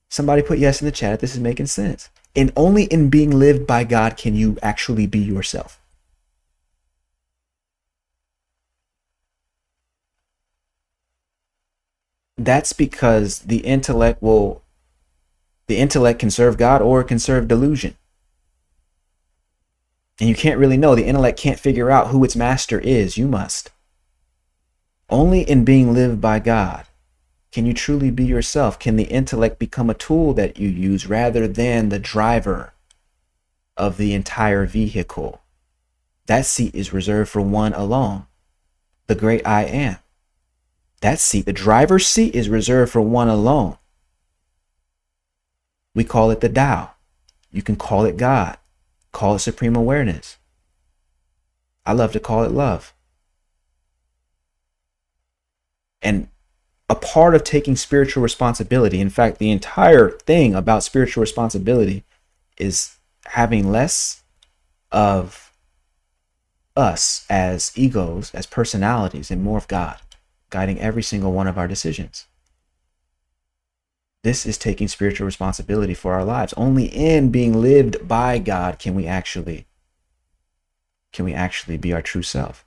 Somebody put yes in the chat. This is making sense. And only in being lived by God can you actually be yourself. That's because the intellect can serve God or it can serve delusion. And you can't really know. The intellect can't figure out who its master is. You must. Only in being lived by God can you truly be yourself. Can the intellect become a tool that you use rather than the driver of the entire vehicle? That seat is reserved for one alone, the great I am. That seat, the driver's seat, is reserved for one alone. We call it the Tao. You can call it God. Call it supreme awareness. I love to call it love. And a part of taking spiritual responsibility, in fact, the entire thing about spiritual responsibility is having less of us as egos, as personalities, and more of God guiding every single one of our decisions. This is taking spiritual responsibility for our lives. Only in being lived by God can we actually be our true self.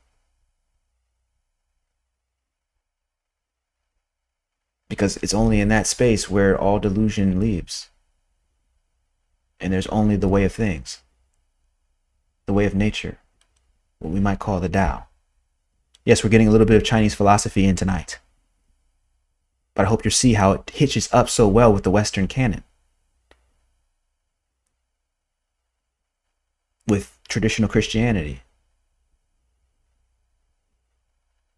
Because it's only in that space where all delusion leaves. And there's only the way of things, the way of nature, what we might call the Tao. Yes, we're getting a little bit of Chinese philosophy in tonight. But I hope you see how it hitches up so well with the Western canon, with traditional Christianity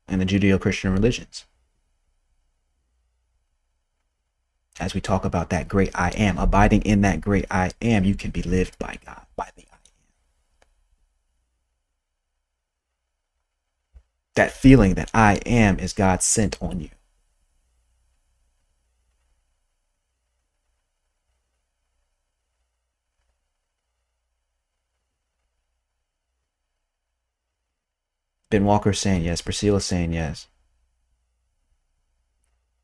and the Judeo-Christian religions. As we talk about that great I am, abiding in that great I am, you can be lived by God, by the I am. That feeling that I am is God sent on you. Ben Walker saying yes. Priscilla saying yes.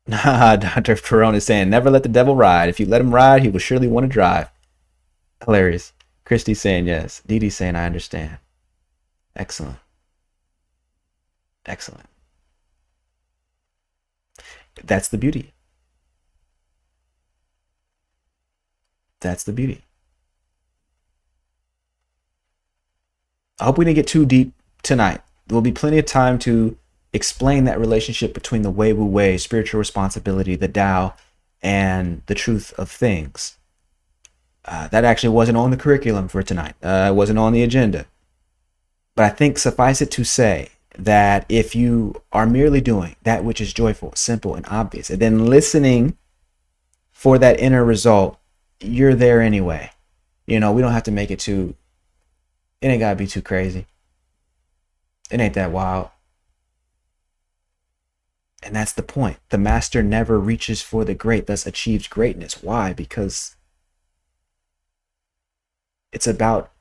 Nah, Dr. Perone is saying, never let the devil ride. If you let him ride, he will surely want to drive. Hilarious. Christy saying yes. Dee Dee saying, I understand. Excellent. Excellent. That's the beauty. That's the beauty. I hope we didn't get too deep tonight. There will be plenty of time to explain that relationship between the Wei Wu Wei, spiritual responsibility, the Tao, and the truth of things. That actually wasn't on the curriculum for tonight. It wasn't on the agenda. But I think suffice it to say that if you are merely doing that which is joyful, simple, and obvious, and then listening for that inner result, you're there anyway. You know, we don't have to make it too, it ain't got to be too crazy. It ain't that wild. And that's the point. The master never reaches for the great, thus achieves greatness. Why? Because it's about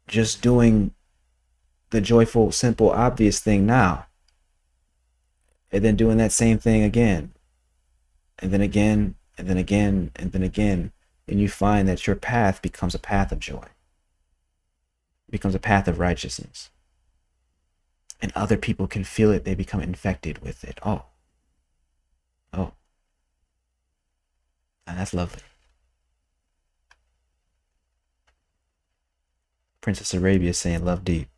just doing the joyful, simple, obvious thing now. And then doing that same thing again. And then again, and then again, and then again. and you find that your path becomes a path of joy, it becomes a path of righteousness. And other people can feel it, they become infected with it. Oh. And that's lovely. Princess Arabia saying love deep.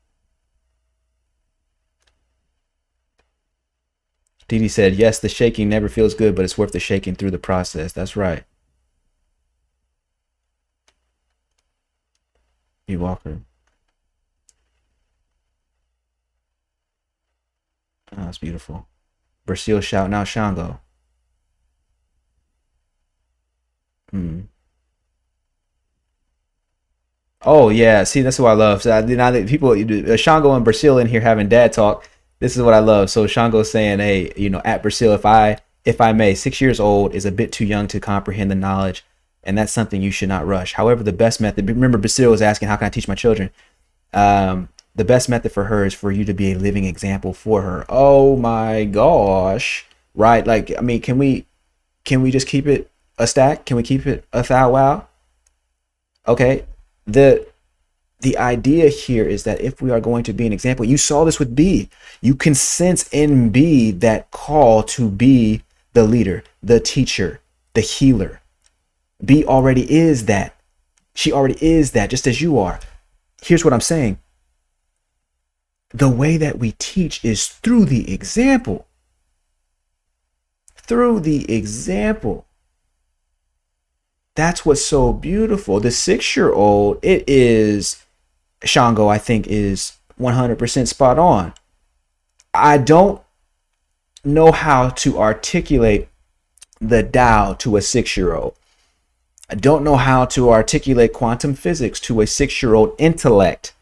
Didi said, yes, the shaking never feels good, but it's worth the shaking through the process. That's right. E. Walker. Oh, that's beautiful. Brazil shouting out Shango. Oh yeah, see that's what I love. So now that people, Shango and Brazil in here having dad talk, this is what I love. So Shango's saying, hey, at Brazil, if I may, 6 years old is a bit too young to comprehend the knowledge, and that's something you should not rush. However, the best method. Remember, Brazil was asking, how can I teach my children? The best method for her is for you to be a living example for her. Oh my gosh, right? Like, I mean, can we just keep it a stack? Can we keep it a thou wow? Okay. The idea here is that if we are going to be an example, you saw this with B. You can sense in B that call to be the leader, the teacher, the healer. B already is that. She already is that, just as you are. Here's what I'm saying. The way that we teach is through the example. Through the example. That's what's so beautiful. The 6-year-old, it is, Shango, I think, is 100% spot on. I don't know how to articulate the Tao to a 6-year-old. I don't know how to articulate quantum physics to a 6-year-old intellect.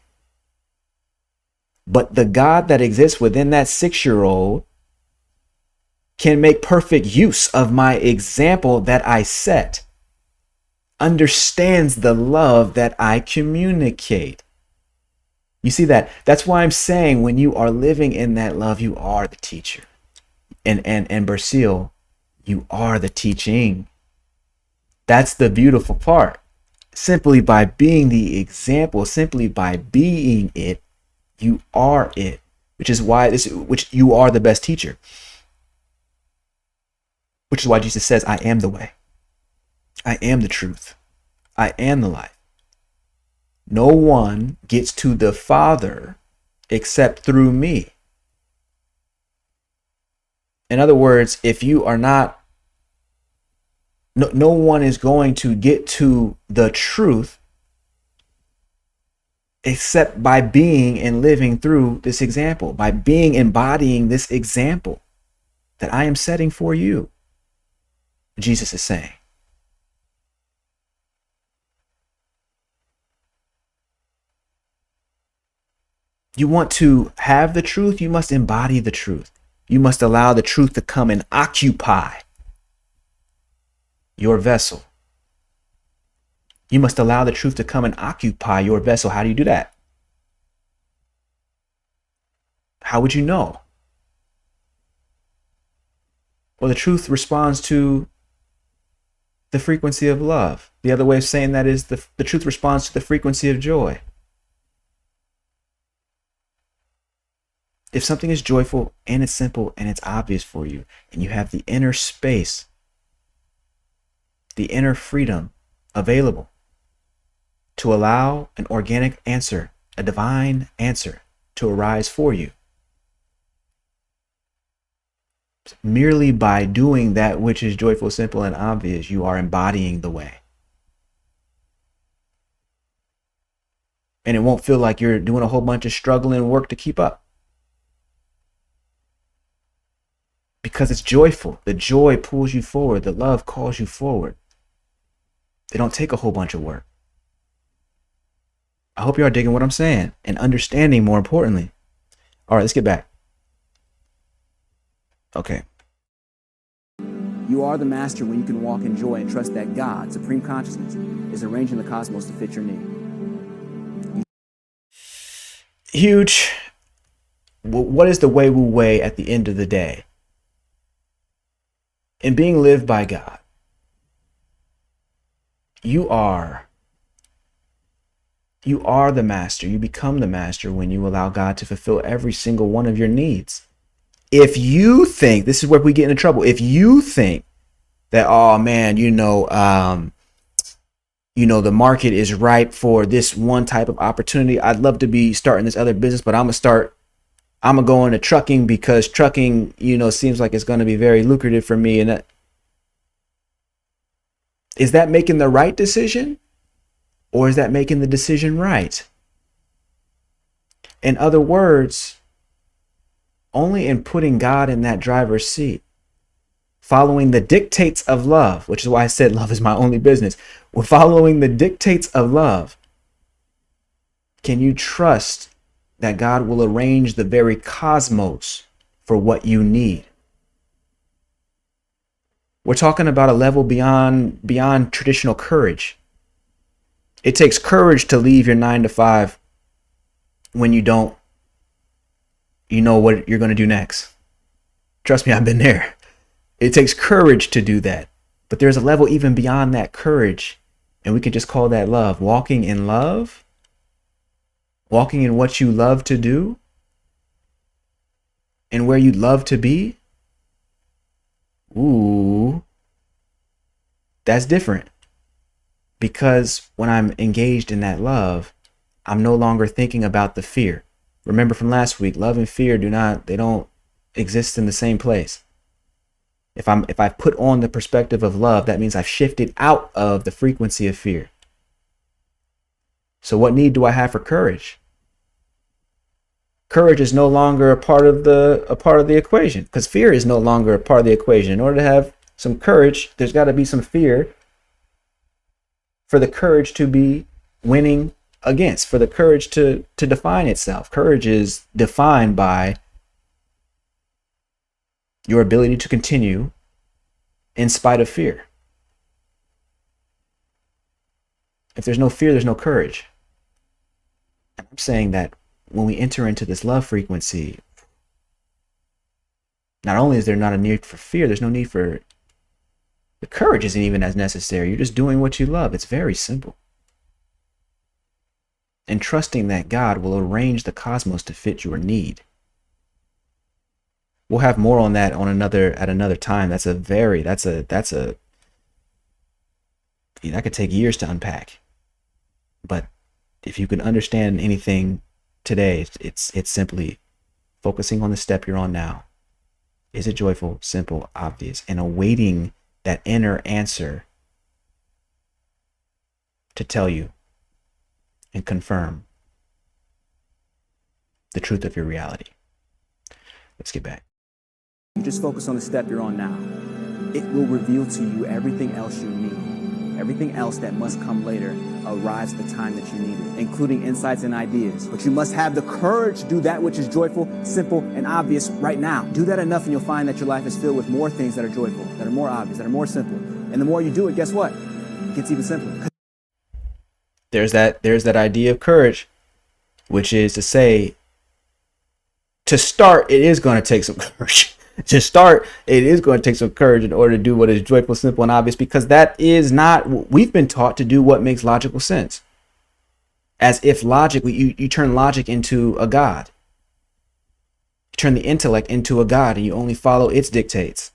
But the God that exists within that 6-year-old can make perfect use of my example that I set. Understands the love that I communicate. You see that? That's why I'm saying when you are living in that love, you are the teacher. And Brazil, you are the teaching. That's the beautiful part. Simply by being the example, simply by being it, you are it. Which is why which you are the best teacher. Which is why Jesus says, I am the way. I am the truth. I am the life. No one gets to the Father except through me. In other words, if you are not, no one is going to get to the truth except by being and living through this example, by embodying this example that I am setting for you. Jesus is saying. You want to have the truth, you must embody the truth. You must allow the truth to come and occupy your vessel. You must allow the truth to come and occupy your vessel. How do you do that? How would you know? Well, the truth responds to the frequency of love. The other way of saying that is the truth responds to the frequency of joy. If something is joyful and it's simple and it's obvious for you, and you have the inner space, the inner freedom available to allow an organic answer, a divine answer to arise for you, merely by doing that which is joyful, simple, and obvious, you are embodying the way. And it won't feel like you're doing a whole bunch of struggling work to keep up. Because it's joyful. The joy pulls you forward. The love calls you forward. They don't take a whole bunch of work. I hope you are digging what I'm saying and understanding, more importantly. All right, let's get back. Okay. You are the master when you can walk in joy and trust that God, Supreme Consciousness, is arranging the cosmos to fit your need. Huge. What is the way wu way at the end of the day? In being lived by God, You are. You are the master. You become the master when you allow God to fulfill every single one of your needs. If you think, this is where we get into trouble. If you think that, oh man, the market is ripe for this one type of opportunity. I'd love to be starting this other business, but I'm gonna go into trucking because trucking, seems like it's going to be very lucrative for me. And is that making the right decision, or is that making the decision right? In other words, only in putting God in that driver's seat, following the dictates of love, which is why I said love is my only business. We're following the dictates of love. Can you trust that God will arrange the very cosmos for what you need? We're talking about a level beyond traditional courage. It takes courage to leave your 9 to 5 when you don't, know what you're going to do next. Trust me, I've been there. It takes courage to do that. But there's a level even beyond that courage, and we can just call that love. Walking in love, walking in what you love to do, and where you love to be. Ooh, that's different. Because when I'm engaged in that love, I'm no longer thinking about the fear. Remember from last week, love and fear don't exist in the same place. If I put on the perspective of love, that means I've shifted out of the frequency of fear. So what need do I have for courage? Courage is no longer a part of the equation, because fear is no longer a part of the equation. In order to have some courage, there's got to be some fear for the courage to be winning against, for the courage to define itself. Courage is defined by your ability to continue in spite of fear. If there's no fear, there's no courage. And I'm saying that when we enter into this love frequency, not only is there not a need for fear, there's no need for the courage isn't even as necessary. You're just doing what you love. It's very simple. And trusting that God will arrange the cosmos to fit your need. We'll have more on that at another time. That could take years to unpack. But if you can understand anything today, it's simply focusing on the step you're on now. Is it joyful, simple, obvious, and awaiting that inner answer to tell you and confirm the truth of your reality. Let's get back. You just focus on the step you're on now. It will reveal to you everything else you need. Everything else that must come later arrives at the time that you need it, including insights and ideas. But you must have the courage to do that which is joyful, simple, and obvious right now. Do that enough and you'll find that your life is filled with more things that are joyful, that are more obvious, that are more simple. And the more you do it, guess what? It gets even simpler. There's that idea of courage, which is to say, to start, it is going to take some courage. To start, it is going to take some courage in order to do what is joyful, simple, and obvious, because that is not, we've been taught to do what makes logical sense. As if logic, you turn logic into a god. You turn the intellect into a god and you only follow its dictates.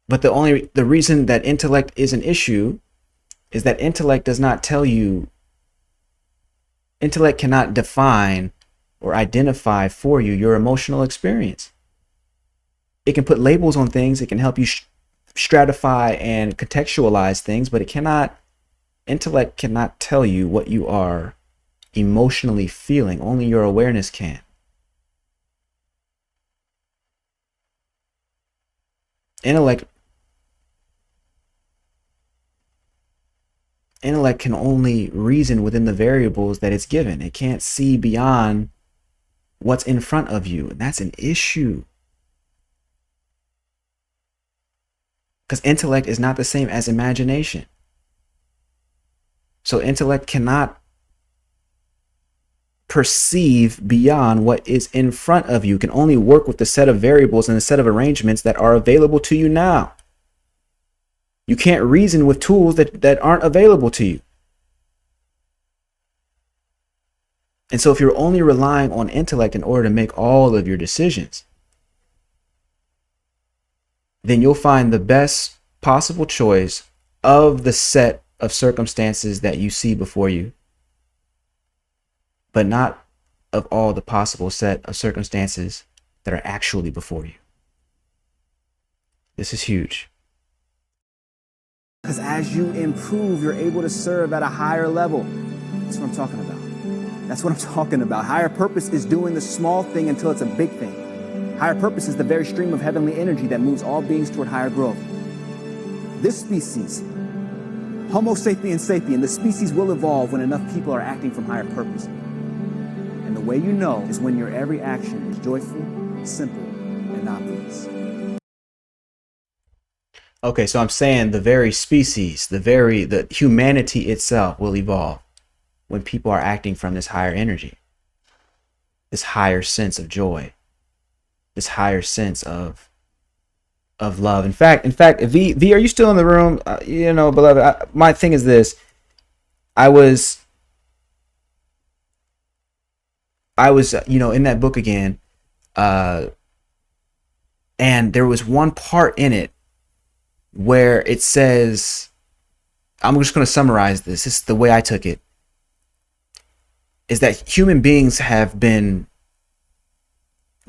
But the reason that intellect is an issue is that intellect does not tell you, intellect cannot define or identify for you your emotional experience. It can put labels on things, it can help you stratify and contextualize things, but intellect cannot tell you what you are emotionally feeling. Only your awareness can. Intellect can only reason within the variables that it's given. It can't see beyond what's in front of you. And that's an issue. Because intellect is not the same as imagination. So intellect cannot perceive beyond what is in front of you. It can only work with the set of variables and the set of arrangements that are available to you now. You can't reason with tools that aren't available to you. And so if you're only relying on intellect in order to make all of your decisions, then you'll find the best possible choice of the set of circumstances that you see before you, but not of all the possible set of circumstances that are actually before you. This is huge. Because as you improve, you're able to serve at a higher level. That's what I'm talking about. That's what I'm talking about. Higher purpose is doing the small thing until it's a big thing. Higher purpose is the very stream of heavenly energy that moves all beings toward higher growth. This species, Homo sapiens sapien, the species will evolve when enough people are acting from higher purpose. And the way you know is when your every action is joyful, simple, and obvious. Okay, so I'm saying the very species, the humanity itself will evolve when people are acting from this higher energy, this higher sense of joy, this higher sense of love. In fact, V, are you still in the room? Beloved, my thing is this. I was, in that book again, and there was one part in it where it says, I'm just going to summarize this. This is the way I took it, is that human beings have been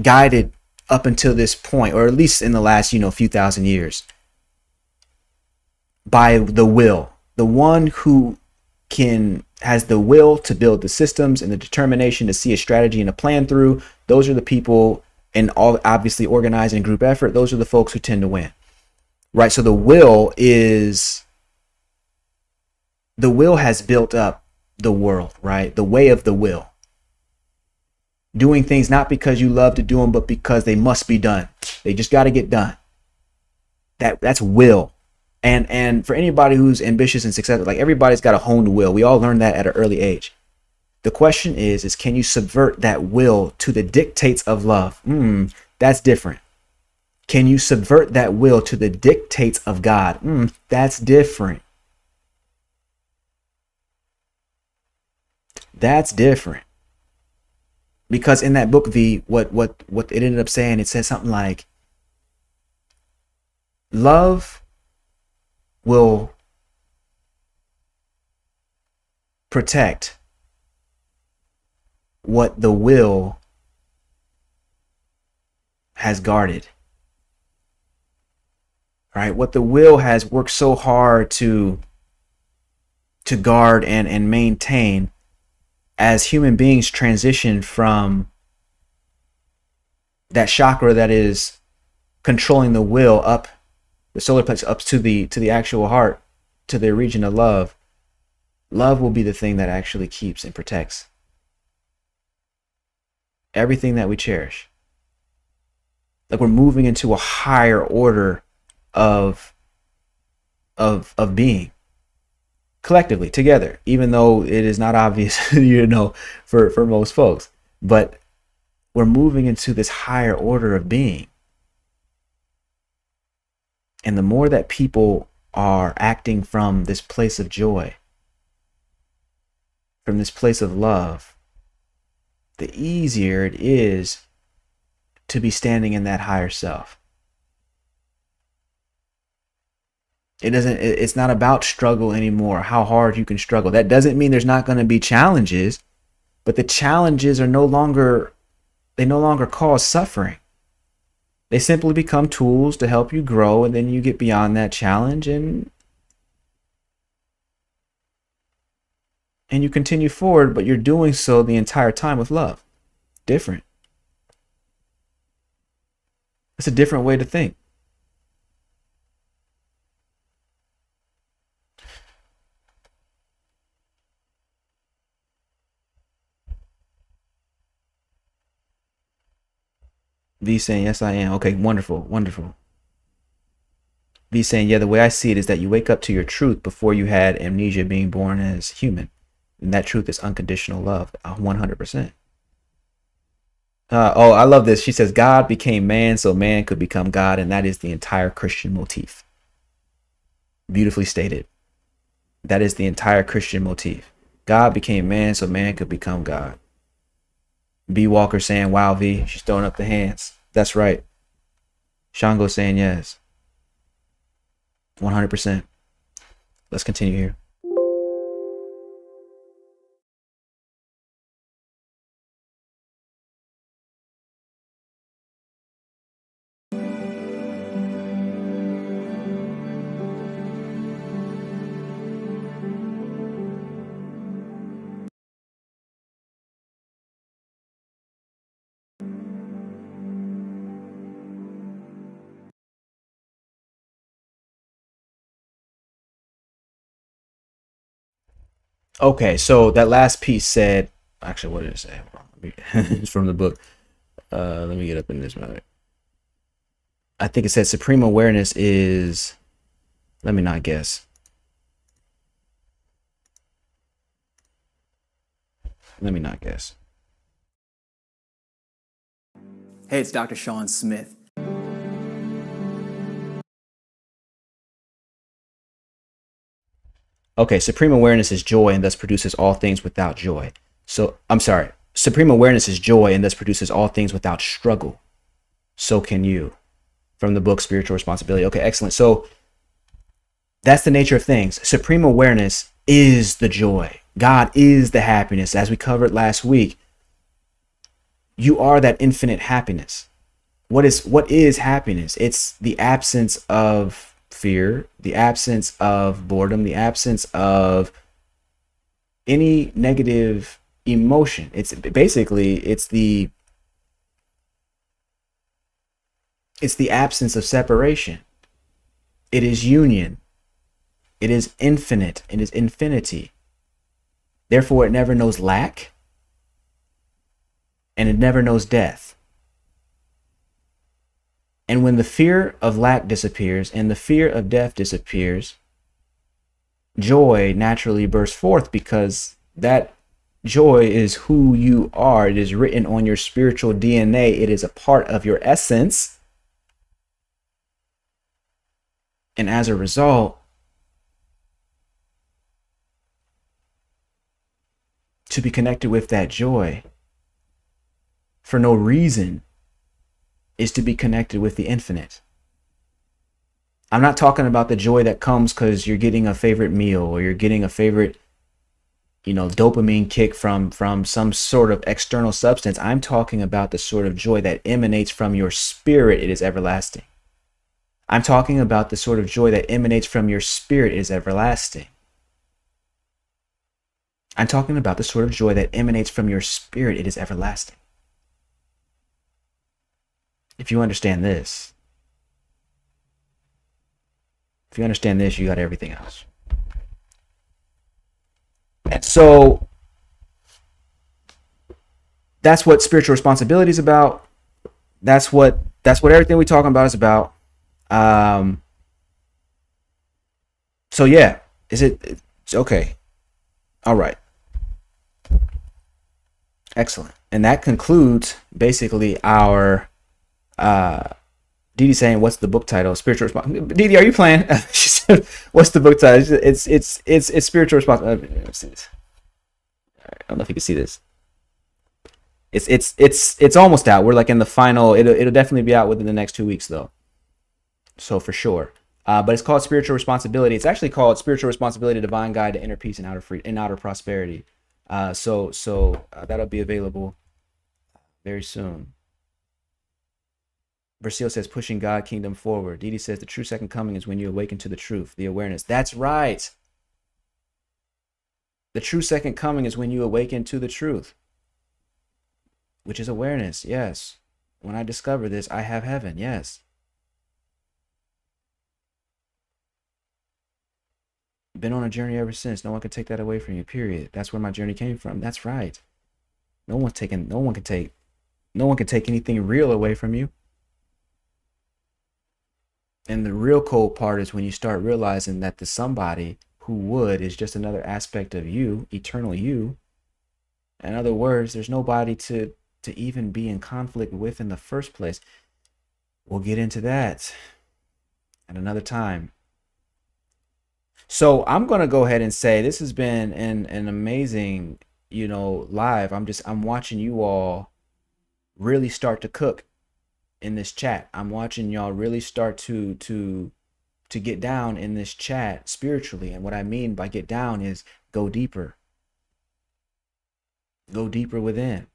guided up until this point, or at least in the last, few thousand years, by the will. The one who has the will to build the systems and the determination to see a strategy and a plan through. Those are the people, and all obviously organized in group effort. Those are the folks who tend to win. Right, so the will has built up the world, right? The way of the will. Doing things not because you love to do them, but because they must be done. They just got to get done. That's will. And for anybody who's ambitious and successful, like, everybody's got a honed will. We all learned that at an early age. The question is can you subvert that will to the dictates of love? That's different. Can you subvert that will to the dictates of God? That's different. That's different. Because in that book, V, what it ended up saying, it says something like, love will protect what the will has guarded. Right? What the will has worked so hard to guard and maintain, as human beings transition from that chakra that is controlling the will up the solar plexus up to the actual heart, to the region of love. Love will be the thing that actually keeps and protects everything that we cherish. Like, we're moving into a higher order of being collectively together, even though it is not obvious, for most folks. But we're moving into this higher order of being. And the more that people are acting from this place of joy, from this place of love, the easier it is to be standing in that higher self. It's not about struggle anymore, how hard you can struggle. That doesn't mean there's not going to be challenges, but the challenges are no longer cause suffering. They simply become tools to help you grow, and then you get beyond that challenge and you continue forward, but you're doing so the entire time with love. Different. It's a different way to think. V saying, yes, I am. Okay, wonderful, wonderful. V saying, yeah, the way I see it is that you wake up to your truth before you had amnesia being born as human. And that truth is unconditional love, 100%. I love this. She says, God became man so man could become God, and that is the entire Christian motif. Beautifully stated. That is the entire Christian motif. God became man so man could become God. B Walker saying wow V. She's throwing up the hands. That's right. Shango saying yes. 100%. Let's continue here. Okay, so that last piece said, actually, what did it say? It's from the book. Let me get up in this moment. I think it said supreme awareness is, let me not guess. Let me not guess. Hey, it's Dr. Shawn Smith. Okay, supreme awareness is joy and thus produces all things without joy. So, I'm sorry. Supreme awareness is joy and thus produces all things without struggle. So can you. From the book Spiritual Responsibility. Okay, excellent. So that's the nature of things. Supreme awareness is the joy. God is the happiness. As we covered last week, you are that infinite happiness. What is happiness? It's the absence of fear, the absence of boredom, the absence of any negative emotion. It's basically it's the absence of separation. It is union. It is infinite. It is infinity. Therefore, it never knows lack and it never knows death. And when the fear of lack disappears and the fear of death disappears, joy naturally bursts forth because that joy is who you are. It is written on your spiritual DNA. It is a part of your essence. And as a result, to be connected with that joy for no reason is to be connected with the infinite. I'm not talking about the joy that comes because you're getting a favorite meal or you're getting a favorite, dopamine kick from some sort of external substance. I'm talking about the sort of joy that emanates from your spirit. It is everlasting. I'm talking about the sort of joy that emanates from your spirit. It is everlasting. I'm talking about the sort of joy that emanates from your spirit. It is everlasting. If you understand this, you got everything else. And so that's what spiritual responsibility is about. That's what everything we're talking about is about. So yeah, it's okay. All right. Excellent. And that concludes basically our Didi saying, "What's the book title?" Spiritual responsibility. Didi, are you playing? She said, "What's the book title?" It's spiritual responsibility. I don't know if you can see this. It's almost out. We're like in the final. It'll definitely be out within the next 2 weeks though. So for sure. But it's called Spiritual Responsibility. It's actually called Spiritual Responsibility: Divine Guide to Inner Peace and Outer Prosperity. So that'll be available very soon. Versio says, pushing God kingdom forward. Didi says, the true second coming is when you awaken to the truth, the awareness. That's right. The true second coming is when you awaken to the truth, which is awareness. Yes. When I discover this, I have heaven. Yes. Been on a journey ever since. No one can take that away from you, period. That's where my journey came from. That's right. No one can take anything real away from you. And the real cold part is when you start realizing that the somebody who would is just another aspect of you, eternal you. In other words, there's nobody to even be in conflict with in the first place. We'll get into that at another time. So I'm gonna go ahead and say this has been an amazing, live. I'm watching you all really start to cook in this chat. I'm watching y'all really start to get down in this chat spiritually. And what I mean by get down is go deeper. Go deeper within.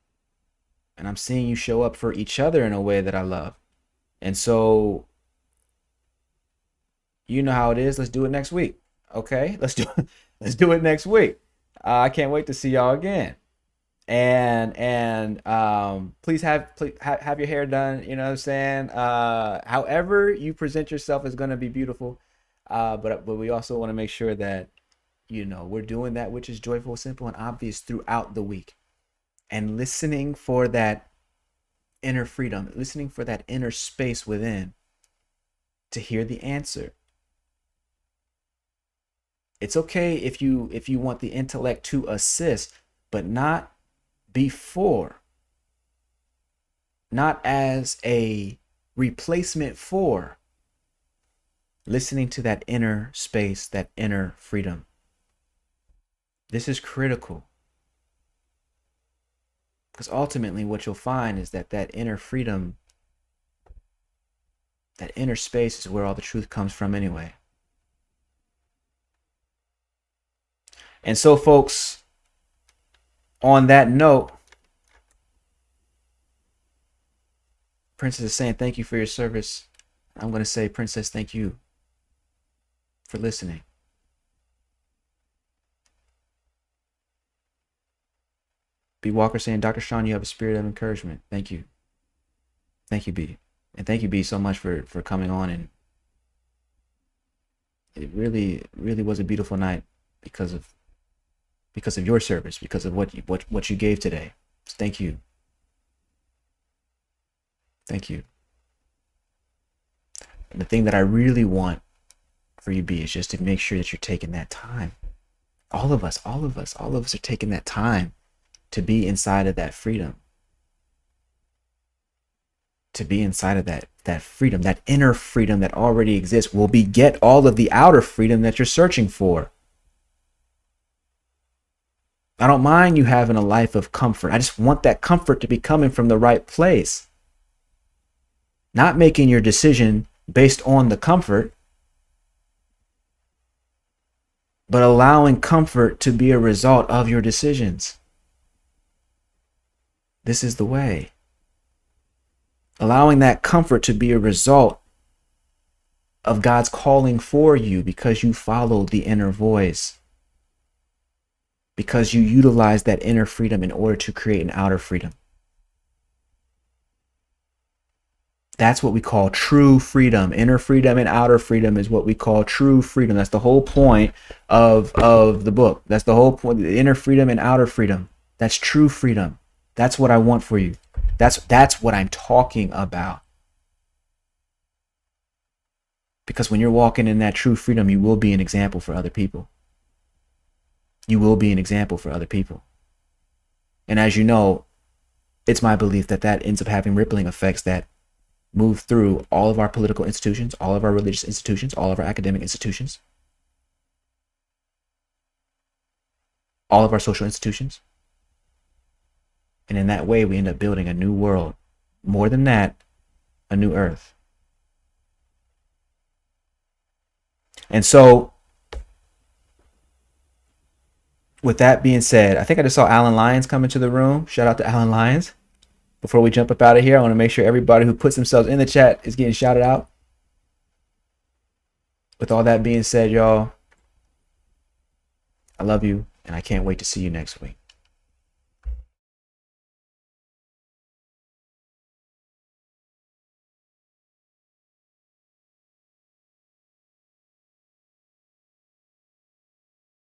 And I'm seeing you show up for each other in a way that I love. And so you know how it is. Let's do it next week. Okay? Let's do it next week. I can't wait to see y'all again. And please have your hair done, you know what I'm saying? However you present yourself is going to be beautiful. But we also want to make sure that we're doing that which is joyful, simple, and obvious throughout the week, and listening for that inner freedom, listening for that inner space within to hear the answer. It's okay if you want the intellect to assist, but not before, not as a replacement for listening to that inner space, that inner freedom. This is critical, because ultimately what you'll find is that inner freedom, that inner space is where all the truth comes from anyway. And so, folks, on that note, Princess is saying thank you for your service. I'm going to say, Princess, thank you for listening. B. Walker saying, Dr. Shawn, you have a spirit of encouragement. Thank you. Thank you, B. And thank you, B, so much for coming on. And it really, really was a beautiful night because of your service, because of what you gave today. Thank you. Thank you. And the thing that I really want for you, B, is just to make sure that you're taking that time. All of us are taking that time to be inside of that freedom. To be inside of that freedom, that inner freedom that already exists will beget all of the outer freedom that you're searching for. I don't mind you having a life of comfort. I just want that comfort to be coming from the right place. Not making your decision based on the comfort, but allowing comfort to be a result of your decisions. This is the way. Allowing that comfort to be a result of God's calling for you because you followed the inner voice. Because you utilize that inner freedom in order to create an outer freedom. That's what we call true freedom. Inner freedom and outer freedom is what we call true freedom. That's the whole point of the book. That's the whole point. The inner freedom and outer freedom. That's true freedom. That's what I want for you. That's what I'm talking about. Because when you're walking in that true freedom, you will be an example for other people. You will be an example for other people. And as you know, it's my belief that ends up having rippling effects that move through all of our political institutions, all of our religious institutions, all of our academic institutions, all of our social institutions. And in that way, we end up building a new world. More than that, a new earth. And so, with that being said, I think I just saw Alan Lyons come into the room. Shout out to Alan Lyons. Before we jump up out of here, I want to make sure everybody who puts themselves in the chat is getting shouted out. With all that being said, y'all, I love you, and I can't wait to see you next week.